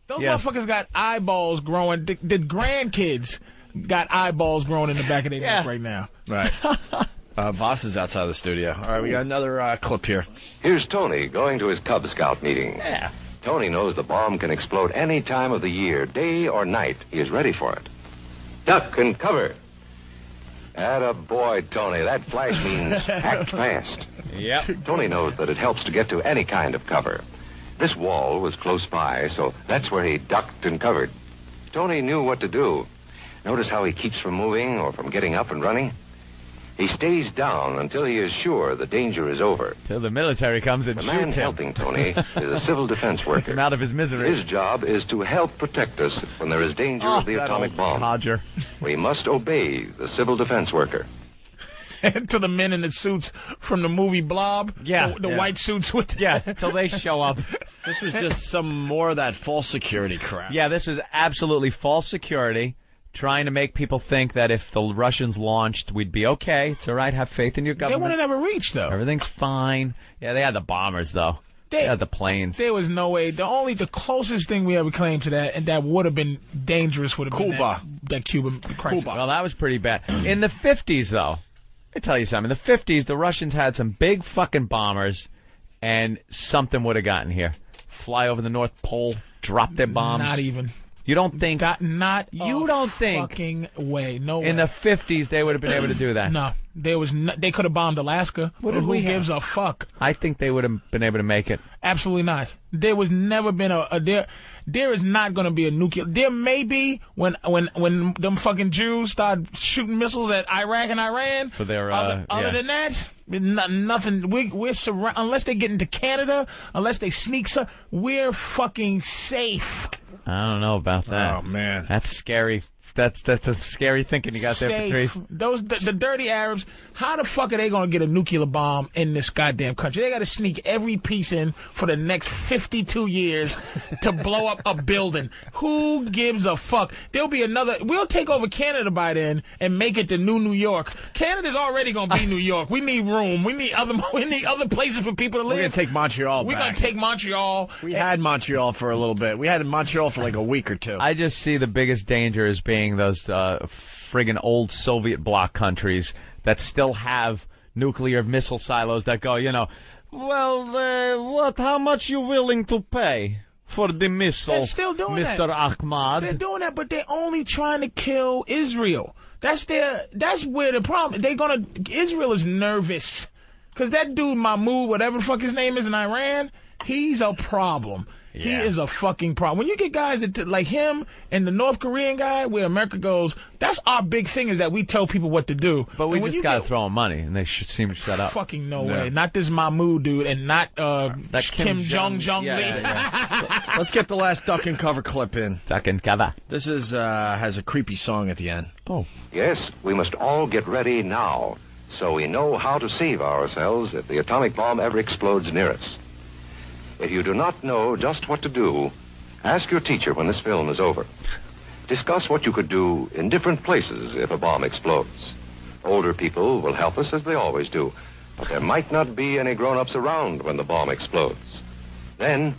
Those motherfuckers got eyeballs growing. The grandkids got eyeballs growing in the back of their neck right now. Right. Voss is outside the studio. All right, we got another clip here. Here's Tony going to his Cub Scout meeting. Yeah. Tony knows the bomb can explode any time of the year, day or night. He is ready for it. Duck and cover. Attaboy, Tony. That flash means act fast. Yep. Tony knows that it helps to get to any kind of cover. This wall was close by, so that's where he ducked and covered. Tony knew what to do. Notice how he keeps from moving or from getting up and running? He stays down until he is sure the danger is over. Till the military comes and shoots him. The man helping Tony is a civil defense worker. Gets him out of his misery. His job is to help protect us when there is danger of the atomic bomb. Codger. We must obey the civil defense worker. And to the men in the suits from the movie Blob. Yeah. The white suits with... Yeah, till they show up. This was just some more of that false security crap. Yeah, this was absolutely false security, trying to make people think that if the Russians launched, we'd be okay. It's all right. Have faith in your government. They would have never reached, though. Everything's fine. Yeah, they had the bombers, though. They had the planes. There was no way. The closest thing we ever claimed to that, and that would have been dangerous, would have been that Cuban crisis. Well, that was pretty bad. In the 50s, though, let me tell you something. In the 50s, the Russians had some big fucking bombers, and something would have gotten here. Fly over the North Pole, drop their bombs. Not even. You don't think? You don't think? Fucking way. No way. In the 50s, they would have been able to do that. No. They could have bombed Alaska. Who gives a fuck? I think they would have been able to make it. Absolutely not. There was never been there is not going to be a nuclear. There may be when them fucking Jews start shooting missiles at Iraq and Iran. For their other than that, nothing. We're surrounded unless they get into Canada, unless they sneak. We're fucking safe. I don't know about that. Oh man, that's scary. That's a scary thinking you got there, Patrice. The dirty Arabs, how the fuck are they going to get a nuclear bomb in this goddamn country? They got to sneak every piece in for the next 52 years to blow up a building. Who gives a fuck? There'll be another. We'll take over Canada by then and make it the New York. Canada's already going to be New York. We need room. We need other places for people to live. We're going to take Montreal back. We're going to take Montreal. We had Montreal for a little bit. We had Montreal for like a week or two. I just see the biggest danger as being those friggin' old Soviet bloc countries that still have nuclear missile silos that go, how much you willing to pay for the missile, They're still doing Mr. Ahmad? They're doing that, but they're only trying to kill Israel. That's where the problem. Israel is nervous because that dude Mahmoud, whatever the fuck his name is in Iran, he's a problem. Yeah. He is a fucking problem. When you get guys like him and the North Korean guy, where America goes, that's our big thing is that we tell people what to do. But we just got to throw them money, and they seem to shut up. Fucking no way. Not this Mahmoud dude, and not that Kim Jong Lee. Yeah. Let's get the last Duck and Cover clip in. Duck and Cover. This has a creepy song at the end. Oh. Yes, we must all get ready now, so we know how to save ourselves if the atomic bomb ever explodes near us. If you do not know just what to do, ask your teacher when this film is over. Discuss what you could do in different places if a bomb explodes. Older people will help us as they always do, but there might not be any grown-ups around when the bomb explodes. Then,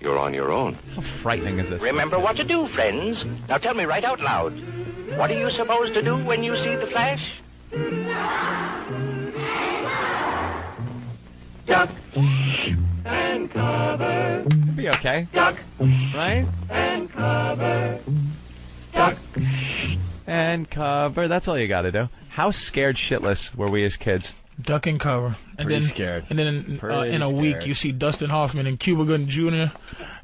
you're on your own. How frightening is this? Remember what to do, friends. Now tell me right out loud. What are you supposed to do when you see the flash? Duck and cover. It'll be okay. Duck. Right? And cover. Duck. And cover. That's all you got to do. How scared shitless were we as kids? Duck and cover. And Pretty then, scared. And then in a week, you see Dustin Hoffman and Cuba Gooding Jr.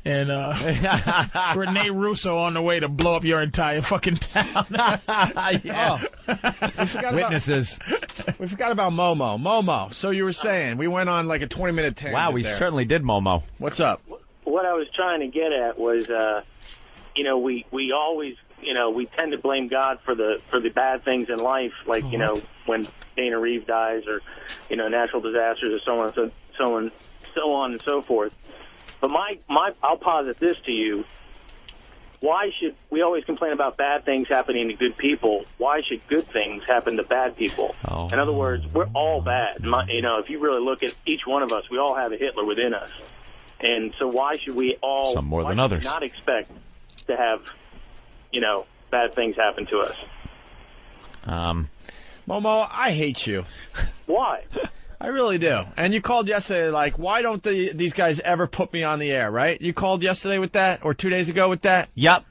and Rene Russo on the way to blow up your entire fucking town. Yeah. Witnesses. We forgot about Momo. Momo. So you were saying, we went on like a 20-minute tangent. Wow, we certainly did Momo. What's up? What I was trying to get at was, we always, we tend to blame God for the bad things in life, like, when Dana Reeve dies or, natural disasters or so on and so forth. But I'll posit this to you. Why should we always complain about bad things happening to good people? Why should good things happen to bad people? Oh. In other words, we're all bad. If you really look at each one of us, we all have a Hitler within us. And so why should we all some more than others not expect to have, bad things happen to us? Momo, I hate you. Why? I really do. And you called yesterday like, why don't these guys ever put me on the air, right? You called yesterday with that, or 2 days ago with that? Yep.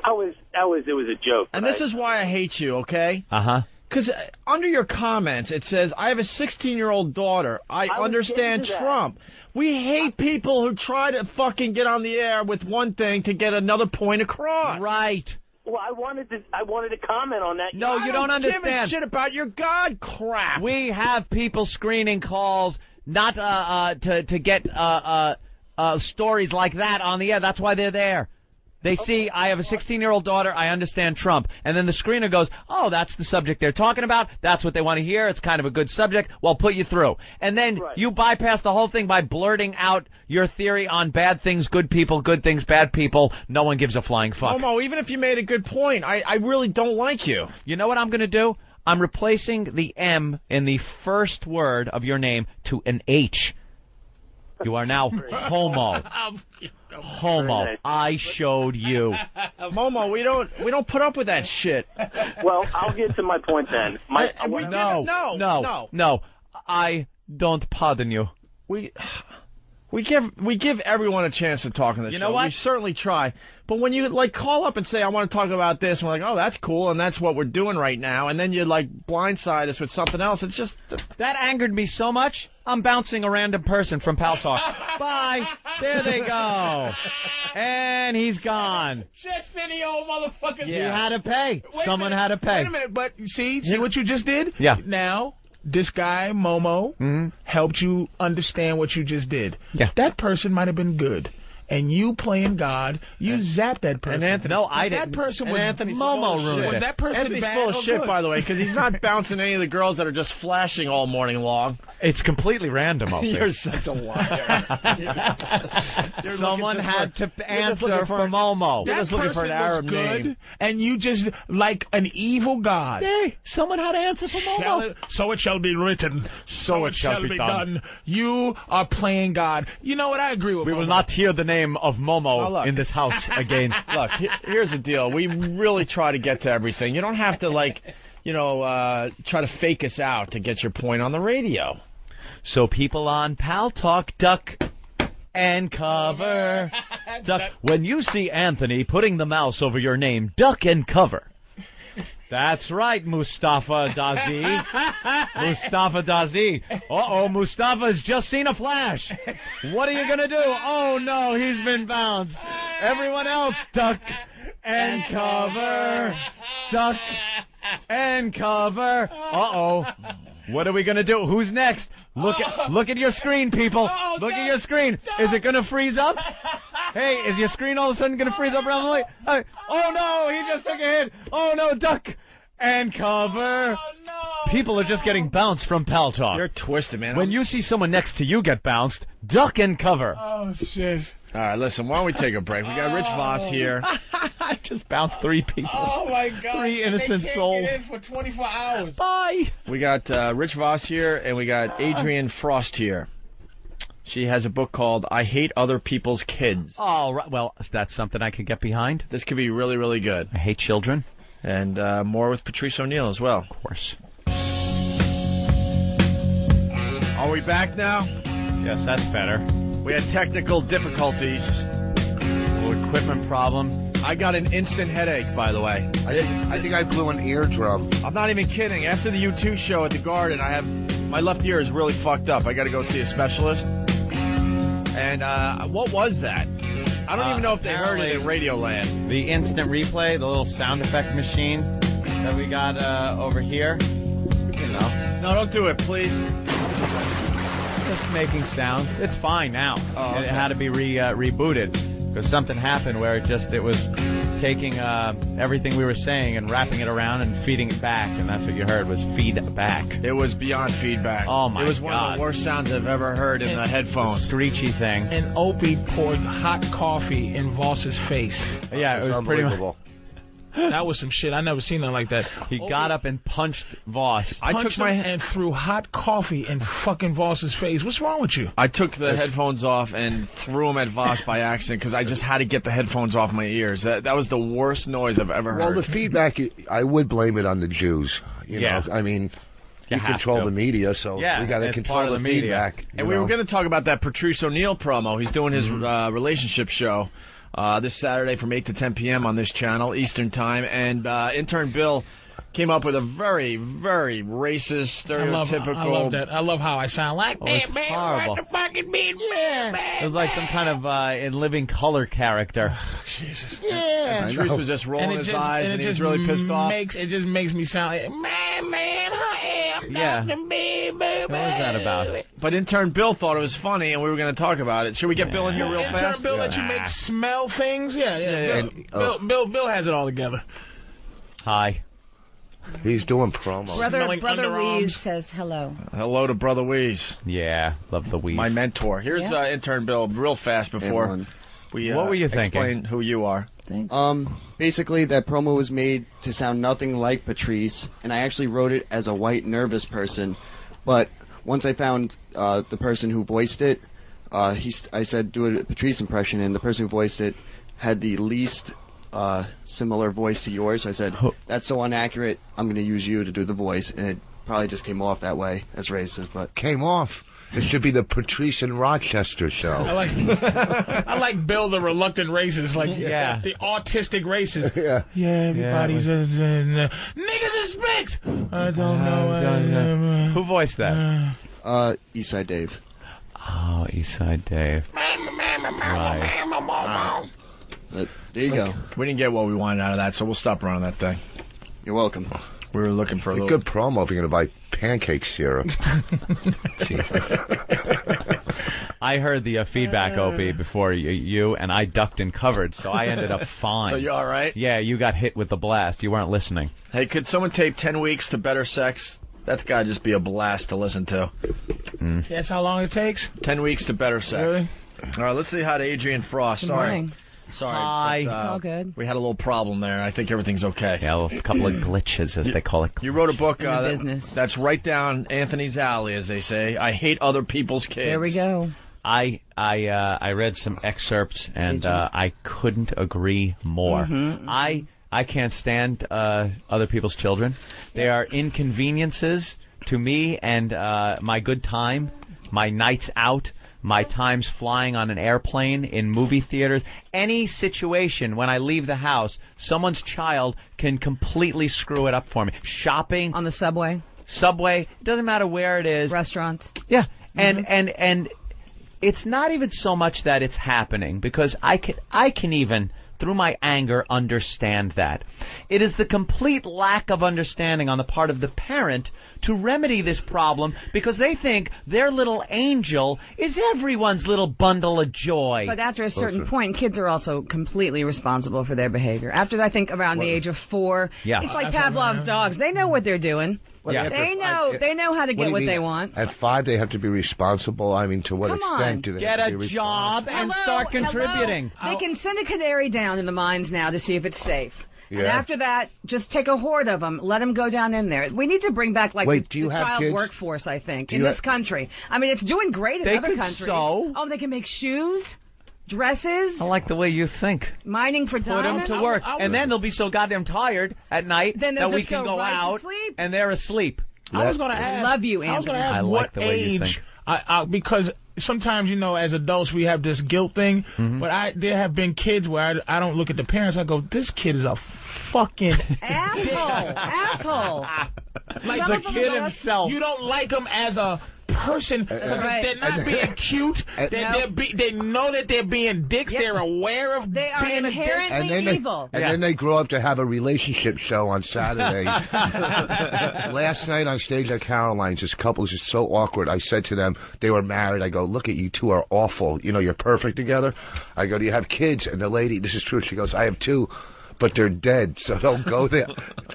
It was a joke. And this is why I hate you, okay? Uh-huh. Because under your comments, it says, I have a 16-year-old daughter. I understand Trump. We hate people who try to fucking get on the air with one thing to get another point across. Right. Well, I wanted to comment on that. No, you don't understand. Give a shit about your God crap. We have people screening calls not to get stories like that on the air. That's why they're there. They see, I have a 16-year-old daughter, I understand Trump. And then the screener goes, oh, that's the subject they're talking about. That's what they want to hear. It's kind of a good subject. Well, put you through. And then you bypass the whole thing by blurting out your theory on bad things, good people, good things, bad people. No one gives a flying fuck. Momo, even if you made a good point, I really don't like you. You know what I'm going to do? I'm replacing the M in the first word of your name to an H. You are now homo. Homo. I showed you. Momo, we don't put up with that shit. Well, I'll get to my point then. No. I don't pardon you. We give everyone a chance to talk on this show. You know what? We certainly try. But when you call up and say, I want to talk about this, and we're like, oh, that's cool, and that's what we're doing right now, and then you blindside us with something else, it's just... That angered me so much, I'm bouncing a random person from Pal Talk. Bye. There they go. And he's gone. Just any old motherfucker. You had to pay. Someone had to pay. Wait a minute, but see what you just did? Yeah. Now, this guy, Momo, helped you understand what you just did. Yeah. That person might have been good. And you playing God, you zapped that person. And Anthony, that person was Anthony's Momo ruined it. Was that person Anthony's bad full of or shit, good? by the way, because he's not bouncing any of the girls that are just flashing all morning long. It's completely random, Opie. You're such a liar. Someone had to answer for Momo. You're just looking for an Arab name. And you just, like an evil God. Hey, someone had to answer for Momo. So it shall be written. So it shall be done. You are playing God. You know what? I agree with We Momo. will not hear the name of Momo in this house again. Look, here's the deal. We really try to get to everything. You don't have to, try to fake us out to get your point on the radio. So people on Pal Talk, duck and cover. Duck. When you see Anthony putting the mouse over your name, duck and cover. That's right, Mustafa Dazi. Mustafa Dazi. Uh-oh, Mustafa's just seen a flash. What are you going to do? Oh, no, he's been bounced. Everyone else, duck and cover. Duck and cover. Uh-oh. What are we going to do? Who's next? Look at your screen, people. Look at your screen. Is it going to freeze up? Hey, is your screen all of a sudden going to freeze up around the light? Oh, no, he just took a hit. Oh, no, duck and cover. Oh, no. People are just getting bounced from Pal Talk. You're twisted, man. When you see someone next to you get bounced, duck and cover. Oh, shit. All right, listen, why don't we take a break? We got Rich Voss here. I just bounced 3 people. Oh, my God. 3 innocent they can't souls. Get in for 24 hours. Bye. We got Rich Voss here, and we got Adrienne Frost here. She has a book called I Hate Other People's Kids. Oh, right. Well, that's something I could get behind. This could be really, really good. I hate children. And more with Patrice O'Neill as well. Of course. Are we back now? Yes, that's better. We had technical difficulties. Little equipment problem. I got an instant headache, by the way. I think I blew an eardrum. I'm not even kidding. After the U2 show at the Garden, my left ear is really fucked up. I got to go see a specialist. And what was that? I don't even know if they heard it in Radioland. The instant replay, the little sound effect machine that we got over here. You know. No, don't do it, please. Just making sounds. It's fine now. Oh, okay. It had to be rebooted because something happened where it was taking everything we were saying and wrapping it around and feeding it back, and that's what you heard was feedback. It was beyond feedback. Oh my God! It was one of the worst sounds I've ever heard in the headphones. Screechy thing. And Opie poured hot coffee in Voss's face. Yeah, it was pretty much. That was some shit. I never seen nothing like that. He got up and punched Voss. I took my and threw hot coffee in fucking Voss's face. What's wrong with you? I took the headphones off and threw them at Voss by accident because I just had to get the headphones off my ears. That was the worst noise I've ever heard. Well, the feedback, I would blame it on the Jews. You know, I mean, you control the media, so we got to control the feedback. And we were going to talk about that Patrice O'Neill promo. He's doing his relationship show. This Saturday from 8 to 10 p.m. on this channel, Eastern Time. And intern Bill came up with a very, very racist, stereotypical. I love that. I love how I sound like. It's horrible. What the fucking mean? It was like some kind of in living color character. Jesus. Yeah. Patrice was just rolling his eyes, and he was really pissed off. It just makes me sound like, man, I am Dr. Baby. What was that about? But intern Bill thought it was funny, and we were going to talk about it. Should we get Bill in here real fast? Intern Bill let you make smell things? Yeah. Bill has it all together. Hi. He's doing promo. Brother Weeze says hello. Hello to Brother Weeze. Yeah, love the Weeze. My mentor. Here's intern Bill real fast before we what were you thinking? Explain who you are. Basically, that promo was made to sound nothing like Patrice, and I actually wrote it as a white, nervous person. But once I found the person who voiced it, I said do a Patrice impression, and the person who voiced it had the least similar voice to yours. I said, that's so inaccurate, I'm going to use you to do the voice. And it probably just came off that way as racist, but... Came off? It should be the Patrice and Rochester show. I like Bill, the reluctant racist, like the autistic racist. Everybody's niggas and spicks. I don't know. Who voiced that? Eastside Dave. Oh, Eastside Dave. Right. But there you go. We didn't get what we wanted out of that, so we'll stop running that thing. You're welcome. We were looking for a good promo if you're going to buy pancake syrup. Jesus. I heard the feedback, Opie, before you, and I ducked and covered, so I ended up fine. So you all right? Yeah, you got hit with the blast. You weren't listening. Hey, could someone tape 10 weeks to Better Sex? That's got to just be a blast to listen to. That's how long it takes? 10 weeks to Better Sex. Really? All right, let's say hi to Adrian Frost. Good morning. Sorry. Hi. It's all good. We had a little problem there. I think everything's okay. Yeah, a couple of glitches, as they call it. You wrote a book business. that's right down Anthony's alley, as they say. I hate other people's kids. There we go. I read some excerpts, and I couldn't agree more. Mm-hmm. I can't stand other people's children. They are inconveniences to me and my good time, my nights out, my times flying on an airplane, in movie theaters. Any situation when I leave the house, someone's child can completely screw it up for me. Shopping. On the subway. Subway. Doesn't matter where it is. Restaurant. Yeah. And it's not even so much that it's happening, because I can even, through my anger, understand that. It is the complete lack of understanding on the part of the parent to remedy this problem, because they think their little angel is everyone's little bundle of joy. But after a certain point, kids are also completely responsible for their behavior. After, I think, around the age of 4, it's like Pavlov's dogs. They know what they're doing. Yeah. They know how to get what they want. At 5, they have to be responsible. I mean, to what Come extent on. do they get have to a be job and start contributing? They can send a canary down in the mines now to see if it's safe. Yeah. And after that, just take a horde of them. Let them go down in there. We need to bring back the child kids? workforce, I think, in this country. I mean, it's doing great in other countries. Sew. Oh, they can make shoes, dresses. I like the way you think. Mining for diamonds. Put them to work. And then they'll be so goddamn tired at night that we can go out and they're asleep. I was going to ask. Love you, Andrew. I was going to ask what age, because sometimes, as adults we have this guilt thing, but there have been kids where I don't look at the parents, I go, this kid is a fucking asshole. Like the kid himself. You don't like him as a person because they're not being cute. They know that they're being dicks. Yep. They're aware of they are being inherently evil. Then they grow up to have a relationship show on Saturdays. Last night on stage at Caroline's, this couple is just so awkward. I said to them, they were married. I go, look at you two are awful. You're perfect together. I go, do you have kids? And the lady, this is true. She goes, I have 2. But they're dead, so don't go there.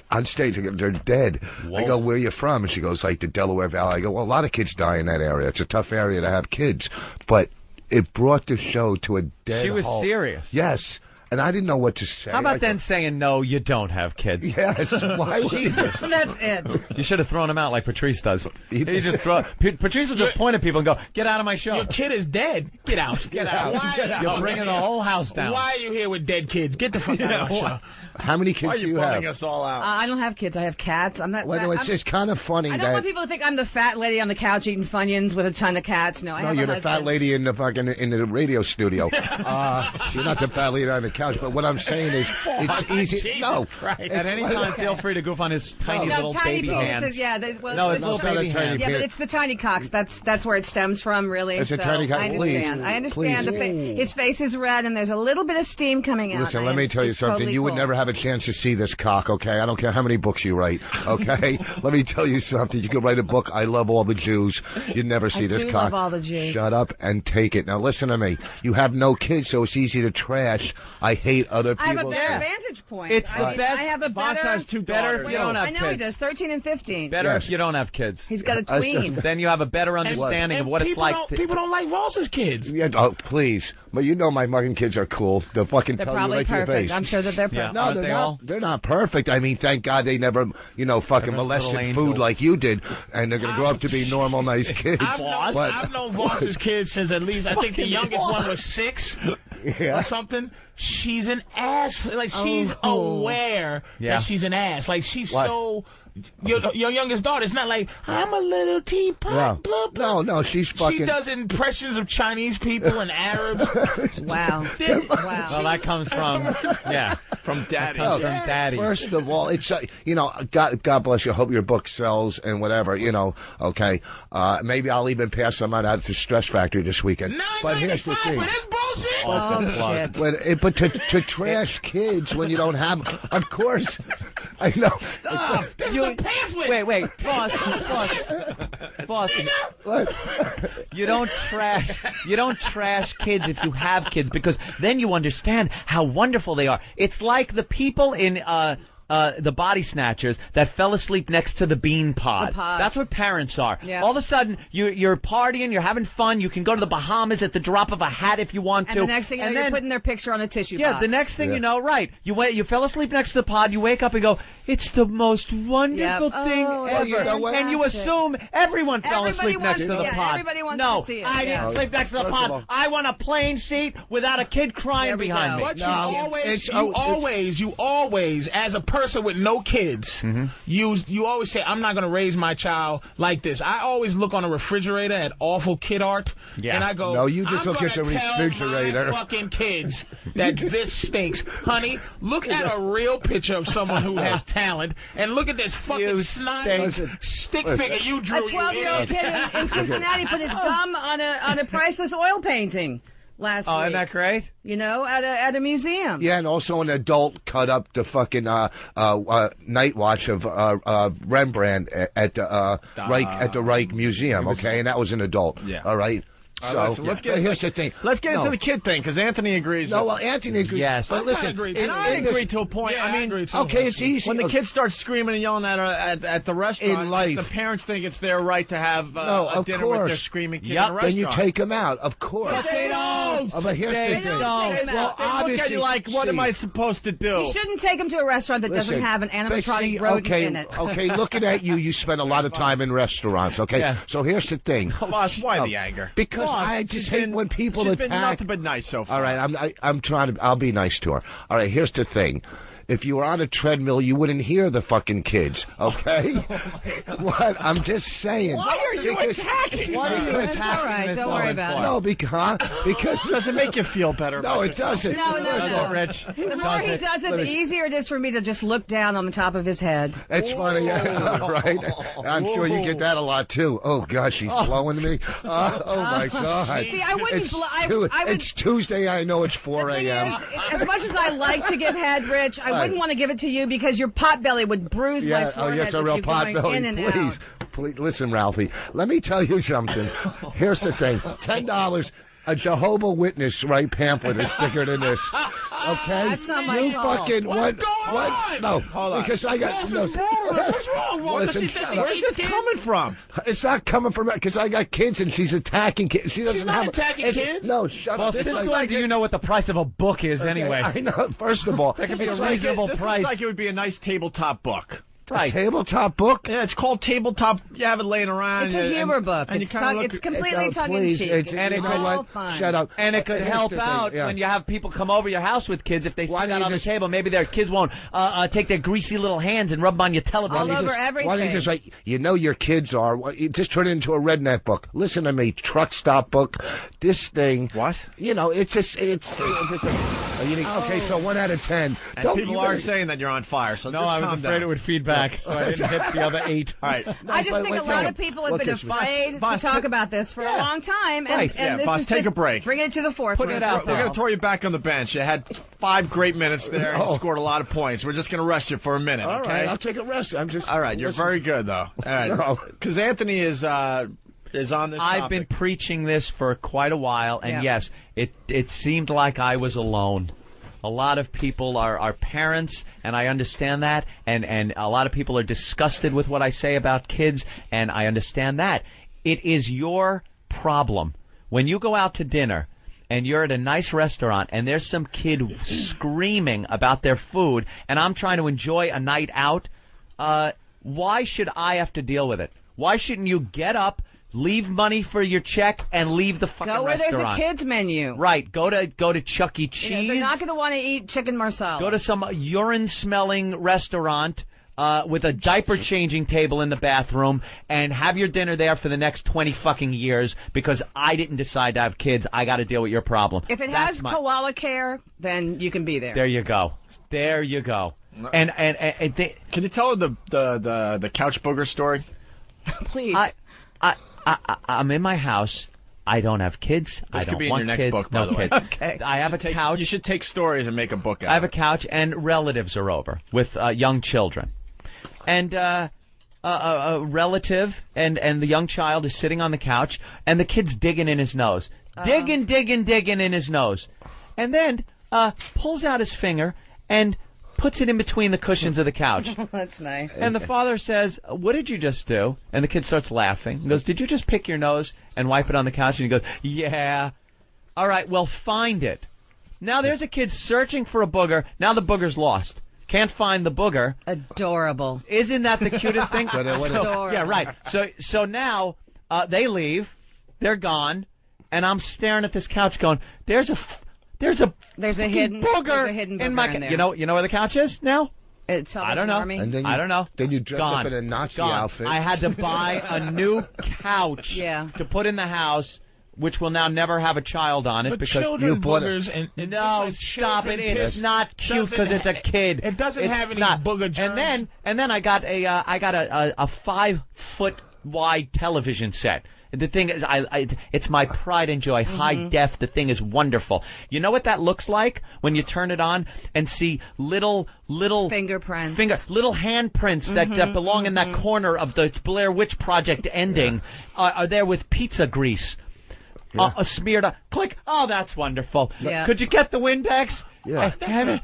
On stage, they're dead. Whoa. I go, where are you from? And she goes, like the Delaware Valley. I go, well, a lot of kids die in that area. It's a tough area to have kids. But it brought the show to a dead She was halt. serious. Yes. And I didn't know what to say. How about then saying, no, you don't have kids? Yes. Why would Jesus. That's it. You should have thrown him out like Patrice does. Patrice will just point at people and go, get out of my show. Your kid is dead. Get out. Get out. You're bringing the whole house down. Why are you here with dead kids? Get the fuck out of my show. How many kids do you have? Why are you buming us all out? I don't have kids. I have cats. I'm not. Well, it's just kind of funny I don't want people to think I'm the fat lady on the couch eating Funyuns with a ton of cats. No, I have you're a the fat lady in the radio studio. You're not the fat lady on the couch. couch. But what I'm saying is, it's easy. Jesus No, Christ. At any time, feel free to goof on his tiny No, little tiny baby penises, hands. yeah. No, it's little baby hands. Yeah, but it's the tiny cocks. That's where it stems from, really. It's a so tiny cock. I understand. I understand. Please. His face is red, and there's a little bit of steam coming out. Listen, let me tell you something. Totally You would cool. never have a chance to see this cock, okay? I don't care how many books you write, okay? Let me tell you something. You could write a book, I Love All the Jews. You'd never see this do cock. love all the Jews. Shut up and take it. Now, listen to me. You have no kids, so it's easy to trash. I hate other I have a people. better vantage point. It's the I best. I have a Boss better. has two daughters. You don't have I know kids. he does. 13 and 15. Better if you don't have kids. He's got a tween. Then you have a better understanding of what it's like. People don't like Voss's kids. Yeah, oh, please. But you know my fucking kids are cool. They'll fucking They're tell you probably right to your perfect. face. I'm sure that they're perfect. No, they're not. They're not perfect. I mean, thank God they never, fucking molested little food angels. like you did, and they're gonna grow up to be normal, nice kids. I've known Voss's kids since at least I think the youngest one was 6 Yeah. or something. She's an ass. Like she's aware Yeah. that she's an ass. Like she's What? so. Your youngest daughter. It's not like I'm a little teapot. Yeah. Blah, blah. No, she's fucking. She does impressions of Chinese people and Arabs. Wow. Well, that comes from from daddy. That comes from daddy. First of all, it's God bless you. I hope your book sells and whatever. Okay. Maybe I'll even pass some out to Stress Factory this weekend. But here's the thing. That's bullshit. Oh, shit. But to trash kids when you don't have, of course, I know. Stop. This is a pamphlet. Wait, boss. What? You don't trash kids if you have kids, because then you understand how wonderful they are. It's like the people in the Body Snatchers that fell asleep next to the bean pod. The pods. That's what parents are. Yeah. All of a sudden, you're partying, you're having fun, you can go to the Bahamas at the drop of a hat if you want to. And the next thing you know, you're putting their picture on a tissue box. The next thing you know, right, you fell asleep next to the pod, you wake up and go, it's the most wonderful thing ever. you know what? And you assume everyone fell asleep next to the pod. Everybody wants no, to see it. I Yeah. didn't sleep next to the First of all- pod. I want a plain seat without a kid crying There we behind go. me. But It's- you always, as a person with no kids, you always say, I'm not going to raise my child like this. I always look on a refrigerator at awful kid art, and I go, No, you just I'm look at the gonna tell refrigerator. my fucking kids that this stinks. Honey, look at a real picture of someone who has talent, and look at this fucking snotty stick figure you drew. A 12-year-old kid in Cincinnati put his gum on a priceless oil painting last week. Oh, isn't that great? At a museum. Yeah, and also an adult cut up the fucking night watch of Rembrandt at the Reich Museum. Okay, and that was an adult. Yeah. All right. So listen, let's get but here's the thing. Let's get into the kid thing, because Anthony agrees. No, with well, Anthony agrees. Yes. But listen, and I agree to a point. Yeah, I I mean, agree too. okay, it's easy. when the kids start screaming and yelling at the restaurant, In life. the parents think it's their right to have No, a of dinner with their course. screaming kid in a Then restaurant. you take them out, of course. But they don't. Oh, but here's They the thing. don't. Well, They look at obviously, you like, what am I supposed to do? You shouldn't take him to a restaurant that doesn't have an animatronic rodent in it. Okay, looking at you, you spend a lot of time in restaurants, okay? Yeah. So here's the thing. Boss, why the anger? Because Boss, I just she's hate been- when people she's attack. been nothing but nice so far. All right, I'm trying to. I'll be nice to her. All right, here's the thing. If you were on a treadmill, you wouldn't hear the fucking kids, okay? What? I'm just saying. Why are you attacking? Why are you That's attacking all right. this Don't worry woman about for? No, because It doesn't make you feel better. no, about it yourself. doesn't. No. Does it, Rich? The more he does it, the easier it is for me to just look down on the top of his head. It's funny, right? I'm sure you get that a lot too. Oh gosh, she's blowing me. Oh my God! See, I wouldn't. It's Tuesday. I know it's 4 The thing a.m. is, as much as I like to give head, Rich, I wouldn't want to give it to you because your pot belly would bruise my Yeah. Oh forehead yes, a with real you pot going belly. in and Please, out. please listen, Ralphie. Let me tell you something. Here's the thing: $10. A Jehovah Witness pamphlet is thicker than this. Okay? That's not my you fault. fucking What's going what? on? No, Hold on. because I got Boss is wrong. What's wrong? Listen, She said shut she up. Where's hates this kids? coming from? It's not coming from because I got kids and she's attacking kids. She doesn't not have attacking it's- kids. No, shut Well, up. since It's when do you know what the price of a book is anyway? I know. First of all, That could be a This looks like reasonable this price. looks like it would be a nice tabletop book. Right. A tabletop book? Yeah, it's called tabletop. You have it laying around. It's a humor book. And you kind of look. It's completely tongue-in-cheek. And it you know what? fun. Shut up. And it could Here's help the thing, out yeah. when you have people come over your house with kids. If they sit Why don't out you on the just- table, maybe their kids won't take their greasy little hands and rub 'em on your television. All over Why don't you everything. just like, you know your kids are, you just turn it into a redneck book. Listen to me, truck stop book. This thing. What? You know, it's just okay, so 1 out of 10. And Don't- people you are better- saying that you're on fire. So No, just I was calm afraid down. it would feed back, so I didn't hit the other 8. All right. I just think a lot of people have been afraid to talk about this for a long time, and, and this boss, is take just a break. bringing it to the forefront. Put it out. that's We're all. going to throw you back on the bench. You had 5 great minutes there. And you scored a lot of points. We're just going to rest you for a minute. All okay? right, I'll take a rest. I'm just. All right, you're listen. very good though. All right, No. because Anthony is on this. I've been preaching this for quite a while, and Yeah. yes, it seemed like I was alone. A lot of people are parents, and I understand that, and a lot of people are disgusted with what I say about kids, and I understand that. It is your problem. When you go out to dinner, and you're at a nice restaurant, and there's some kid screaming about their food, and I'm trying to enjoy a night out, why should I have to deal with it? Why shouldn't you get up, leave money for your check, and leave the fucking Go where restaurant? there's a kids menu. Right. Go to Chuck E. Cheese. You know, they're not going to want to eat chicken marsala. Go to some urine-smelling restaurant with a diaper-changing table in the bathroom and have your dinner there for the next 20 fucking years because I didn't decide to have kids. I got to deal with your problem. If it That's has my- koala care, then you can be there. There you go. There you go. And can you tell the couch booger story? Please. I'm in my house. I don't have kids. This I don't could be in want your next kids. book, by no the way. kids. Okay. I have a couch. You should take stories and make a book out. I have a couch, and relatives are over with young children, and a relative and the young child is sitting on the couch, and the kid's digging in his nose, digging in his nose, and then pulls out his finger and puts it in between the cushions of the couch. That's nice. And the father says, "What did you just do?" And the kid starts laughing. He goes, "Did you just pick your nose and wipe it on the couch?" And he goes, "Yeah." All right, well, find it. Now there's a kid searching for a booger. Now the booger's lost. Can't find the booger. Adorable. Isn't that the cutest thing? So then what is- Adorable. Yeah, right. So now they leave. They're gone. And I'm staring at this couch going, there's a fucking hidden booger, there's a hidden in booger my in there. You know where the couch is now? It's I don't know. Army. And then I don't know. Then you dress Gone. up in a Nazi Gone. outfit. I had to buy a new couch to put in the house, which will now never have a child on it But because children you bought boogers it. and No, different stop it! children It's piss not cute because it's a kid. It doesn't It's have any not. booger germs. And then I got a 5-foot wide television set. The thing is, it's my pride and joy. High def. The thing is wonderful. You know what that looks like when you turn it on and see little fingerprints, little handprints that belong in that corner of the Blair Witch Project ending are there with pizza grease smeared on. Click. Oh, that's wonderful. Yeah. Could you get the Windex? Yeah.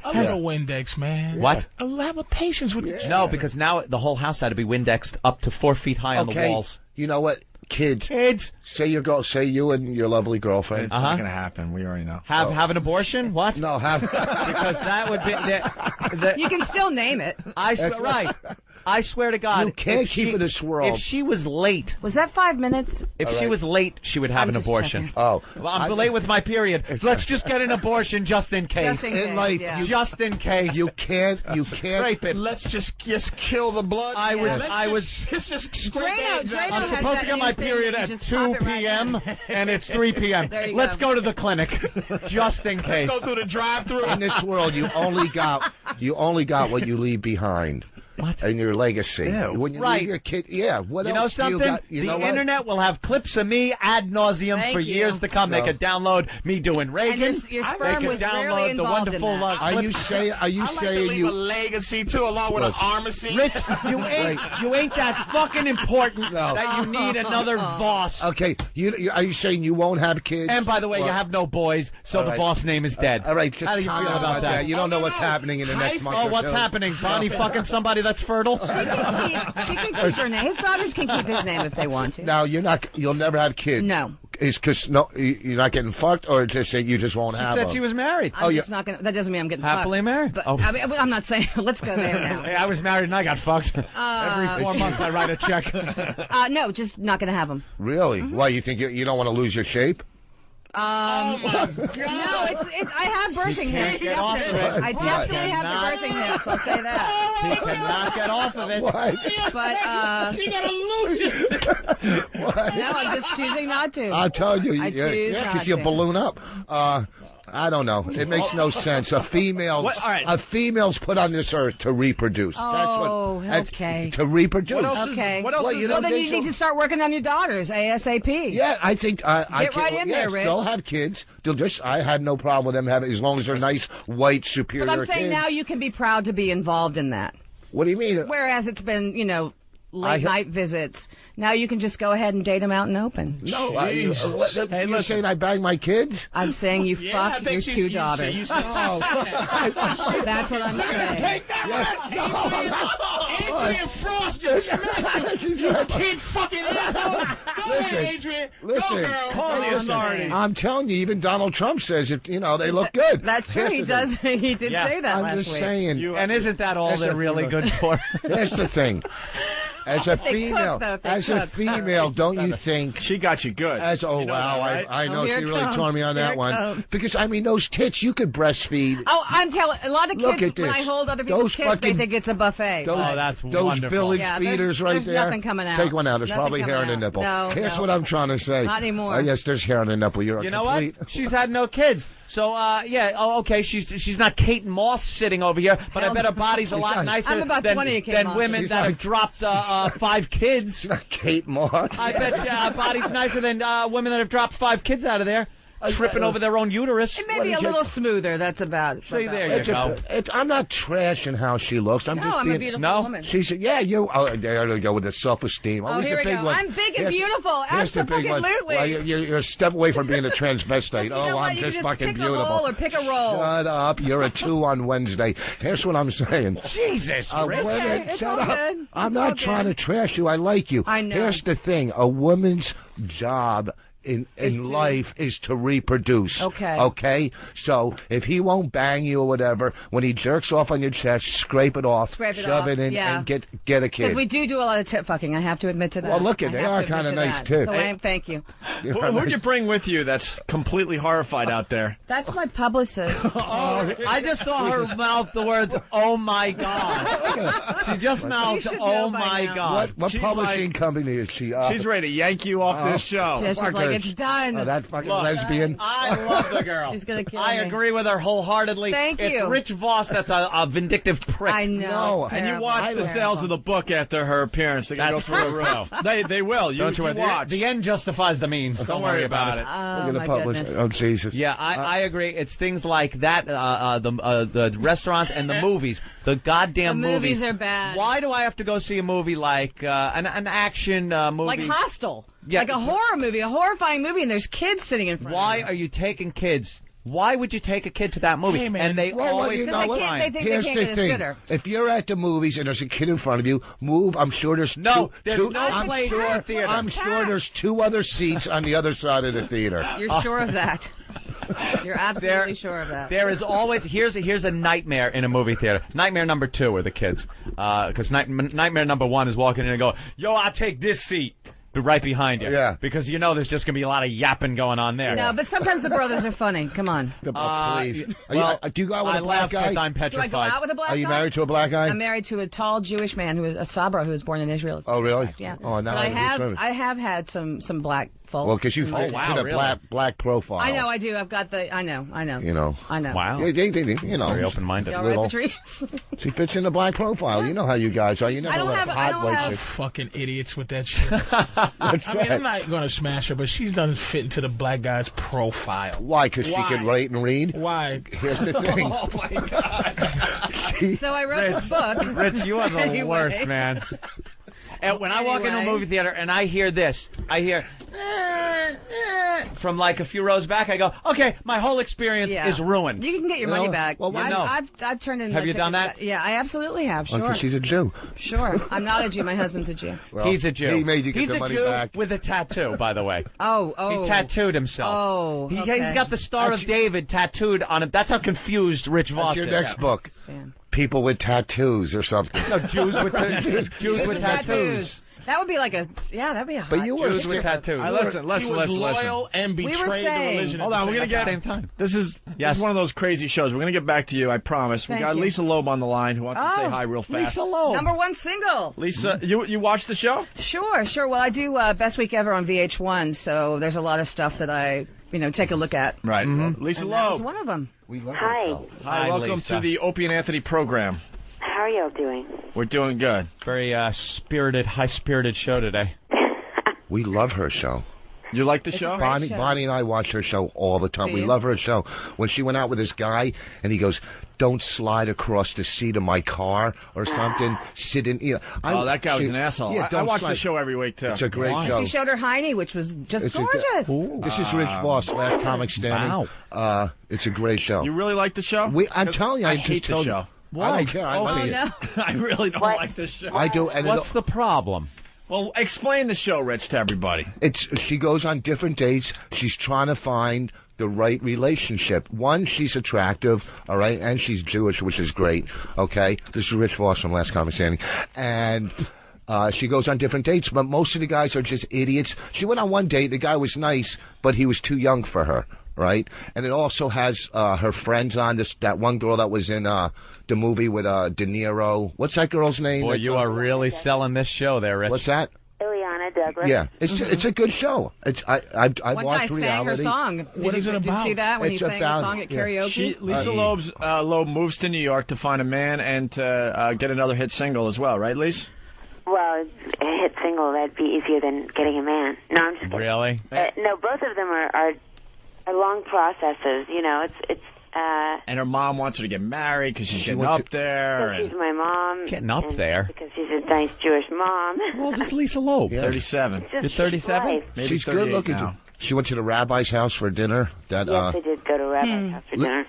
A little Windex, man. What? A lot of patience with the No, because now the whole house had to be Windexed up to 4 feet high on the walls. You know what? Kids. Say you and your lovely girlfriend. It's not going to happen. We already know. Have an abortion? What? No, have because that would be. You can still name it. I swear, right. I swear to God, You can't if keep she- it this world. If she was late, Was that 5 minutes? if she was late, she would have I'm an just abortion. checking. Oh, Well, I'm late with my period. Let's just get an abortion just in case. Just in case, life, yeah. Just in case. you can't. Scrape it. Let's just kill the blood. It's just straight Drano eggs. has I'm that supposed to get new my thing period that at you just 2 pop it right p.m. in. and it's 3 p.m. There you Let's go. go to the clinic, just in case. Go through the drive-through. In this world, you only got what you leave behind. What? And your legacy. Yeah. When you Right. leave your kid, yeah. What You know else do something? you got? You the know what? internet will have clips of me ad nauseum Thank for you. years to come. They No. could download me doing Reagan. your They sperm could was download rarely the involved in wonderful. that. Are you saying? Are you I like to saying leave a you? legacy too, along with an pharmacy. Rich, you ain't that fucking important No. that you need another boss. Okay. Are you saying you won't have kids? And by the way, Or- you have no boys, so All the right. boss name is dead. All right. Just How do you feel comment about that? You don't know what's happening in the next month. Oh, or what's two. happening? Bonnie fucking somebody that's fertile? She can keep her name. His daughters can keep his name if they want to. Now you'll never have kids. No. because you're not getting fucked, or just that you just won't have She said them? she was married. I'm just not gonna. That doesn't mean I'm getting Happily fucked. married? But, Oh. I mean, I'm not saying. Let's go there now. Hey, I was married and I got fucked. Every 4 months I write a check. No, just not gonna have them. Really? Why, you think you don't want to lose your shape? No, I have birthing hips. get off of it. I definitely have the birthing hips. I'll say that. He cannot get off of it. Why? But You gotta lose it. no, I'm just choosing not to. I'll tell you. I choose not because you to. balloon up. I don't know. It makes no sense. A female's put on this earth to reproduce. Oh, that's okay. To reproduce. What else okay. What else well, is then you need to start working on your daughters ASAP. Yeah, I think I Get right in there, Rick. They'll have kids. I had no problem with them having, as long as they're nice, white, superior But I'm saying kids. now you can be proud to be involved in that. What do you mean? Whereas it's been, late night visits. Now you can just go ahead and date them out in open. No, you're saying I bang my kids? I'm saying you fucked your two daughters. You That's what I'm saying. Take that Adrian Frost just smacked you. You kid fucking asshole. Go ahead, Adrian. Listen, Go, girl. call the authorities. I'm telling you, even Donald Trump says it. They look good. That's true. He does. He did say that I'm last just week. saying. And isn't that all they're really good for? That's the thing. As a female, don't you think she got you good? I know she really turned me on that one. Because those tits, you could breastfeed. Oh, I'm telling a lot of Look kids at this. when I hold other people's kids, they think it's a buffet. Those village feeders right there's there. Nothing coming out. Take one out. There's Nothing probably hair in the coming nipple. out. No, Here's what I'm trying to say. Not anymore. Yes, there's hair in the nipple. You're You know what? complete. She's had no kids. So, okay, she's not Kate Moss sitting over here, but I bet her body's a lot nicer I'm about 20 at Kate than Moss. women She's that not- have dropped 5 kids. She's not Kate Moss. I bet her body's nicer than women that have dropped 5 kids out of there, tripping over their own uterus. It may be a little smoother. That's about. See, there you go. I'm not trashing how she looks. I'm just I'm being, a beautiful woman. She said, "Yeah, you." Oh, there we go with the self-esteem. Oh, here we go. I'm big and beautiful. Here's the big one. Absolutely. Well, you're a step away from being a transvestite. I'm just just fucking pick beautiful. A roll or pick a roll. Shut up. You're a 2 on Wednesday. Here's what I'm saying. Jesus, Rick. It's shut all up. good. I'm It's not all trying good. to trash you. I like you. I know. Here's the thing. A woman's job in life is to reproduce. Okay. Okay? So if he won't bang you or whatever, when he jerks off on your chest, scrape it off, shove it in, and get a kid. Because we do a lot of tit fucking. I have to admit to that. Well, look, I they have are to admit kinda to nice that. tits. So thank you. Who'd you bring with you that's completely horrified out there? That's my publicist. I just saw her mouth the words, "Oh my God." She just mouthed, "Oh my God." What publishing company is she? She's ready to yank you off this show. Yeah, she's like, it's done. That fucking Look, lesbian. I love the girl. She's gonna kill I me. agree with her wholeheartedly. Thank It's you. Rich Voss that's a vindictive prick. I know. And you watch the sales of the book after her appearance. They're going to go through the roof. They will. Don't you worry. watch. The end justifies the means. Don't worry about it. Oh, Look at the my publisher. goodness. Oh, Jesus. Yeah, I agree. It's things like that, the restaurants and the movies. The goddamn The movies are bad. Why do I have to go see a movie like an action movie? Like Hostel. Yeah. Like a horror movie, a horrifying movie, and there's kids sitting in front Why of you. are you taking kids? Why would you take a kid to that movie? Hey, man. And they always you know they what? can't- they think Here's they the can't get a thing. sitter. If you're at the movies and there's a kid in front of you, move. I'm sure there's No, there's two. no I'm place sure, in the theater. I'm sure there's 2 other seats on the other side of the theater. You're sure of that? You're absolutely sure of that. There is always here's a nightmare in a movie theater. Nightmare number 2 are the kids, because nightmare number 1 is walking in and going, "Yo, I'll take this seat." But right behind you, Yeah. because there's just gonna be a lot of yapping going on there. No, but sometimes the brothers are funny. Come on. Please. Well, do you go out with I a black laugh because guy? I'm Do I petrified. go out with a black Are you guy? married to a black guy? I'm married to a tall Jewish man who is a Sabra who was born in Israel. Oh, really? Yeah. Oh, now but I I have had some black folk. Well, because you in fit my- into the black profile. I know, I do. I've got the. I know. You know. I know. Wow. You know. Very open-minded. You all right, Little. Patrice? She fits in the black profile. You know how you guys are. You never I don't let have- I hot don't white have- chicks. Fucking idiots with that shit. What's I mean, that? I'm not going to smash her, but she doesn't fit into the black guy's profile. Why? Because she can write and read? Why? Here's the thing. Oh, my God. So I wrote this book. Rich, you are the Anyway. worst, man. And when I walk into a Anyway. movie theater and I hear this, I hear from like a few rows back, I go, okay, my whole experience is ruined. You can get your money back. Well, I've turned in. Have you done that? Yeah, I absolutely have. Sure. Because she's a Jew. Sure. I'm not a Jew. My husband's a Jew. Well, he's a Jew. He made you get he's the a money Jew back. with a tattoo, by the way. Oh. He tattooed himself. Oh, He's okay. got the Star of David tattooed on him. That's how confused Rich Voss That's is. your next book. People with tattoos or something. No, Jews with tattoos. That would be like that'd be a hot But you were Jews with tattoos. Listen. He was loyal and We were betrayed the saying- religion. Hold on, we're gonna At get the same time. This is one of those crazy shows. We're gonna get back to you. I promise. We Thank got you. Lisa Loeb on the line who wants to say hi real fast. Lisa Loeb. #1 single. Lisa, you watch the show? Sure. Well, I do Best Week Ever on VH1, so there's a lot of stuff that I take a look at. Right. Mm-hmm. Lisa And that was Loeb. one of them. We love Hi. Hi. Welcome Lisa. to the Opie and Anthony program. How are y'all doing? We're doing good. Very high-spirited show today. We love her show. You like the show? Bonnie and I watch her show all the time. Do We you? love her show. When she went out with this guy, and he goes, "Don't slide across the seat of my car or something. Sit in." That guy was an asshole. Yeah, I don't watch the slide. show every week too. It's a great And show. she showed her hiney, which was just It's gorgeous. This is Rich Voss, Last Comic Standing. Wow. It's a great show. You really like the show? I'm telling you, I just hate the told you. show. I don't care. I Oh, like it. no. I really don't like this show. I do. And What's the problem? Well, explain the show, Rich, to everybody. She goes on different dates. She's trying to find the right relationship. One, she's attractive, all right, and she's Jewish, which is great. Okay, this is Rich Voss from Last Comic Standing, and she goes on different dates, but most of the guys are just idiots. She went on one date. The guy was nice, but he was too young for her. Right, and it also has her friends on that one girl that was in the movie with De Niro. What's that girl's name? Boy, you are really selling this show there, Rich. What's that? Ileana Douglas. Yeah, it's a good show. I One watched guy sang reality. her song. What is it Did you about? see that when It's he sang about- her song at yeah. karaoke? Lisa Loeb moves to New York to find a man and to get another hit single as well, right, Lisa? Well, a hit single, that'd be easier than getting a man. No, I'm just kidding. Really? No, both of them are long processes. It's And her mom wants her to get married because she's getting went up there. she's my mom. Getting up and there? because she's a nice Jewish mom. Well, just Lisa Loeb. 37. Just You're 37? life. Maybe She's 38 good looking. now. She went to the rabbi's house for dinner. Yes, I did go to Rabbi's house for dinner.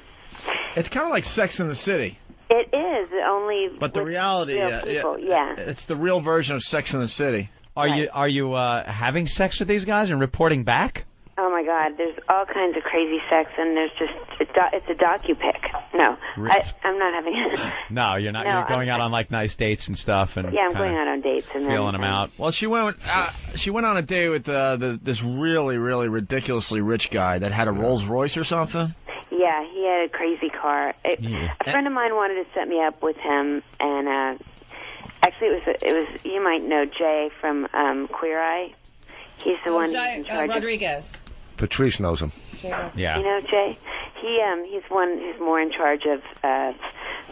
It's kind of like Sex in the City. It is only. But the with reality, real people. Yeah. it's the real version of Sex in the City. Are you having sex with these guys and reporting back? Oh my God, there's all kinds of crazy sex, and there's just it's a docu-pic. No, I'm not having it. No, you're not. No, You're going I'm- out on like nice dates and stuff, and Yeah, I'm kinda going out on dates and feeling then, them out. Well, she went on a date with this really, really ridiculously rich guy that had a Rolls Royce or something. Yeah, he had a crazy car. Yeah. A friend of mine wanted to set me up with him, and actually, it was you might know Jay from Queer Eye. He's the one who's in charge of. Rodriguez. Patrice knows him. Yeah. You know Jay? He's one who's more in charge of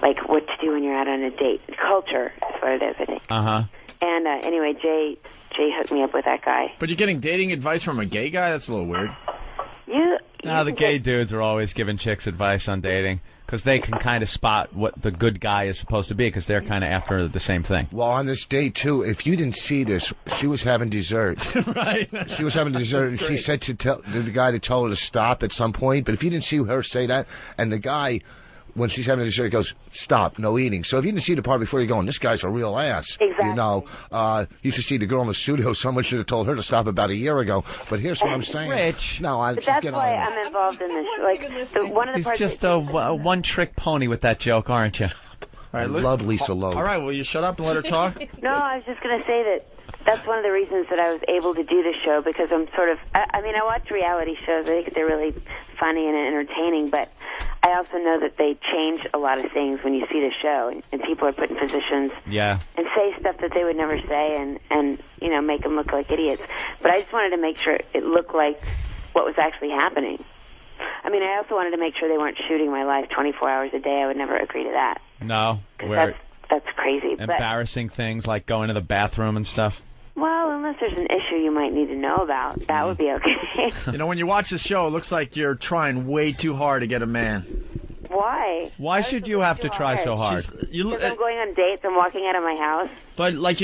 like what to do when you're out on a date. Culture is what it is, I think. Uh-huh. And anyway, Jay hooked me up with that guy. But you're getting dating advice from a gay guy? That's a little weird. No, the gay dudes are always giving chicks advice on dating because they can kind of spot what the good guy is supposed to be because they're kind of after the same thing. Well, on this date, too, if you didn't see this, she was having dessert. Right. She was having dessert, and she said to tell the guy to tell her to stop at some point. But if you didn't see her say that, and the guy, when she's having dessert, goes, stop, no eating. So if you didn't see the part before, you're going, this guy's a real ass. Exactly. You know, you should see the girl in the studio. Someone should have told her to stop about a year ago. But here's what I'm saying. Rich. No, But that's why I'm involved in this. Like one of the He's parts. just a one-trick pony with that joke, aren't you? I love Lisa Loeb. All right, will you shut up and let her talk? No, I was just going to say that's one of the reasons that I was able to do this show because I'm sort of. I mean, I watch reality shows. I think they're really funny and entertaining, but I also know that they change a lot of things when you see the show, and people are put in positions Yeah. and say stuff that they would never say, and make them look like idiots. But I just wanted to make sure it looked like what was actually happening. I mean, I also wanted to make sure they weren't shooting my life 24 hours a day. I would never agree to that. No. Where That's crazy. But, embarrassing things like going to the bathroom and stuff. well, unless there's an issue you might need to know about, that would be okay. You know, when you watch the show, it looks like you're trying way too hard to get a man. Why? Why should you have to try so hard? Because I'm going on dates. I'm walking out of my house. But like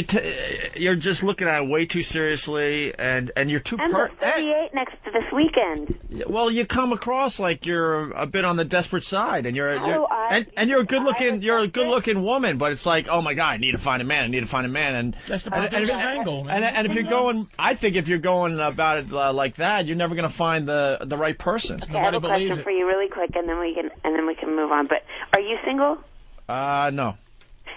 you're just looking at it way too seriously, and you're too. I'm 38 next to this weekend. Well, you come across like you're a bit on the desperate side, and you're a good looking woman. But it's like, oh my God, I need to find a man. And that's the angle. And if you're going, I think if you're going about it like that, you're never going to find the right person. Okay, I have a question for you, really quick, and then we can move on. But are you single? No.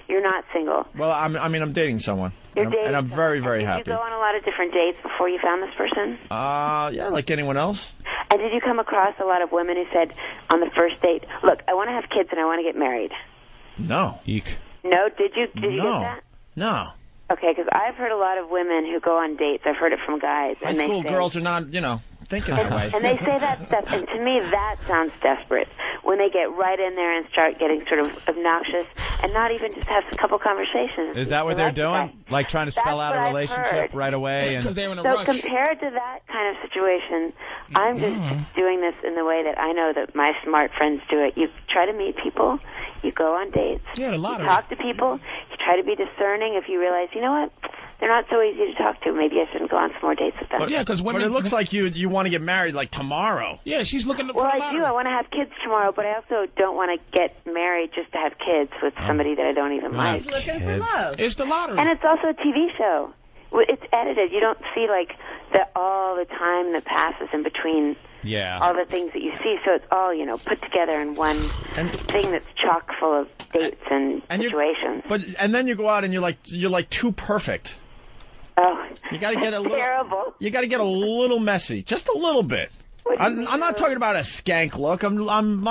You're not single. Well, I'm dating someone. And I'm very, very happy. Did you go on a lot of different dates before you found this person? Yeah, like anyone else. And did you come across a lot of women who said on the first date, look, I want to have kids and I want to get married? No. Eek. No? Did you get that? No. Okay, because I've heard a lot of women who go on dates. I've heard it from guys. High school girls are not, thinking that way. And they say that stuff, and to me that sounds desperate. When they get right in there and start getting sort of obnoxious and not even just have a couple conversations. Is that what they're doing? Like trying to spell out a relationship right away? Because they're in a so rush. Compared to that kind of situation, I'm just doing this in the way that I know that my smart friends do it. You try to meet people, you go on dates, you talk to people, you try to be discerning. If you realize, you know what, they're not so easy to talk to, maybe I shouldn't go on some more dates with them. But, but it looks like you want to get married like tomorrow. Yeah, she's looking to Well, I do. I want to have kids tomorrow, but I also don't want to get married just to have kids with somebody that I don't even like. She's looking for love. It's the lottery. And it's also a TV show. It's edited. You don't see like all the time that passes in between all the things that you see. So it's all, put together in one thing that's chock full of dates and situations. And then you go out and you're like too perfect. Oh, you got to get a little terrible. You got to get a little messy, just a little bit. I'm not talking about a skank look. I'm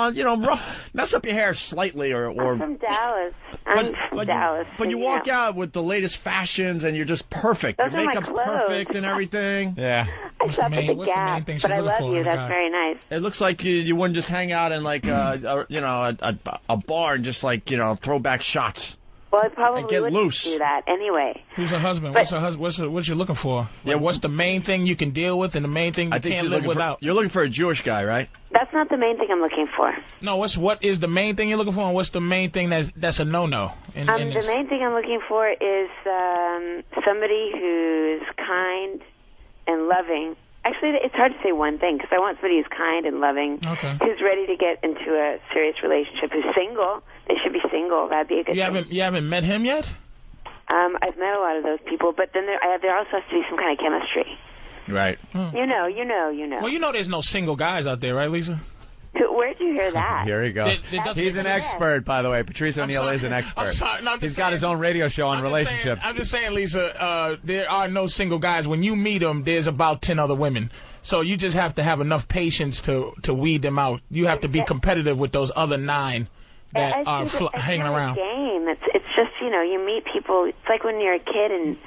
rough. Mess up your hair slightly, or. I'm from Dallas. I'm from Dallas. But you walk out with the latest fashions, and you're just perfect. Those your makeup's perfect and everything. Yeah. I shop at the Gap, but I love you. That's very nice. It looks like you wouldn't just hang out in like a bar and just like throw back shots. Well, I probably wouldn't do that anyway. Who's her husband? What's her husband? What you looking for? Like, what's the main thing you can deal with, and the main thing you can't live without? You're looking for a Jewish guy, right? That's not the main thing I'm looking for. No, what is the main thing you're looking for, and what's the main thing that's a no-no? The main thing I'm looking for is somebody who's kind and loving. Actually, it's hard to say one thing, because I want somebody who's kind and loving, who's ready to get into a serious relationship, who's single. They should be single. That'd be a good thing. You haven't met him yet? I've met a lot of those people, but then there also has to be some kind of chemistry. Right. You know. Well, there's no single guys out there, right, Lisa? Where'd you hear that? Here he goes. He's an expert, by the way. Patrice O'Neill is an expert. He's got his own radio show on relationships. I'm just saying, Lisa, there are no single guys. When you meet them, there's about 10 other women. So you just have to have enough patience to weed them out. You have to be competitive with those other 9 that are hanging around. Game. It's just, you meet people. It's like when you're a kid and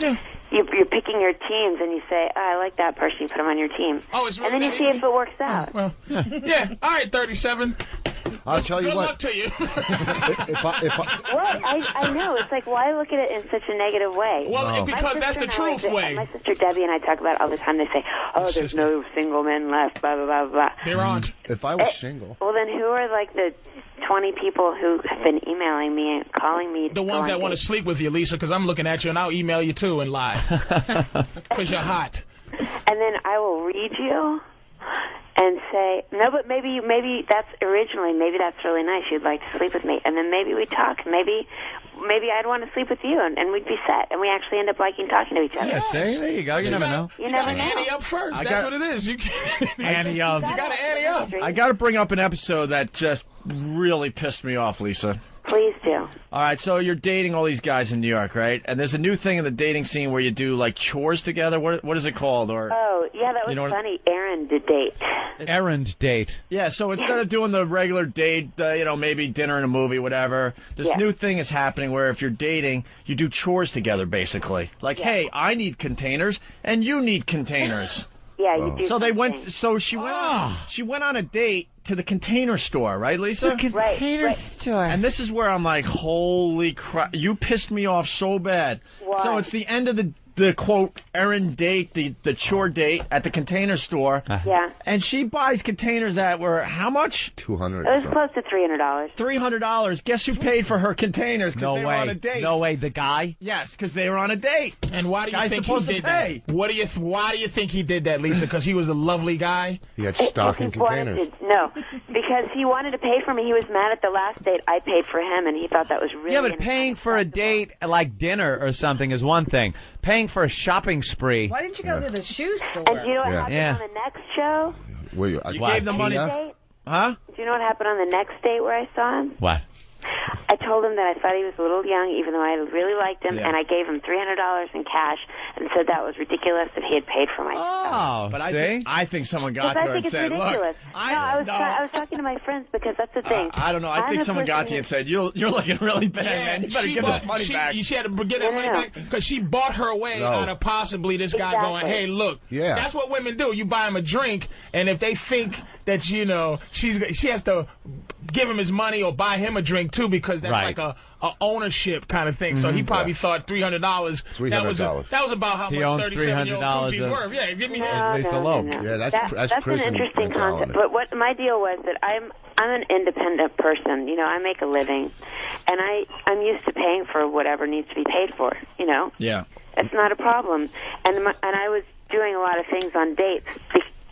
you're picking your teams and you say, I like that person, you put them on your team. Oh, it's really and then you see if it works out. Well, yeah. All right, 37. I'll tell you Good what. luck to you. I know. It's like, why look at it in such a negative way? Well, because that's the truth way. My sister Debbie and I talk about it all the time. They say, there's no single men left, blah, blah, blah, blah. There aren't. If I was single. Well, then who are like the 20 people who have been emailing me and calling me? The ones that want to sleep with you, Lisa, because I'm looking at you and I'll email you too and lie. Because you're hot. And then I will read you and say, no, but maybe that's really nice. You'd like to sleep with me. And then maybe we talk. Maybe I'd want to sleep with you, and we'd be set. And we actually end up liking talking to each other. Yeah, see, there you go. You never know. You never know. Ante up first. That's what it is. Ante up. You got to ante up. I got to bring up an episode that just really pissed me off, Lisa. Please do. All right, so you're dating all these guys in New York, right? And there's a new thing in the dating scene where you do like chores together. What is it called? Or yeah, that was funny. Errand date. Errand date. Yeah, so instead of doing the regular date, maybe dinner and a movie, whatever, this new thing is happening where if you're dating, you do chores together, basically. Like, hey, I need containers and you need containers. Yeah, you do. So they went. So she went. She went on a date to the Container Store, right, Lisa? The Container Store. And this is where I'm like, holy crap! You pissed me off so bad. Why? So it's the end of the the quote errand date, the chore date at the Container Store. Yeah. And she buys containers that were how much? $200. It was close to $300. $300. Guess who paid for her containers? No they were on a way. date. No way. The guy? Yes, because they were on a date. And why do you Guy's think he supposed to did pay. that? Why do you think he did that, Lisa? Because he was a lovely guy? He had stock in containers. No, because he wanted to pay for me. He was mad at the last date I paid for him, and he thought that was really... Yeah, but paying for a date like dinner or something is one thing. Paying for a shopping spree. Why didn't you go to the shoe store? And do you know what happened on the next show? You gave the money. Huh? Do you know what happened on the next date where I saw him? What? I told him that I thought he was a little young, even though I really liked him, Yeah. and I gave him $300 in cash and said that was ridiculous that he had paid for my stuff. But I think someone got Because to her I think and it's said, ridiculous. look, I was talking to my friends because that's the thing. I don't know. I think someone got to you and said, you're looking really bad, man. You better give this money back. She had to get her money back because she bought her way out of possibly this guy going, hey, look, that's what women do. You buy him a drink, and if they think that, you know, she has to give him his money or buy him a drink, too, because that's like a ownership kind of thing. So he probably thought $300. That was about how He much owns 37-year-old Gucci's $300 worth. Yeah, give me Lisa Loeb. Yeah, that's an prison interesting mentality. concept. But what my deal was that I'm an independent person. You know, I make a living, and I'm used to paying for whatever needs to be paid for. You know, Yeah. it's not a problem. And I was doing a lot of things on dates.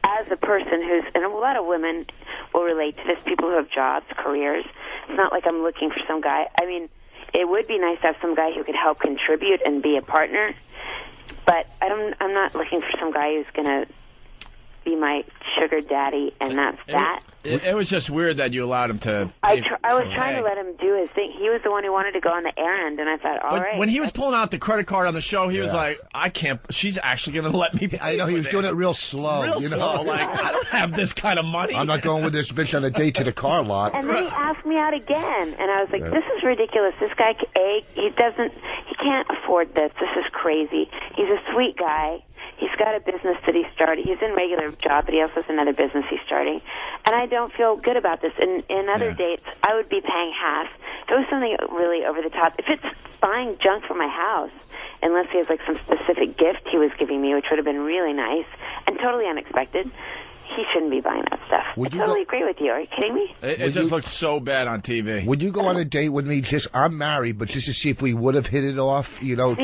As a person and a lot of women will relate to this, people who have jobs, careers. It's not like I'm looking for some guy. I mean, it would be nice to have some guy who could help contribute and be a partner, but I'm not looking for some guy who's going to be my sugar daddy, and that's that. It was just weird that you allowed him to. I was trying to let him do his thing. He was the one who wanted to go on the errand, and I thought, all right. When he was pulling out the credit card on the show, he was like, I can't. She's actually going to let me pay. I know, he was doing it real slow. Real you know? slow. Like, I don't have this kind of money. I'm not going with this bitch on a date to the car lot. And then he asked me out again, and I was like, this is ridiculous. This guy, he can't afford this. This is crazy. He's a sweet guy. He's got a business that he started. He's in regular job, but he also has another business he's starting. And I don't feel good about this. In other dates, I would be paying half. If it was something really over the top, if it's buying junk for my house, unless he has like some specific gift he was giving me, which would have been really nice and totally unexpected, he shouldn't be buying that stuff. I totally agree with you. Are you kidding me? It just looked so bad on TV. Would you go on a date with me? I'm married, but just to see if we would have hit it off. You know,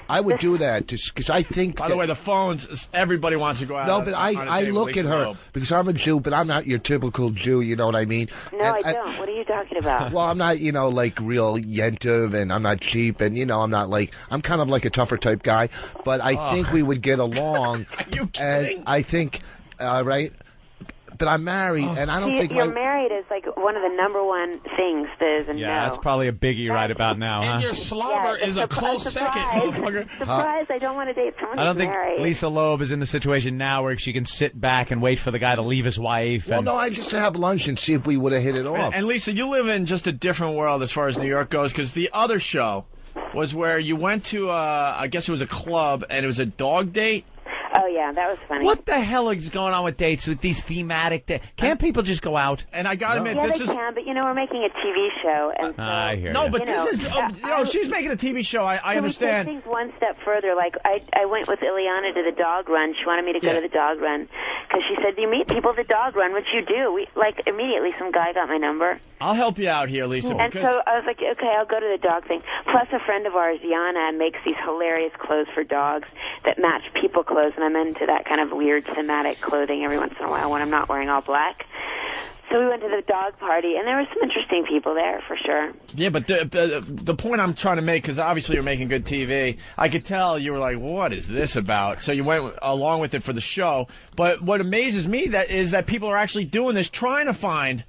I would do that just because I think. By the way, the phones. Everybody wants to go out. No, but I look at her because I'm a Jew, but I'm not your typical Jew. You know what I mean? No, I don't. What are you talking about? Well, I'm not, like real yentiv, and I'm not cheap, and I'm not like I'm kind of like a tougher type guy. But I think we would get along. Are you kidding? And I think. Right? But I'm married, and I don't think you're married is like one of the number one things that is a no. Yeah, that's probably a biggie right about now, huh? And your slobber is a close second, motherfucker. Surprise! I don't want to date someone I don't who's think married. Lisa Loeb is in the situation now where she can sit back and wait for the guy to leave his wife. Well, no, I just have lunch and see if we would have hit it off. And Lisa, you live in just a different world as far as New York goes, because the other show was where you went to, I guess it was a club, and it was a dog date. Oh, yeah, that was funny. What the hell is going on with dates, with these thematic dates? Can't people just go out? And I got to admit, they can, but, we're making a TV show. And so, I hear No, you. but this is, she's making a TV show. I understand. We take things one step further. Like, I went with Ileana to the dog run. She wanted me to go to the dog run because she said, you meet people at the dog run, which you do. Immediately some guy got my number. I'll help you out here, Lisa. And so I was like, okay, I'll go to the dog thing. Plus, a friend of ours, Yana, makes these hilarious clothes for dogs that match people clothes, and I'm into that kind of weird thematic clothing every once in a while when I'm not wearing all black. So we went to the dog party, and there were some interesting people there, for sure. Yeah, but the point I'm trying to make, because obviously you're making good TV, I could tell you were like, what is this about? So you went along with it for the show. But what amazes me is that people are actually doing this, trying to find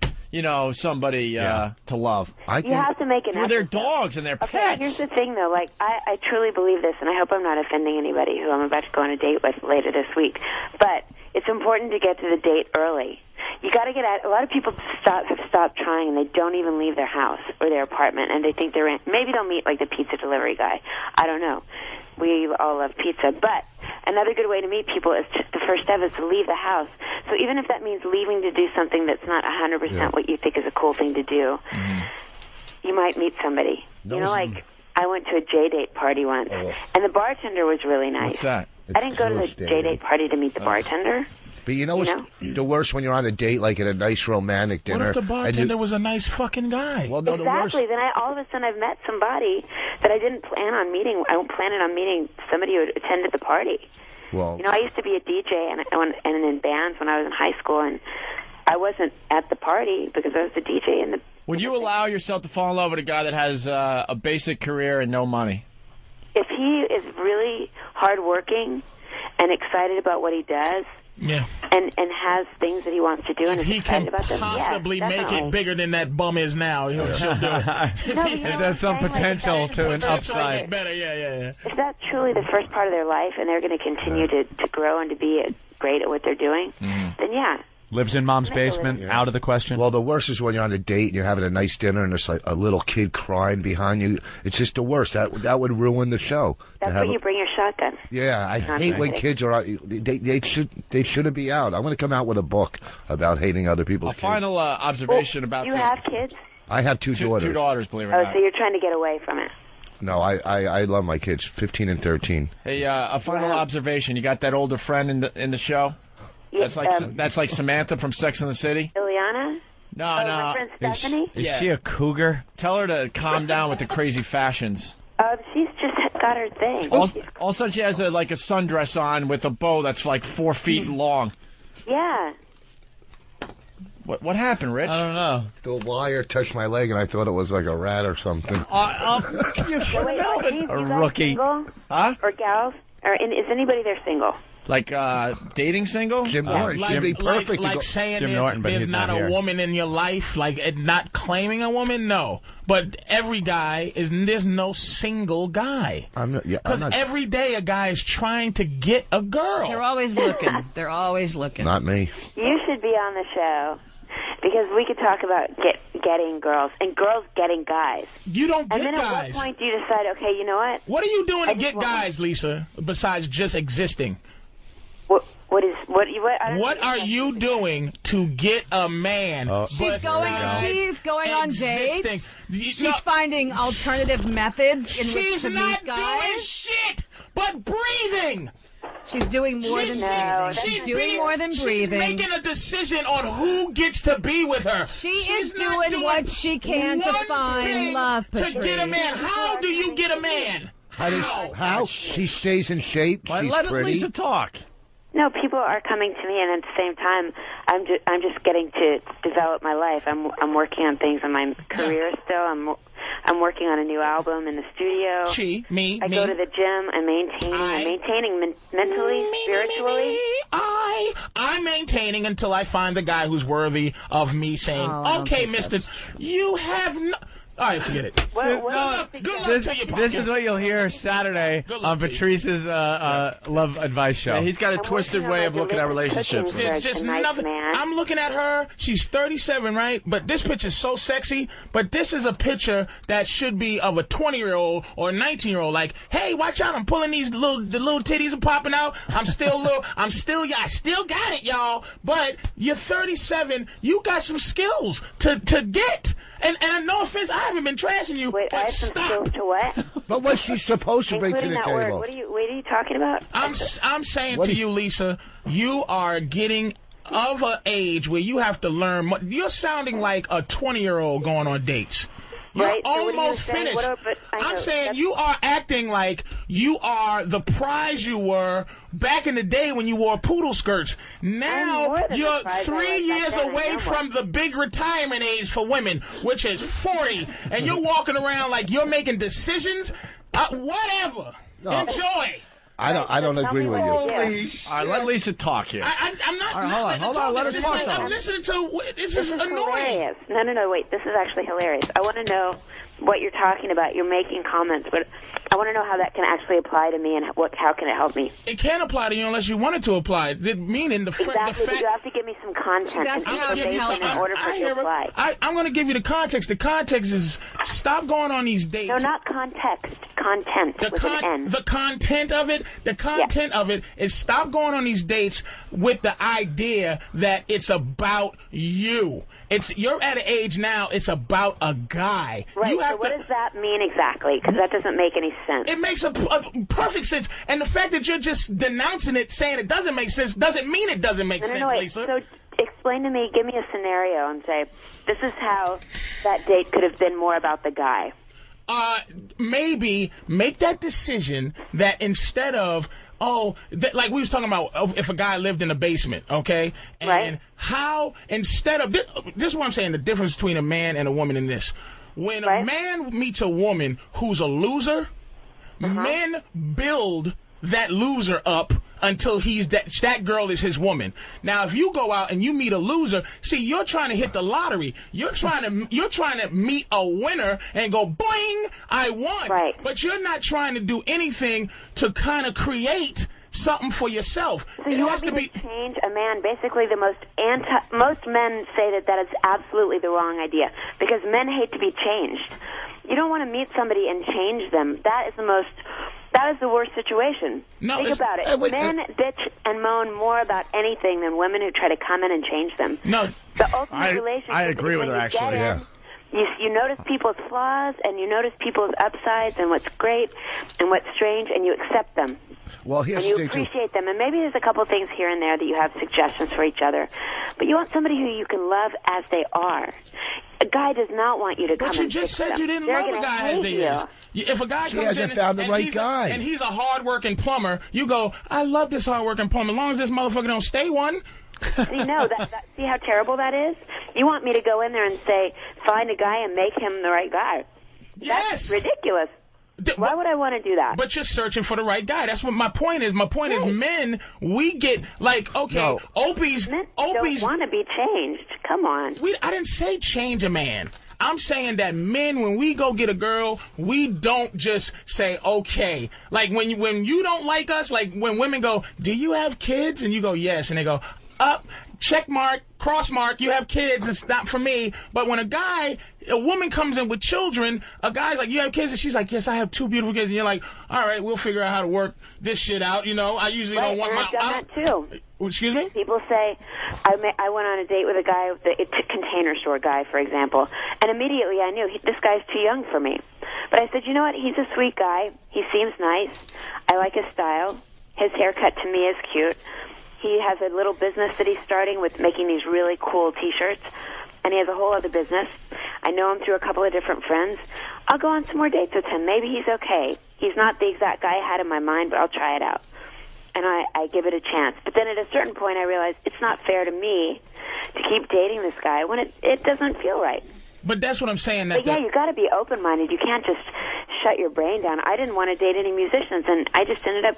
somebody to love. You have to make an effort. For their dogs and their pets. Here's the thing, though. Like, I truly believe this, and I hope I'm not offending anybody who I'm about to go on a date with later this week. But it's important to get to the date early. You got to get out. A lot of people have stopped trying, and they don't even leave their house or their apartment, and they think they're in. Maybe they'll meet, like, the pizza delivery guy. I don't know. We all love pizza. But another good way to meet people is the first step is to leave the house. So even if that means leaving to do something that's not 100% what you think is a cool thing to do, you might meet somebody. I went to a J-date party once, and the bartender was really nice. What's that? I didn't go to the J-date party to meet the bartender. But you know what's the worst when you're on a date, like at a nice romantic dinner? What if the bartender was a nice fucking guy? Well, no, Exactly. Then all of a sudden I've met somebody that I didn't plan on meeting. I planned on meeting somebody who attended the party. Well, I used to be a DJ and in bands when I was in high school, and I wasn't at the party because I was the DJ in the. Would you allow yourself to fall in love with a guy that has a basic career and no money? If he is really hardworking and excited about what he does, yeah, and has things that he wants to do, and if is he excited can about them, possibly yes, make definitely. it bigger than that bum is now, she'll do it. There's some potential to an upside. Better, yeah. If that's truly the first part of their life, and they're going to continue to grow and to be great at what they're doing, then yeah. Lives in mom's basement, out of the question. Well, the worst is when you're on a date and you're having a nice dinner and there's like a little kid crying behind you. It's just the worst. That would ruin the show. That's when you bring your shotgun. Yeah, I hate when kids are out. They shouldn't be out. I'm going to come out with a book about hating other people's kids. Final observation about you have kids? I have two daughters. Two daughters, believe it or not. So you're trying to get away from it. No, I love my kids, 15 and 13. Hey, a final observation. You got that older friend in the show? That's like Samantha from Sex and the City? Ileana? No. My friend Stephanie? Is she a cougar? Tell her to calm down with the crazy fashions. She's just got her thing. All of a sudden she has a sundress on with a bow that's like 4 feet long. Yeah. What happened, Rich? I don't know. The wire touched my leg and I thought it was like a rat or something. A rookie. Single? Huh? Or gals? Or is anybody there single? Like dating single? Jim Norton should be perfect. Like saying Jim Norton, but there's he's not not a here. woman in your life, like not claiming a woman, no. But every guy there's no single guy. Because every day a guy is trying to get a girl. They're always looking. They're always looking. Not me. You should be on the show. Because we could talk about getting girls and girls getting guys. You don't get guys. And then guys. at what point do you decide, okay, you know what? What are you doing to get guys, Lisa, besides just existing? What are you doing to get a man? She's going on dates. She's finding alternative methods in which to meet guys. She's not doing shit but breathing. She's doing more than breathing. She's doing more than breathing. She's making a decision on who gets to be with her. She's doing what she can to find love, Patrice. To get a man. How do you get a man? How? She stays in shape. She's let pretty. Lisa talk. No, people are coming to me, and at the same time, I'm just getting to develop my life. I'm working on things in my career still. I'm working on a new album in the studio. I go to the gym. I'm maintaining mentally, spiritually. I'm maintaining until I find the guy who's worthy of me saying, okay, mister, you have no... All right, forget it. This is what you'll hear Saturday on Patrice's Love Advice Show. Yeah, he's got a twisted way of looking at relationships. It's just nothing. I'm looking at her. She's 37, right? But this picture's so sexy. But this is a picture that should be of a 20-year-old or a 19-year-old. Like, hey, watch out! I'm pulling the little titties are popping out. I still got it, y'all. But you're 37. You got some skills to get. And no offense, I haven't been trashing you. Wait, I have some skills to what? But what's she supposed to bring to the Including that table? word. What are you talking about? I'm saying to you, Lisa, you are getting of an age where you have to learn. You're sounding like a 20-year-old going on dates. You're Right, so almost finished. I'm saying you are acting like you are the prize you were back in the day when you wore poodle skirts. Now you're 3 years away from the big retirement age for women, which is 40, and you're walking around like you're making decisions. Whatever. No. Enjoy. I don't agree with you. All right, let Lisa talk here. I'm not. All right, hold on. Let her talk. I'm listening to. This is annoying. Hilarious. No, wait. This is actually hilarious. I want to know what you're talking about. You're making comments, but I want to know how that can actually apply to me and how can it help me. It can't apply to you unless you want it to apply. Meaning the fact. You have to give me some content and information in order for it to apply. I'm going to give you the context. The context is stop going on these dates. No, not context. content with an N. The content of it? The content of it is stop going on these dates with the idea that it's about you. You're at an age now, it's about a guy. Right, you have so what does that mean exactly? Because that doesn't make any sense. It makes a perfect sense. And the fact that you're just denouncing it, saying it doesn't make sense, doesn't mean it doesn't make sense, wait. Lisa. So explain to me, give me a scenario and say, this is how that date could have been more about the guy. Maybe make that decision that instead of, like we was talking about, if a guy lived in a basement, okay? And how, instead of, this is what I'm saying, the difference between a man and a woman in this. When a man meets a woman who's a loser, men build that loser up until that girl is his woman. Now, if you go out and you meet a loser, see, you're trying to hit the lottery. You're trying to meet a winner and go, boing, I won. Right. But you're not trying to do anything to kind of create something for yourself. So you want me to change a man? Basically, most men say that is absolutely the wrong idea because men hate to be changed. You don't want to meet somebody and change them. That is the worst situation. Think about it. Men bitch and moan more about anything than women who try to come in and change them. No, the ultimate relationship. I agree with her, actually. Yeah. You notice people's flaws and you notice people's upsides and what's great and what's strange, and you accept them. Well, here's and you appreciate them, and maybe there's a couple things here and there that you have suggestions for each other, but you want somebody who you can love as they are. A guy does not want you to come. But you just said you didn't love a guy as he is. If a guy comes in and he's a hard-working plumber, you go, I love this hard-working plumber, as long as this motherfucker don't stay one. See, no, see how terrible that is? You want me to go in there and say, find a guy and make him the right guy. Yes. That's ridiculous. Why would I want to do that? But you're searching for the right guy. That's what my point is. My point is, men, we get, like, okay, Opie's don't want to be changed. Come on. I didn't say change a man. I'm saying that men, when we go get a girl, we don't just say, okay. Like, when you don't like us, like, when women go, do you have kids? And you go, yes. And they go, up, check mark, cross mark, you have kids, it's not for me. But when a woman comes in with children, a guy's like, you have kids? And she's like, yes, I have 2 beautiful kids. And you're like, all right, we'll figure out how to work this shit out. You know, I usually don't want I've done that too. Excuse me? People say, I went on a date with a guy, a container store guy, for example, and immediately I knew this guy's too young for me. But I said, you know what? He's a sweet guy. He seems nice. I like his style. His haircut to me is cute. He has a little business that he's starting with making these really cool T-shirts, and he has a whole other business. I know him through a couple of different friends. I'll go on some more dates with him. Maybe he's okay. He's not the exact guy I had in my mind, but I'll try it out. And I give it a chance. But then at a certain point, I realized it's not fair to me to keep dating this guy when it doesn't feel right. But that's what I'm saying. But yeah, you got to be open-minded. You can't just shut your brain down. I didn't want to date any musicians, and I just ended up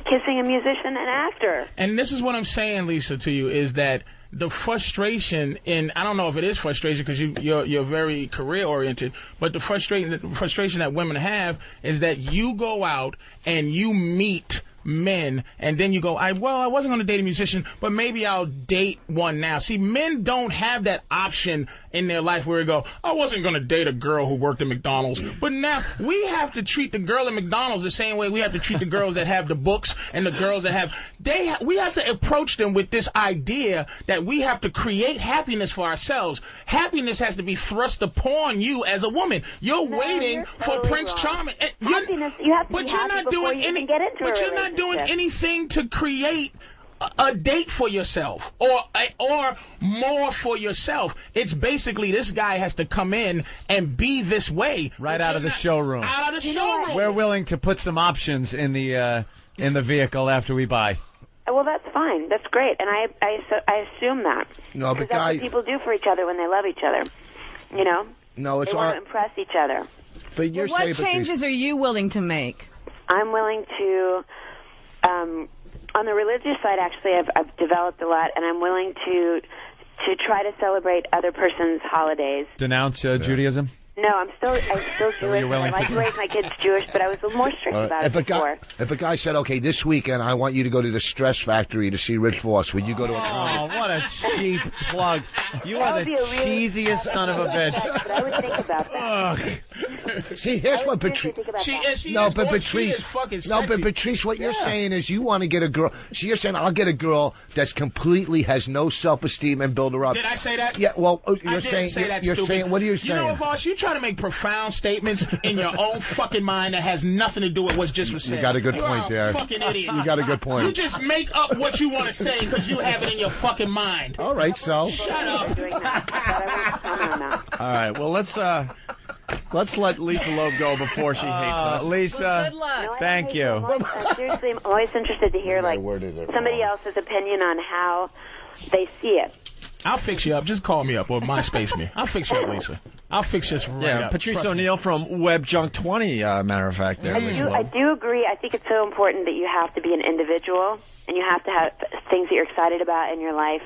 kissing a musician and actor. And this is what I'm saying, Lisa, to you, is that the frustration I don't know if it is frustration because you're very career-oriented, but the frustration that women have is that you go out and you meet men, and then you go, I wasn't going to date a musician, but maybe I'll date one now. See, men don't have that option in their life where they go, I wasn't going to date a girl who worked at McDonald's, but now we have to treat the girl at McDonald's the same way we have to treat the girls that have the books and the girls that have, we have to approach them with this idea that we have to create happiness for ourselves. Happiness has to be thrust upon you as a woman. You're waiting for Prince Charming. Happiness, you have to be happy before you can get into a relationship. But you're not doing anything to create a date for yourself or more for yourself. It's basically this guy has to come in and be this way. Right out of the showroom. Out of the showroom. We're willing to put some options in the vehicle after we buy. Well, that's fine. That's great. And I assume that. No, but that's what people do for each other when they love each other. You know? No, it's they want to impress each other. But you're what changes are you willing to make? I'm willing to... on the religious side, actually, I've developed a lot, and I'm willing to try to celebrate other person's holidays. Denounce Judaism? No, I'm still Jewish. I like to raise my kids Jewish, but I was more strict about it before. If a guy said, okay, this weekend I want you to go to the Stress Factory to see Rich Voss, would you go to a concert? Oh, what a cheap plug. You are the cheesiest son of a bitch. But I would think about that. See, here's what Patrice. But Patrice, what you're saying is you want to get a girl. You're saying I'll get a girl that's completely has no self-esteem and build her up. Did I say that? Yeah. Well, you're saying you're saying. What are you saying? You know, Voss, you try to make profound statements in your own fucking mind that has nothing to do with what's just said. You got a good point there. Fucking idiot. You got a good point. You just make up what you want to say because you have it in your fucking mind. All right, so. Shut up. All right. Well, let's let Lisa Loeb go before she hates us. Lisa, Well, good luck. thank you. Seriously, I'm always interested to hear somebody else's opinion on how they see it. I'll fix you up. Just call me up or MySpace me. I'll fix you up, Lisa. I'll fix this right up. Patrice Trust me. O'Neill from WebJunk20, matter of fact. There, I do agree. I think it's so important that you have to be an individual and you have to have things that you're excited about in your life,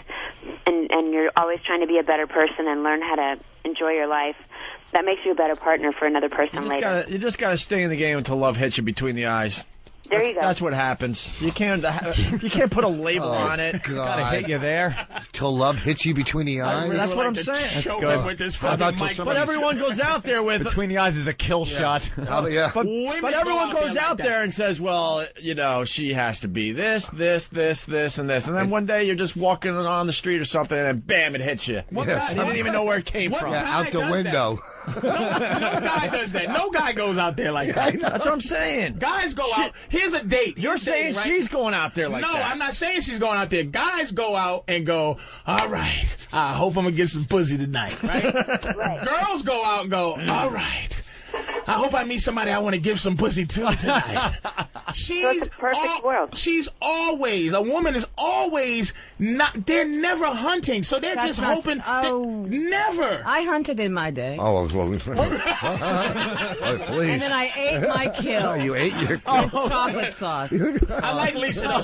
and you're always trying to be a better person and learn how to enjoy your life. That makes you a better partner for another person later. You just gotta stay in the game until love hits you between the eyes. There you go. That's what happens. You can't put a label on it. God. Gotta hit you there. Till love hits you between the eyes. That's what I'm saying. That's good. With this But everyone goes out there with between the eyes is a kill shot. But everyone goes out there and says, well, you know, she has to be this, and this, and then one day you're just walking on the street or something, and bam, it hits you. And you didn't even know where it came from. Yeah, out the window. No guy does that. No guy goes out there like that. That's what I'm saying. Guys go out. Here's a date. You're saying right? she's going out there like that. No, I'm not saying she's going out there. Guys go out and go, all right, I hope I'm going to get some pussy tonight, right? Girls go out and go, all right, I hope I meet somebody I want to give some pussy to tonight. It's a perfect world. She's always, a woman is always not, they're never hunting, so they're just hoping. Never. I hunted in my day. Oh, well, please. And then I ate my kill. Oh, you ate your kill. With chocolate sauce. I like Lisa though.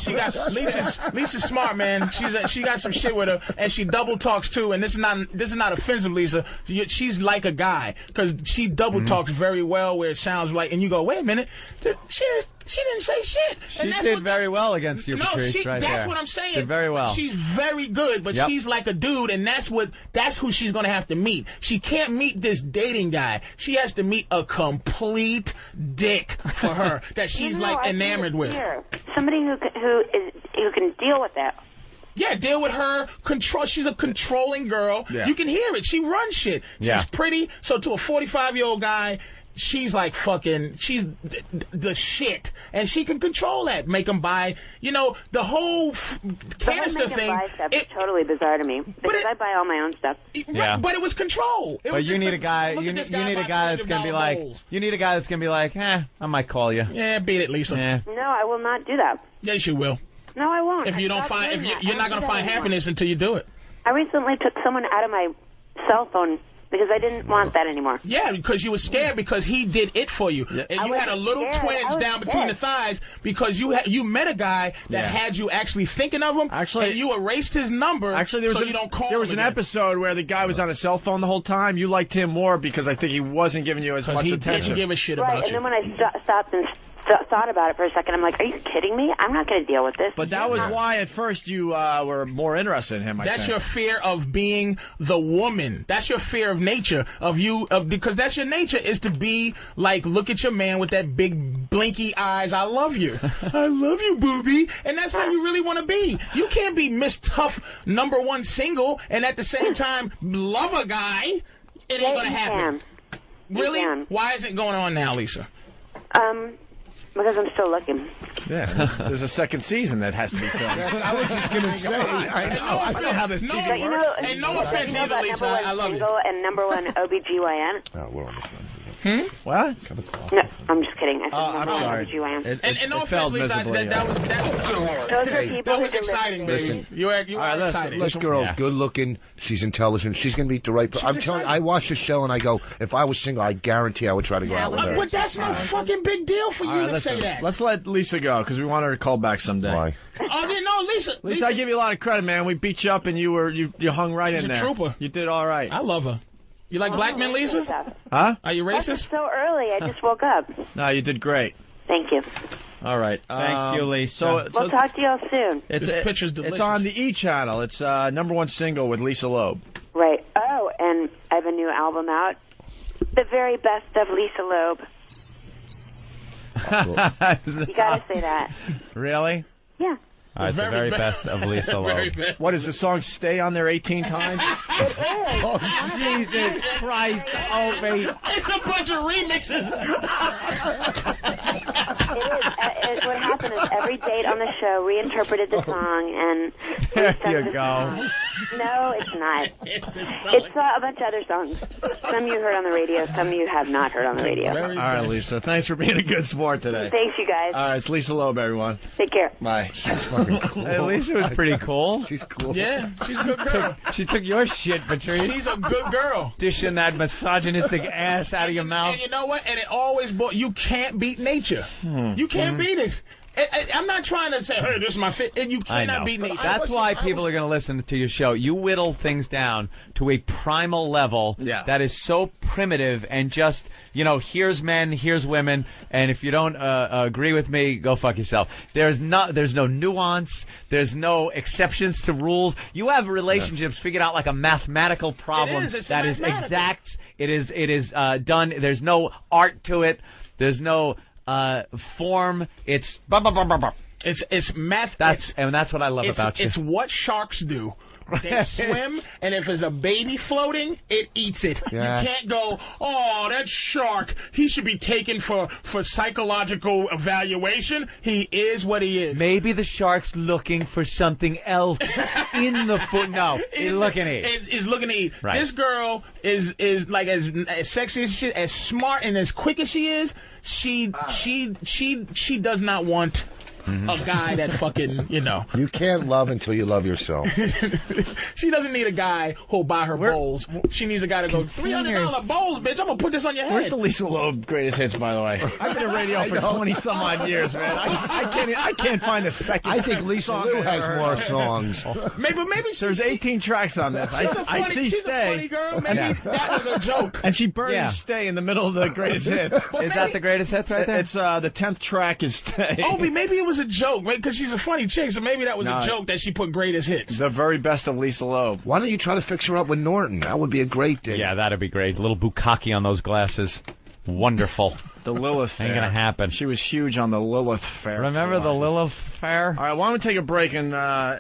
Lisa's smart, man. She got some shit with her, and she double talks too. And this is not offensive, Lisa. She's like a guy because she double talks very well, where it sounds like, and you go, wait a minute, she didn't say shit. She did very well against you, Patrice. That's what I'm saying. Did very well. She's very good, but she's like a dude, and that's who she's gonna have to meet. She can't meet this dating guy. She has to meet a complete dick for her that she's enamored with. Somebody who can deal with that. Yeah, deal with her. Control. She's a controlling girl. Yeah. You can hear it. She runs shit. She's pretty. So to a 45-year-old guy, she's like fucking. She's the shit, and she can control that. Make him buy. You know, the whole canister thing. Buy stuff is totally bizarre to me because I buy all my own stuff. Yeah. But it was control. But you need a guy. You need a guy that's gonna be like. You need a guy that's gonna be like, I might call you. Yeah, beat it, Lisa. Yeah. No, I will not do that. Yes, you will. No, I won't. If you don't find, you're not going to find happiness until you do it. I recently took someone out of my cell phone because I didn't want that anymore. Yeah, because you were scared because he did it for you, and you had a little twinge down between the thighs because you met a guy that had you actually thinking of him. Actually, and you erased his number. Actually, you don't call. There was an episode where the guy was on a cell phone the whole time. You liked him more because I think he wasn't giving you as much attention. He didn't give a shit about you. And then when I stopped and thought about it for a second, I'm like, are you kidding me? I'm not going to deal with this. But that was why at first you were more interested in him, I think. That's your fear of being the woman. That's your fear of nature, because that's your nature, is to be like, look at your man with that big blinky eyes, I love you. I love you, booby. And that's how you really want to be. You can't be Miss Tough #1 single and at the same time love a guy. It ain't going to happen. Really? Why is it going on now, Lisa? Because I'm still looking. Yeah, there's a second season that has to be filmed. I was just going to say. I know how this TV works. And no offense either, Lisa. I love you. And #1 OBGYN. Oh, we're almost done. What? No, I'm just kidding. I said I'm sorry. OBGYN. And no offense, Lisa. That was exciting, baby. Listen, you were excited. This girl's good looking. She's intelligent. She's going to meet the right person. I'm telling you, I watch the show and I go, if I was single, I guarantee I would try to go out with her. But that's no fucking big deal for you to say that. Let's let Lisa go because we want her to call back someday. Why? Oh, no, Lisa. Lisa, I give you a lot of credit, man. We beat you up and you hung right in there. She's a trooper. You did all right. I love her. You like black men, Lisa? Huh? Are you It's racist? so early. I just woke up. No, you did great. Thank you. All right. Thank you, Lisa. So We'll talk to y'all soon. This picture's delicious. It's on the E! channel. It's #1 single with Lisa Loeb. Right. Oh, and I have a new album out. The very best of Lisa Loeb. You gotta say that. Really? Yeah. All right, the very best of Lisa Loeb. What, does the song stay on there 18 times? It is. Oh, Jesus Christ, Opie. It's a bunch of remixes. What happened is every date on the show reinterpreted the song and... There you go. No, it's not. It's a bunch of other songs. Some you heard on the radio, some you have not heard on the radio. All right, Lisa. Thanks for being a good sport today. Thanks, you guys. All right, it's Lisa Loeb, everyone. Take care. Bye. Cool. Hey, Lisa was pretty cool. She's cool. Yeah, she's a good girl. She took your shit, Patrice. She's a good girl. Dishing that misogynistic ass out of your mouth. And you know what? And it always, you can't beat nature. You can't beat it. I'm not trying to say, hey, this is my fit. You cannot beat nature. That's why people are going to listen to your show. You whittle things down to a primal level that is so primitive and just, here's men, here's women, and if you don't agree with me, go fuck yourself. There's no nuance. There's no exceptions to rules. You have relationships figured out like a mathematical problem that is exact. It is done. There's no art to it. There's no form. It's It's math. That's what I love about you. It's what sharks do. They swim, and if there's a baby floating, it eats it. Yeah. You can't go, oh, that shark, he should be taken for psychological evaluation. He is what he is. Maybe the shark's looking for something else in the foot. No, he's looking to eat. Is looking to eat. Right. This girl is like as sexy as she, as smart and as quick as she is. She does not want a guy that fucking, You can't love until you love yourself. She doesn't need a guy who'll buy her bowls. She needs a guy to go, $300 bowls, bitch. I'm going to put this on your head. Where's the Lisa Loeb greatest hits, by the way? I've been in radio for 20-some-odd years, man. I can't find a second. I think Lisa Loeb has more songs. Maybe there's 18 tracks on this. I see she's Stay. a funny girl. Maybe that was a joke. And she burns Stay in the middle of the greatest hits. Is that the greatest hits right there? It's the 10th track is Stay. Opie, maybe it was a joke, because she's a funny chick, so maybe that was a joke that she put greatest hits. The very best of Lisa Loeb. Why don't you try to fix her up with Norton? That would be a great date. Yeah, that'd be great. A little bukkake on those glasses. Wonderful. The Lilith Fair. Ain't gonna happen. She was huge on the Lilith Fair. Remember the Lilith Fair? All right, why don't we take a break and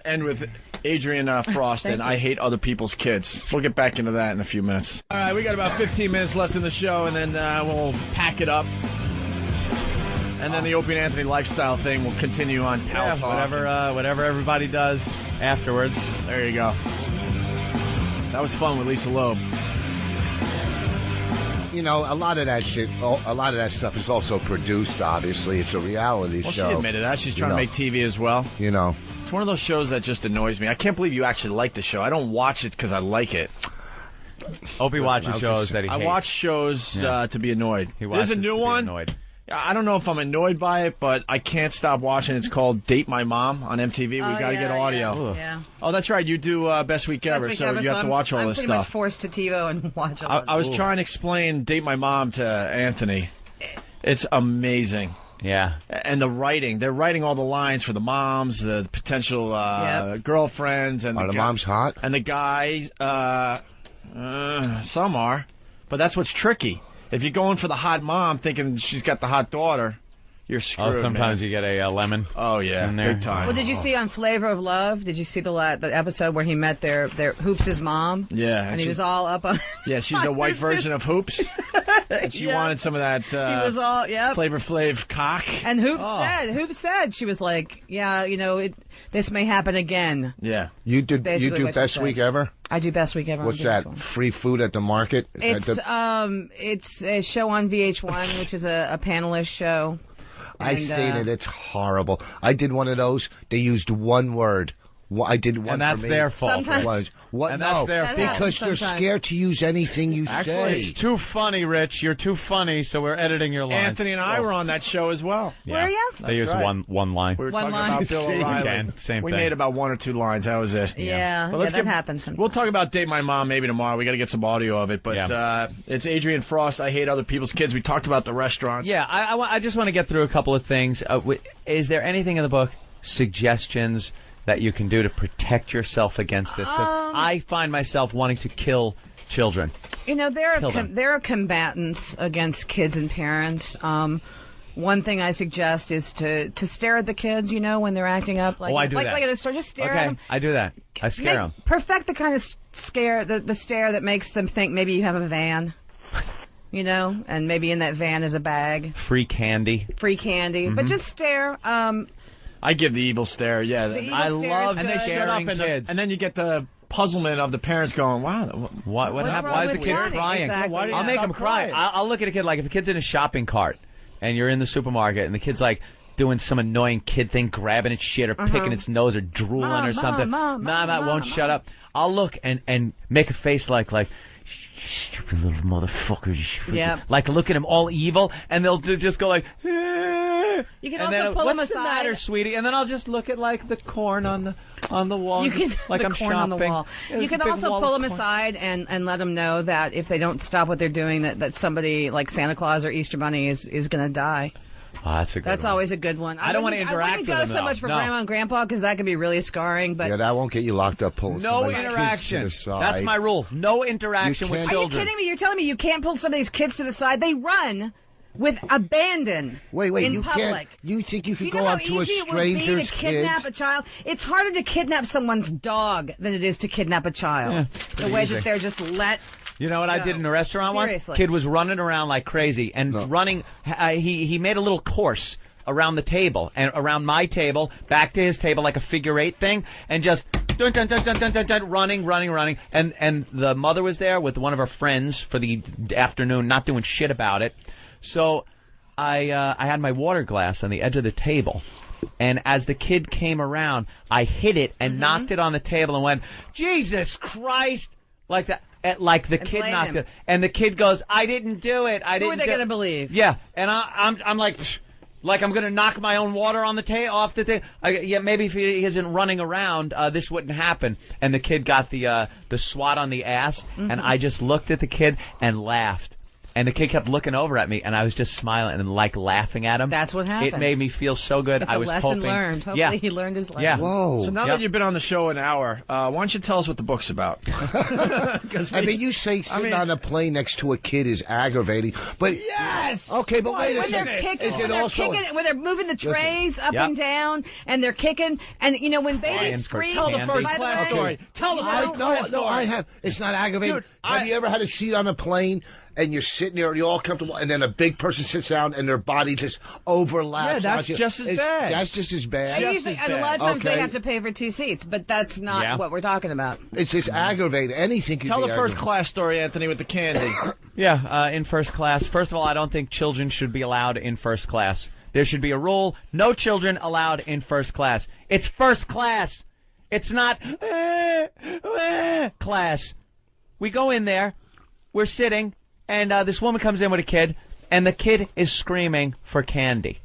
end with Adrian Frost and I Hate Other People's Kids. We'll get back into that in a few minutes. All right, we got about 15 minutes left in the show, and then we'll pack it up. And then the Opie and Anthony lifestyle thing will continue on Pal Talk. Whatever everybody does afterwards. There you go. That was fun with Lisa Loeb. A lot of that shit, a lot of that stuff is also produced, obviously. It's a reality show. Well, she admitted that. She's trying to make TV as well. It's one of those shows that just annoys me. I can't believe you actually like the show. I don't watch it because I like it. Opie watches shows that he hates. I watch shows to be annoyed. There's a new one. Annoyed. I don't know if I'm annoyed by it, but I can't stop watching. It's called Date My Mom on MTV. We got to get audio. Yeah. Oh, that's right. You do Best Week Ever, so you have to watch all this stuff. I'm pretty much forced to TiVo and watch all I was trying to explain Date My Mom to Anthony. It's amazing. Yeah. And the writing. They're writing all the lines for the moms, the potential girlfriends. And Are the moms hot? And the guys, some are. But that's what's tricky. If you're going for the hot mom thinking she's got the hot daughter, you're screwed. Oh, sometimes you get a lemon. Oh, yeah. In there. Big time. Well, did you see on Flavor of Love? Did you see the episode where he met their Hoops' mom? Yeah. And he was all up on... Yeah, she's a white version of Hoops. And she wanted some of that he was all, Flavor Flav cock. And Hoops said, she was like, this may happen again. Yeah. You do Best Week Ever? I do Best Week Ever. What's that? Free food at the market? It's a show on VH1, which is a panelist show. I've seen it. It's horrible. I did one of those. They used one word. I did one. And that's for me. their fault. What? And no, that's their fault. because they're scared to use anything you say. It's too funny, Rich. You're too funny, so we're editing your lines. Anthony and I were on that show as well. Yeah. Were you? They used one line. We were talking about Bill O'Reilly. Again, same we thing. made about one or two lines. That was it. Yeah, But that happens sometimes. We'll talk about Date My Mom maybe tomorrow. We got to get some audio of it. But it's Adrian Frost. I Hate Other People's Kids. We talked about the restaurants. Yeah, I just want to get through a couple of things. Is there anything in the book, suggestions that you can do to protect yourself against this? Because I find myself wanting to kill children. You know, there Kill them. are combatants against kids and parents. One thing I suggest is to stare at the kids, you know, when they're acting up. Like, I do that. Like at a store, just stare at Okay, them. I do that. I scare them. Perfect the kind of scare, the stare that makes them think maybe you have a van, you know, and maybe in that van is a bag. Free candy. But just stare. I give the evil stare, yeah. The evil I stare love is and good. they shut up kids. and then you get the puzzlement of the parents going, wow. What What's happened? wrong Why is the with kid Johnny? crying? Exactly. Why did I'll you make stop him cry. crying? I'll look at a kid like if a kid's in a shopping cart and you're in the supermarket and the kid's like doing some annoying kid thing, grabbing its shit or picking its nose or drooling or something. Mom, won't shut up. I'll look and make a face like stupid little motherfucker. Yeah. Like look at him all evil and they'll just go like, You can and also then, pull them what's the aside. matter, sweetie? And then I'll just look at like the corn on the wall. You can like the I'm corn shopping. on the wall. There's You can a big also wall pull of them corn. aside and let them know that if they don't stop what they're doing, that somebody like Santa Claus or Easter Bunny is going to die. Oh, that's a good That's one. always a good one. I don't want to interact I wouldn't with go them, so much though. for No. Grandma and Grandpa because that can be really scarring. But Yeah, that won't get you locked up pulling No somebody's kids to interaction. the side. That's my rule. No interaction with can't- are you children. kidding me? You're telling me you can't pull somebody's kids to the side? They run with abandon. Wait, in you public. can't. You think you Do could you go know how up to a easy it would be stranger's to kidnap kids? a child? It's harder to kidnap someone's dog than it is to kidnap a child. The way easy. that they're just let. You know what I did in a restaurant Seriously. once? Kid was running around like crazy and running. He made a little course around the table and around my table, back to his table like a figure eight thing, and just dun, dun, dun, dun, dun, dun, dun, running. And the mother was there with one of her friends for the afternoon, not doing shit about it. So I had my water glass on the edge of the table. And as the kid came around, I hit it and knocked it on the table and went, Jesus Christ! Like that. Like the kid blame knocked him. it. And the kid goes, I didn't do it. Who are they going to believe? Yeah. And I'm like I'm going to knock my own water on the off the thing. Yeah, maybe if he isn't running around, this wouldn't happen. And the kid got the swat on the ass, and I just looked at the kid and laughed. And the kid kept looking over at me, and I was just smiling and like laughing at him. That's what happens. It made me feel so good. It's I a was lesson hoping. learned. Hopefully Yeah. he learned his lesson. Yeah. Whoa. So now that you've been on the show an hour, why don't you tell us what the book's about? I mean, you say sitting on a plane next to a kid is aggravating, but Yes. okay, but wait a When second. they're kicking, Is it when they're also kicking, when they're moving the Listen. trays up Yep. and down, and they're kicking, and you know when Crying babies for scream. Tell the candy. first by the class way, story. Tell the first class story. I have. It's not aggravating. Dude, have you ever had a seat on a plane and you're sitting there and you're all comfortable, and then a big person sits down and their body just overlaps? Yeah, that's onto you? just as bad. That's just as bad. And, Just usually, as and a lot of bad. times they Okay. have to pay for two seats, but that's not Yeah. what we're talking about. It's just aggravating. Anything can Tell be the first aggravating. class story, Anthony, with the candy. Yeah, in first class. First of all, I don't think children should be allowed in first class. There should be a rule: no children allowed in first class. It's first class. It's not class. We go in there, we're sitting, and this woman comes in with a kid, and the kid is screaming for candy.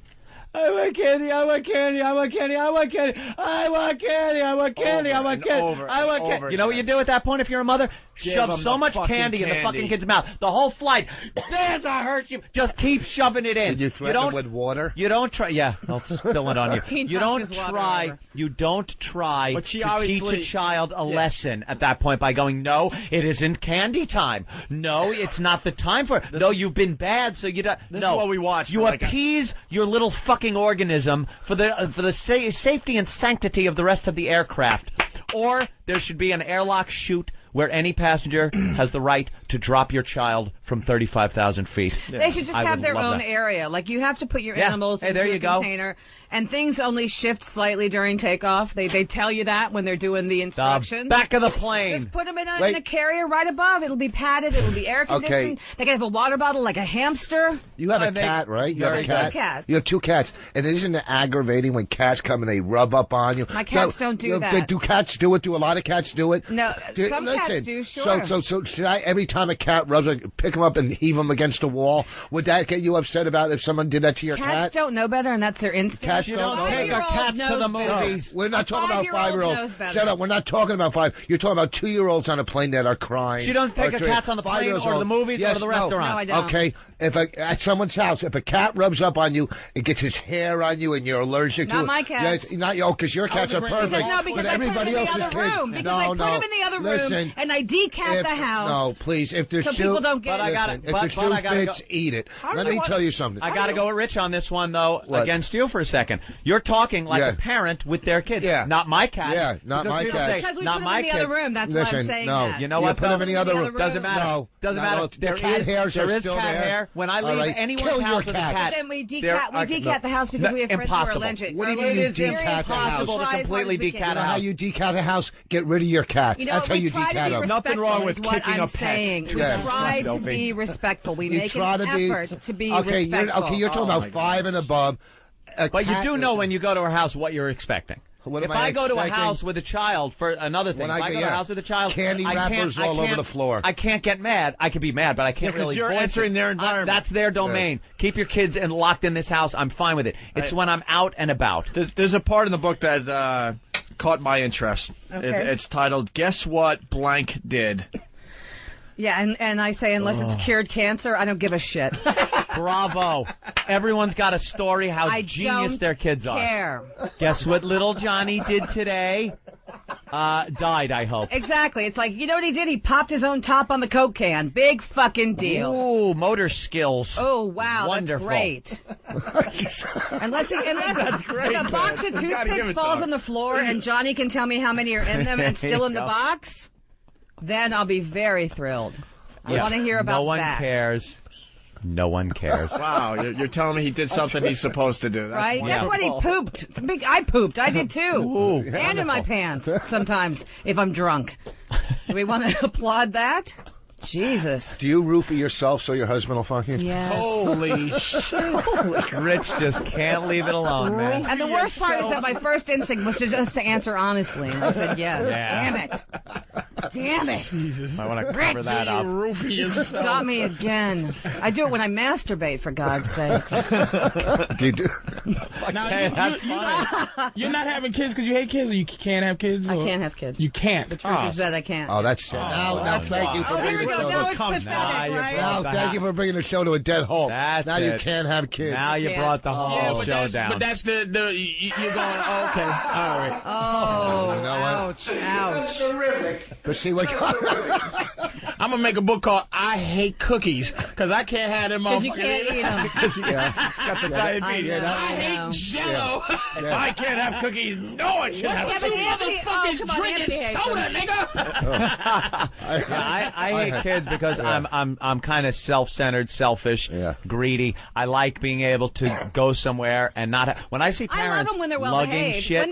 I want candy, I want candy, I want candy, I want candy, I want candy, I want candy, I want candy, I want candy. You know what you do at that point if you're a mother? Give Shove them so the much fucking candy in the candy. fucking kid's mouth. The whole flight. There's a Hershey. Just keep shoving it in. Did you threaten them with water? You don't try. Yeah, I'll spill it on you. He You knocked don't his water try. over. You don't try But she to teach a obviously- child a lesson at that point by going, no, it isn't candy time. No, it's not the time for it. No, you've been bad, so you don't. This no, is what we watched You for like a- appease your little fucking organism for the safety and sanctity of the rest of the aircraft. Or there should be an airlock chute where any passenger has the right to drop your child from 35,000 feet. They should just I have would their love own that. area. Like you have to put your Yeah. animals Hey, into there a you go. container, and things only shift slightly during takeoff. They tell you that when they're doing the instructions. Back of the plane. Just put them in Wait. a carrier right above. It'll be padded. It'll be air conditioned. They can have a water bottle like a hamster. You have a cat, right? You have a Very cat. good. Cats. You have two cats, and isn't it aggravating when cats come and they rub up on you? My cats don't do that. Do cats do it? Do a lot of cats do it? No, some cats listen, do, sure. So should I, every time a cat rubs, pick him up and heave him against a wall? Would that get you upset about if someone did that to your Cats cat? don't know better, and that's their instinct. Cats don't know take better. our cats to the movies. No, we're not talking about 5-year-old 5-year-olds. knows better. Shut up. We're not talking about 5. You're talking about 2-year-olds on a plane that are crying. She doesn't take Or her cats on the plane 5 years or old. the movies or Yes, to the no. restaurant. No, I don't. Okay, at someone's house, if a cat rubs up on you, it gets his hair on you, and you're allergic to Not it. my cats. Yes, not because your cats are perfect. Because but I put everybody them in the else's other kids. room. Because no, I put no. them in the other room, Listen, and I decap the house. No, please. Please, if there's so people don't get if the shoe fits, eat it. Let me tell you something. I got to go with Rich on this one, though, against you for a second. You're talking like a parent with their kids. Yeah. Not my cat. Yeah, not my cat. Because we not put my him in the other room. That's why I'm saying that. You know what? Put him in the other room. Doesn't matter. No. Doesn't matter. The cat hairs are still cat there. hair. When I leave anyone's house with a cat, then we decat the house because we have friends who are allergic. What do you mean you decat the house? Impossible to completely decat a house. You know how you decat a house? Get rid of your cats. That's how you decat them. Nothing wrong with kicking a pet. We try to be respectful. We make an effort to be respectful. You're talking about 5 and above. But you do know when you go to her house what you're expecting. If I go to a house with a child, for another thing, if I go to a house with a child, candy wrappers all over the floor. I can't get mad. I can be mad, but I can't really. Because you're entering their environment. That's their domain. Keep your kids locked in this house. I'm fine with it. It's when I'm out and about. There's a part in the book that caught my interest. Okay. It's titled "Guess What Blank Did." Yeah, and I say unless it's cured cancer, I don't give a shit. Bravo. Everyone's got a story how genius their kids are. Guess what little Johnny did today? Died, I hope. Exactly. It's like, you know what he did? He popped his own top on the Coke can. Big fucking deal. Ooh, motor skills. Oh, wow. Wonderful. That's great. Unless That's great, if a box of toothpicks falls on the floor and Johnny can tell me how many are in them and still in the box, then I'll be very thrilled. I want to hear about that. No one cares. No one cares. Wow, you're telling me he did something he's supposed to do. That's right? wonderful. That's what he pooped. I pooped. I did too. Ooh, and in my pants sometimes if I'm drunk. Do we want to applaud that? Jesus. Do you roofie yourself so your husband will fuck you? Yes. Holy shit. Rich just can't leave it alone, man. And the worst part is that my first instinct was just to answer honestly. And I said yes. Yeah. Damn it. Damn it. Jesus. I want to cover that up. Roofie yourself. Got me again. I do it when I masturbate, for God's sake. Do you do? You're not having kids because you hate kids, or you can't have kids? I can't have kids. You can't. The truth is that I can't. Oh, that's sad. Now, thank you for bringing the show. Now it's pathetic, right? Now, thank you for bringing the show to a dead halt. Now you can't have kids. Now you brought the whole show down. But that's you're going, okay, all right. Oh, you know what? Ouch. Terrific. But see what? I'm going to make a book called I Hate Cookies, because I can't have them Because you can't eat them. Because you got the diabetes. I hate Jell-O. If I can't have cookies, no one should have Two cookies. motherfuckers drinking soda, nigga. I hate kids because I'm kind of self-centered, selfish, greedy. I like being able to go somewhere and not when I see parents I love them when they're well lugging behaved. shit. When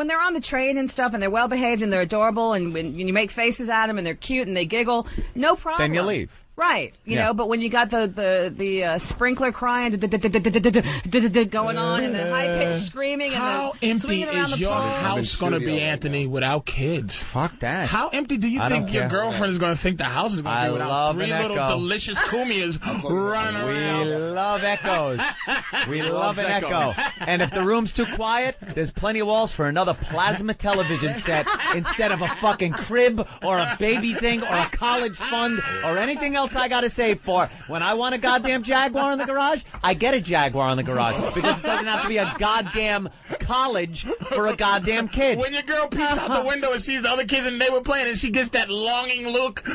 they're on the train and stuff, and they're well behaved and they're adorable, and when you make faces at them and they're cute and they giggle, no problem. Then you leave. Right, you know, but when you got the sprinkler crying, going on, and the high pitched screaming, and how the empty swinging around is the your pole. house going to be, Anthony, without kids? Fuck that. How empty do you think your girlfriend is going to think the house is going to be without three little delicious kumias running around? We love echoes. We love an echo. And if the room's too quiet, there's plenty of walls for another plasma television set instead of a fucking crib or a baby thing or a college fund or anything else I gotta save for. When I want a goddamn Jaguar in the garage, I get a Jaguar in the garage because it doesn't have to be a goddamn college for a goddamn kid. When your girl peeks out the window and sees the other kids and they were playing, and she gets that longing look,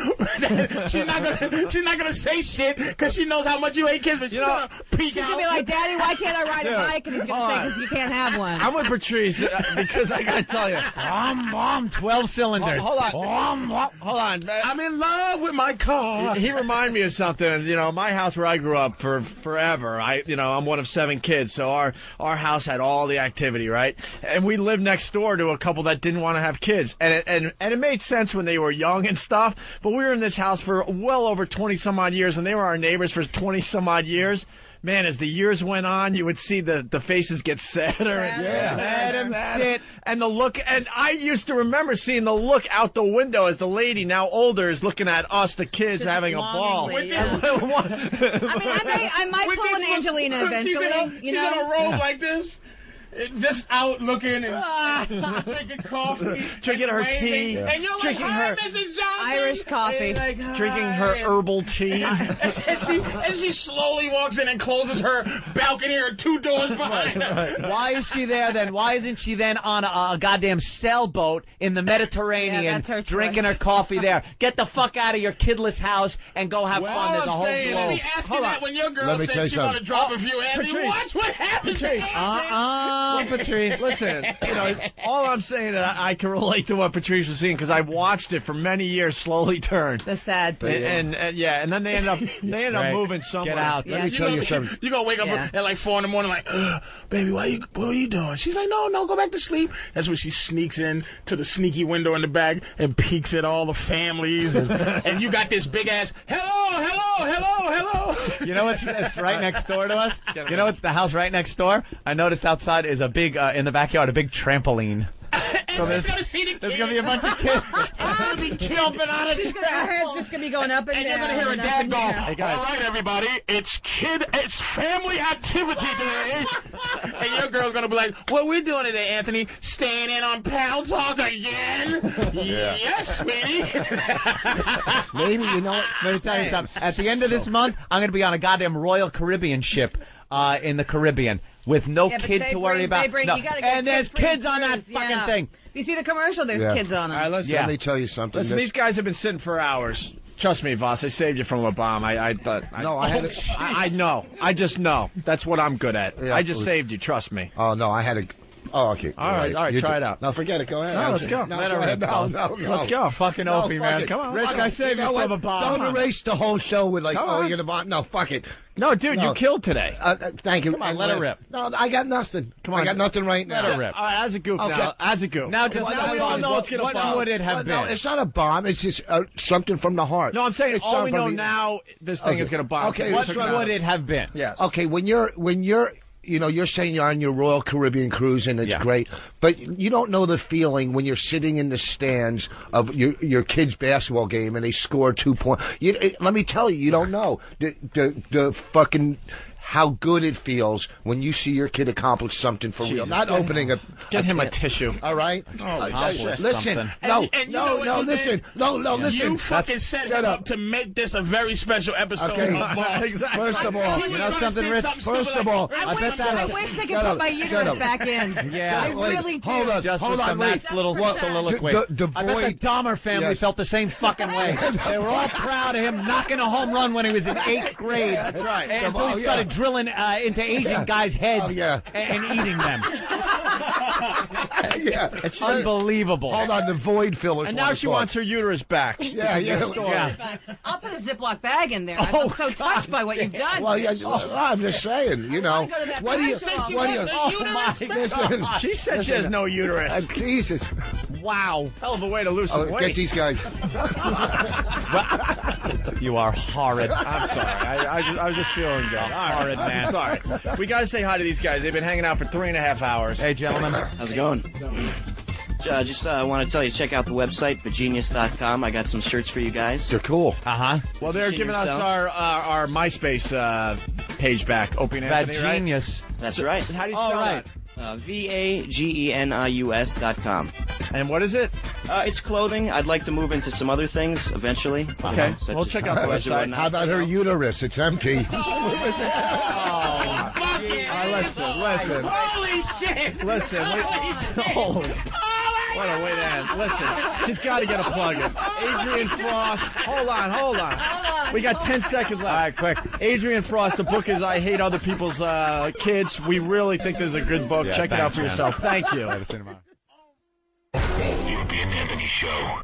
she's not gonna say shit because she knows how much you hate kids, but she's gonna peek out. She's gonna be like, "Daddy, why can't I ride a bike?" And he's gonna say, "Because you can't have one." I'm with Patrice because I gotta tell you, 12 cylinders. Hold on. I'm in love with my car. He reminded me of something. You know, my house where I grew up for forever. I'm one of 7 kids, so our house had all the activity, right? And we lived next door to a couple that didn't want to have kids, and it made sense when they were young and stuff. But we were in this house for well over 20 some odd years, and they were our neighbors for 20 some odd years. Man, as the years went on, you would see the faces get sadder. Let him sit. And the look, and I used to remember seeing the look out the window as the lady, now older, is looking at us, the kids, Just having a ball. yeah. I might pull an Angelina eventually. She's in a robe like this. just out looking and drinking coffee, drinking her tea, and you're drinking like, her "Hi, Mrs. Johnson." Irish coffee, drinking her herbal tea. and she slowly walks in and closes her balcony or 2 doors behind her. Why is she there then? Why isn't she then on a goddamn sailboat in the Mediterranean drinking her coffee there? Get the fuck out of your kidless house and go have fun. There's a whole globe. Let me ask you that when your girl said she want to drop a few, Anthony. Watch what happens to Patrice. Listen, all I'm saying is I can relate to what Patrice was saying because I watched it for many years slowly turn. The sad people. And then they end up moving somewhere. Get out. Let me tell you something. You're going to wake up at like 4 in the morning like, baby, what are you doing? She's like, no, go back to sleep. That's when she sneaks in to the sneaky window in the back and peeks at all the families. And you got this big ass, hello. You know what's right next door to us? You know what's the house right next door? I noticed outside is a big, in the backyard, a big trampoline. So there's going to be a bunch of kids. They're going to be jumping out of the Her head's just going to be going up and down. And you're going to hear a dad go, Hey, all right, everybody, it's family activity day. And your girl's going to be like, what we doing today, Anthony? Staying in on Pal Talk again? Yes, sweetie. Maybe, you know what? Let me tell you something. At the end of this month, I'm going to be on a goddamn Royal Caribbean ship in the Caribbean with no kid to worry about. No. And there's kids on that fucking thing. You see the commercial? There's kids on them. All right, listen, let me tell you something. Listen, these guys have been sitting for hours. Trust me, Voss, I saved you from a bomb. I thought. I know. I just know. That's what I'm good at. Yeah, I just saved you. Trust me. Oh, no, I had a... Oh, okay. All right, try it out. No, forget it. Go ahead. No, let's go. No, Let go her ahead. rip, No, pal. no. Let's go. Fucking Opie, man. Come on. Rich, I saved you from a bomb. Don't erase the whole show with like, Come on. you're going to bomb. No, fuck it. No, dude, you killed today. Thank you. Come on, let her rip. No, I got nothing. Come on. I got nothing right now. Let her rip. All right, as a goof now. As a goof. Now we all know what would it have been. No, it's not a bomb. It's just something from the heart. No, I'm saying It's all we something know from the- now, this thing is going to bomb. Okay, What would it have been? Yeah. Okay, when you're you're saying you're on your Royal Caribbean cruise and it's great, but you don't know the feeling when you're sitting in the stands of your kid's basketball game and they score 2 points. Let me tell you, you don't know the fucking how good it feels when you see your kid accomplish something for real. Not opening a... Get him a tissue. All right? Listen. No, listen. You fucking set him up to make this a very special episode. Okay. Of Voss. Exactly. First of all, you know something, Rich? First of all, I wish they could put my uterus back in. Yeah. I really do. Hold on. Just Hold with on. that little soliloquy. I bet the Dahmer family felt the same fucking way. They were all proud of him knocking a home run when he was in 8th grade. That's right. And until he started drilling into Asian guys' heads and eating them. It's unbelievable. Hold on, the void fillers. And now she wants her uterus back. Yeah. I'll put a Ziploc bag in there. I'm so touched by what you've done. Well, I'm just saying, what do you... Listen, she said she has no uterus. Jesus. Wow. Hell of a way to lose some weight. Get these guys. You are horrid. I'm sorry. I was just feeling good. Horrid, man. I'm sorry. We got to say hi to these guys. They've been hanging out for 3.5 hours. Hey, gentlemen. How's it going? Just want to tell you, check out the website, vagenius.com. I got some shirts for you guys. They're cool. Well, they're giving us our MySpace page back. Opie and Anthony, right? Genius. That's right. How do you spell that? VAGENIUS.com. And what is it? It's clothing. I'd like to move into some other things eventually. Okay. We'll check out the website. How about her uterus? It's empty. Listen. Holy shit! Listen. What a way to end. Listen, she's got to get a plug in. Adrian Frost. Hold on. We got 10 seconds left. All right, quick. Adrian Frost. The book is I Hate Other People's Kids. We really think this is a good book. Check it out for yourself. Thank you. The Opie and Anthony Show.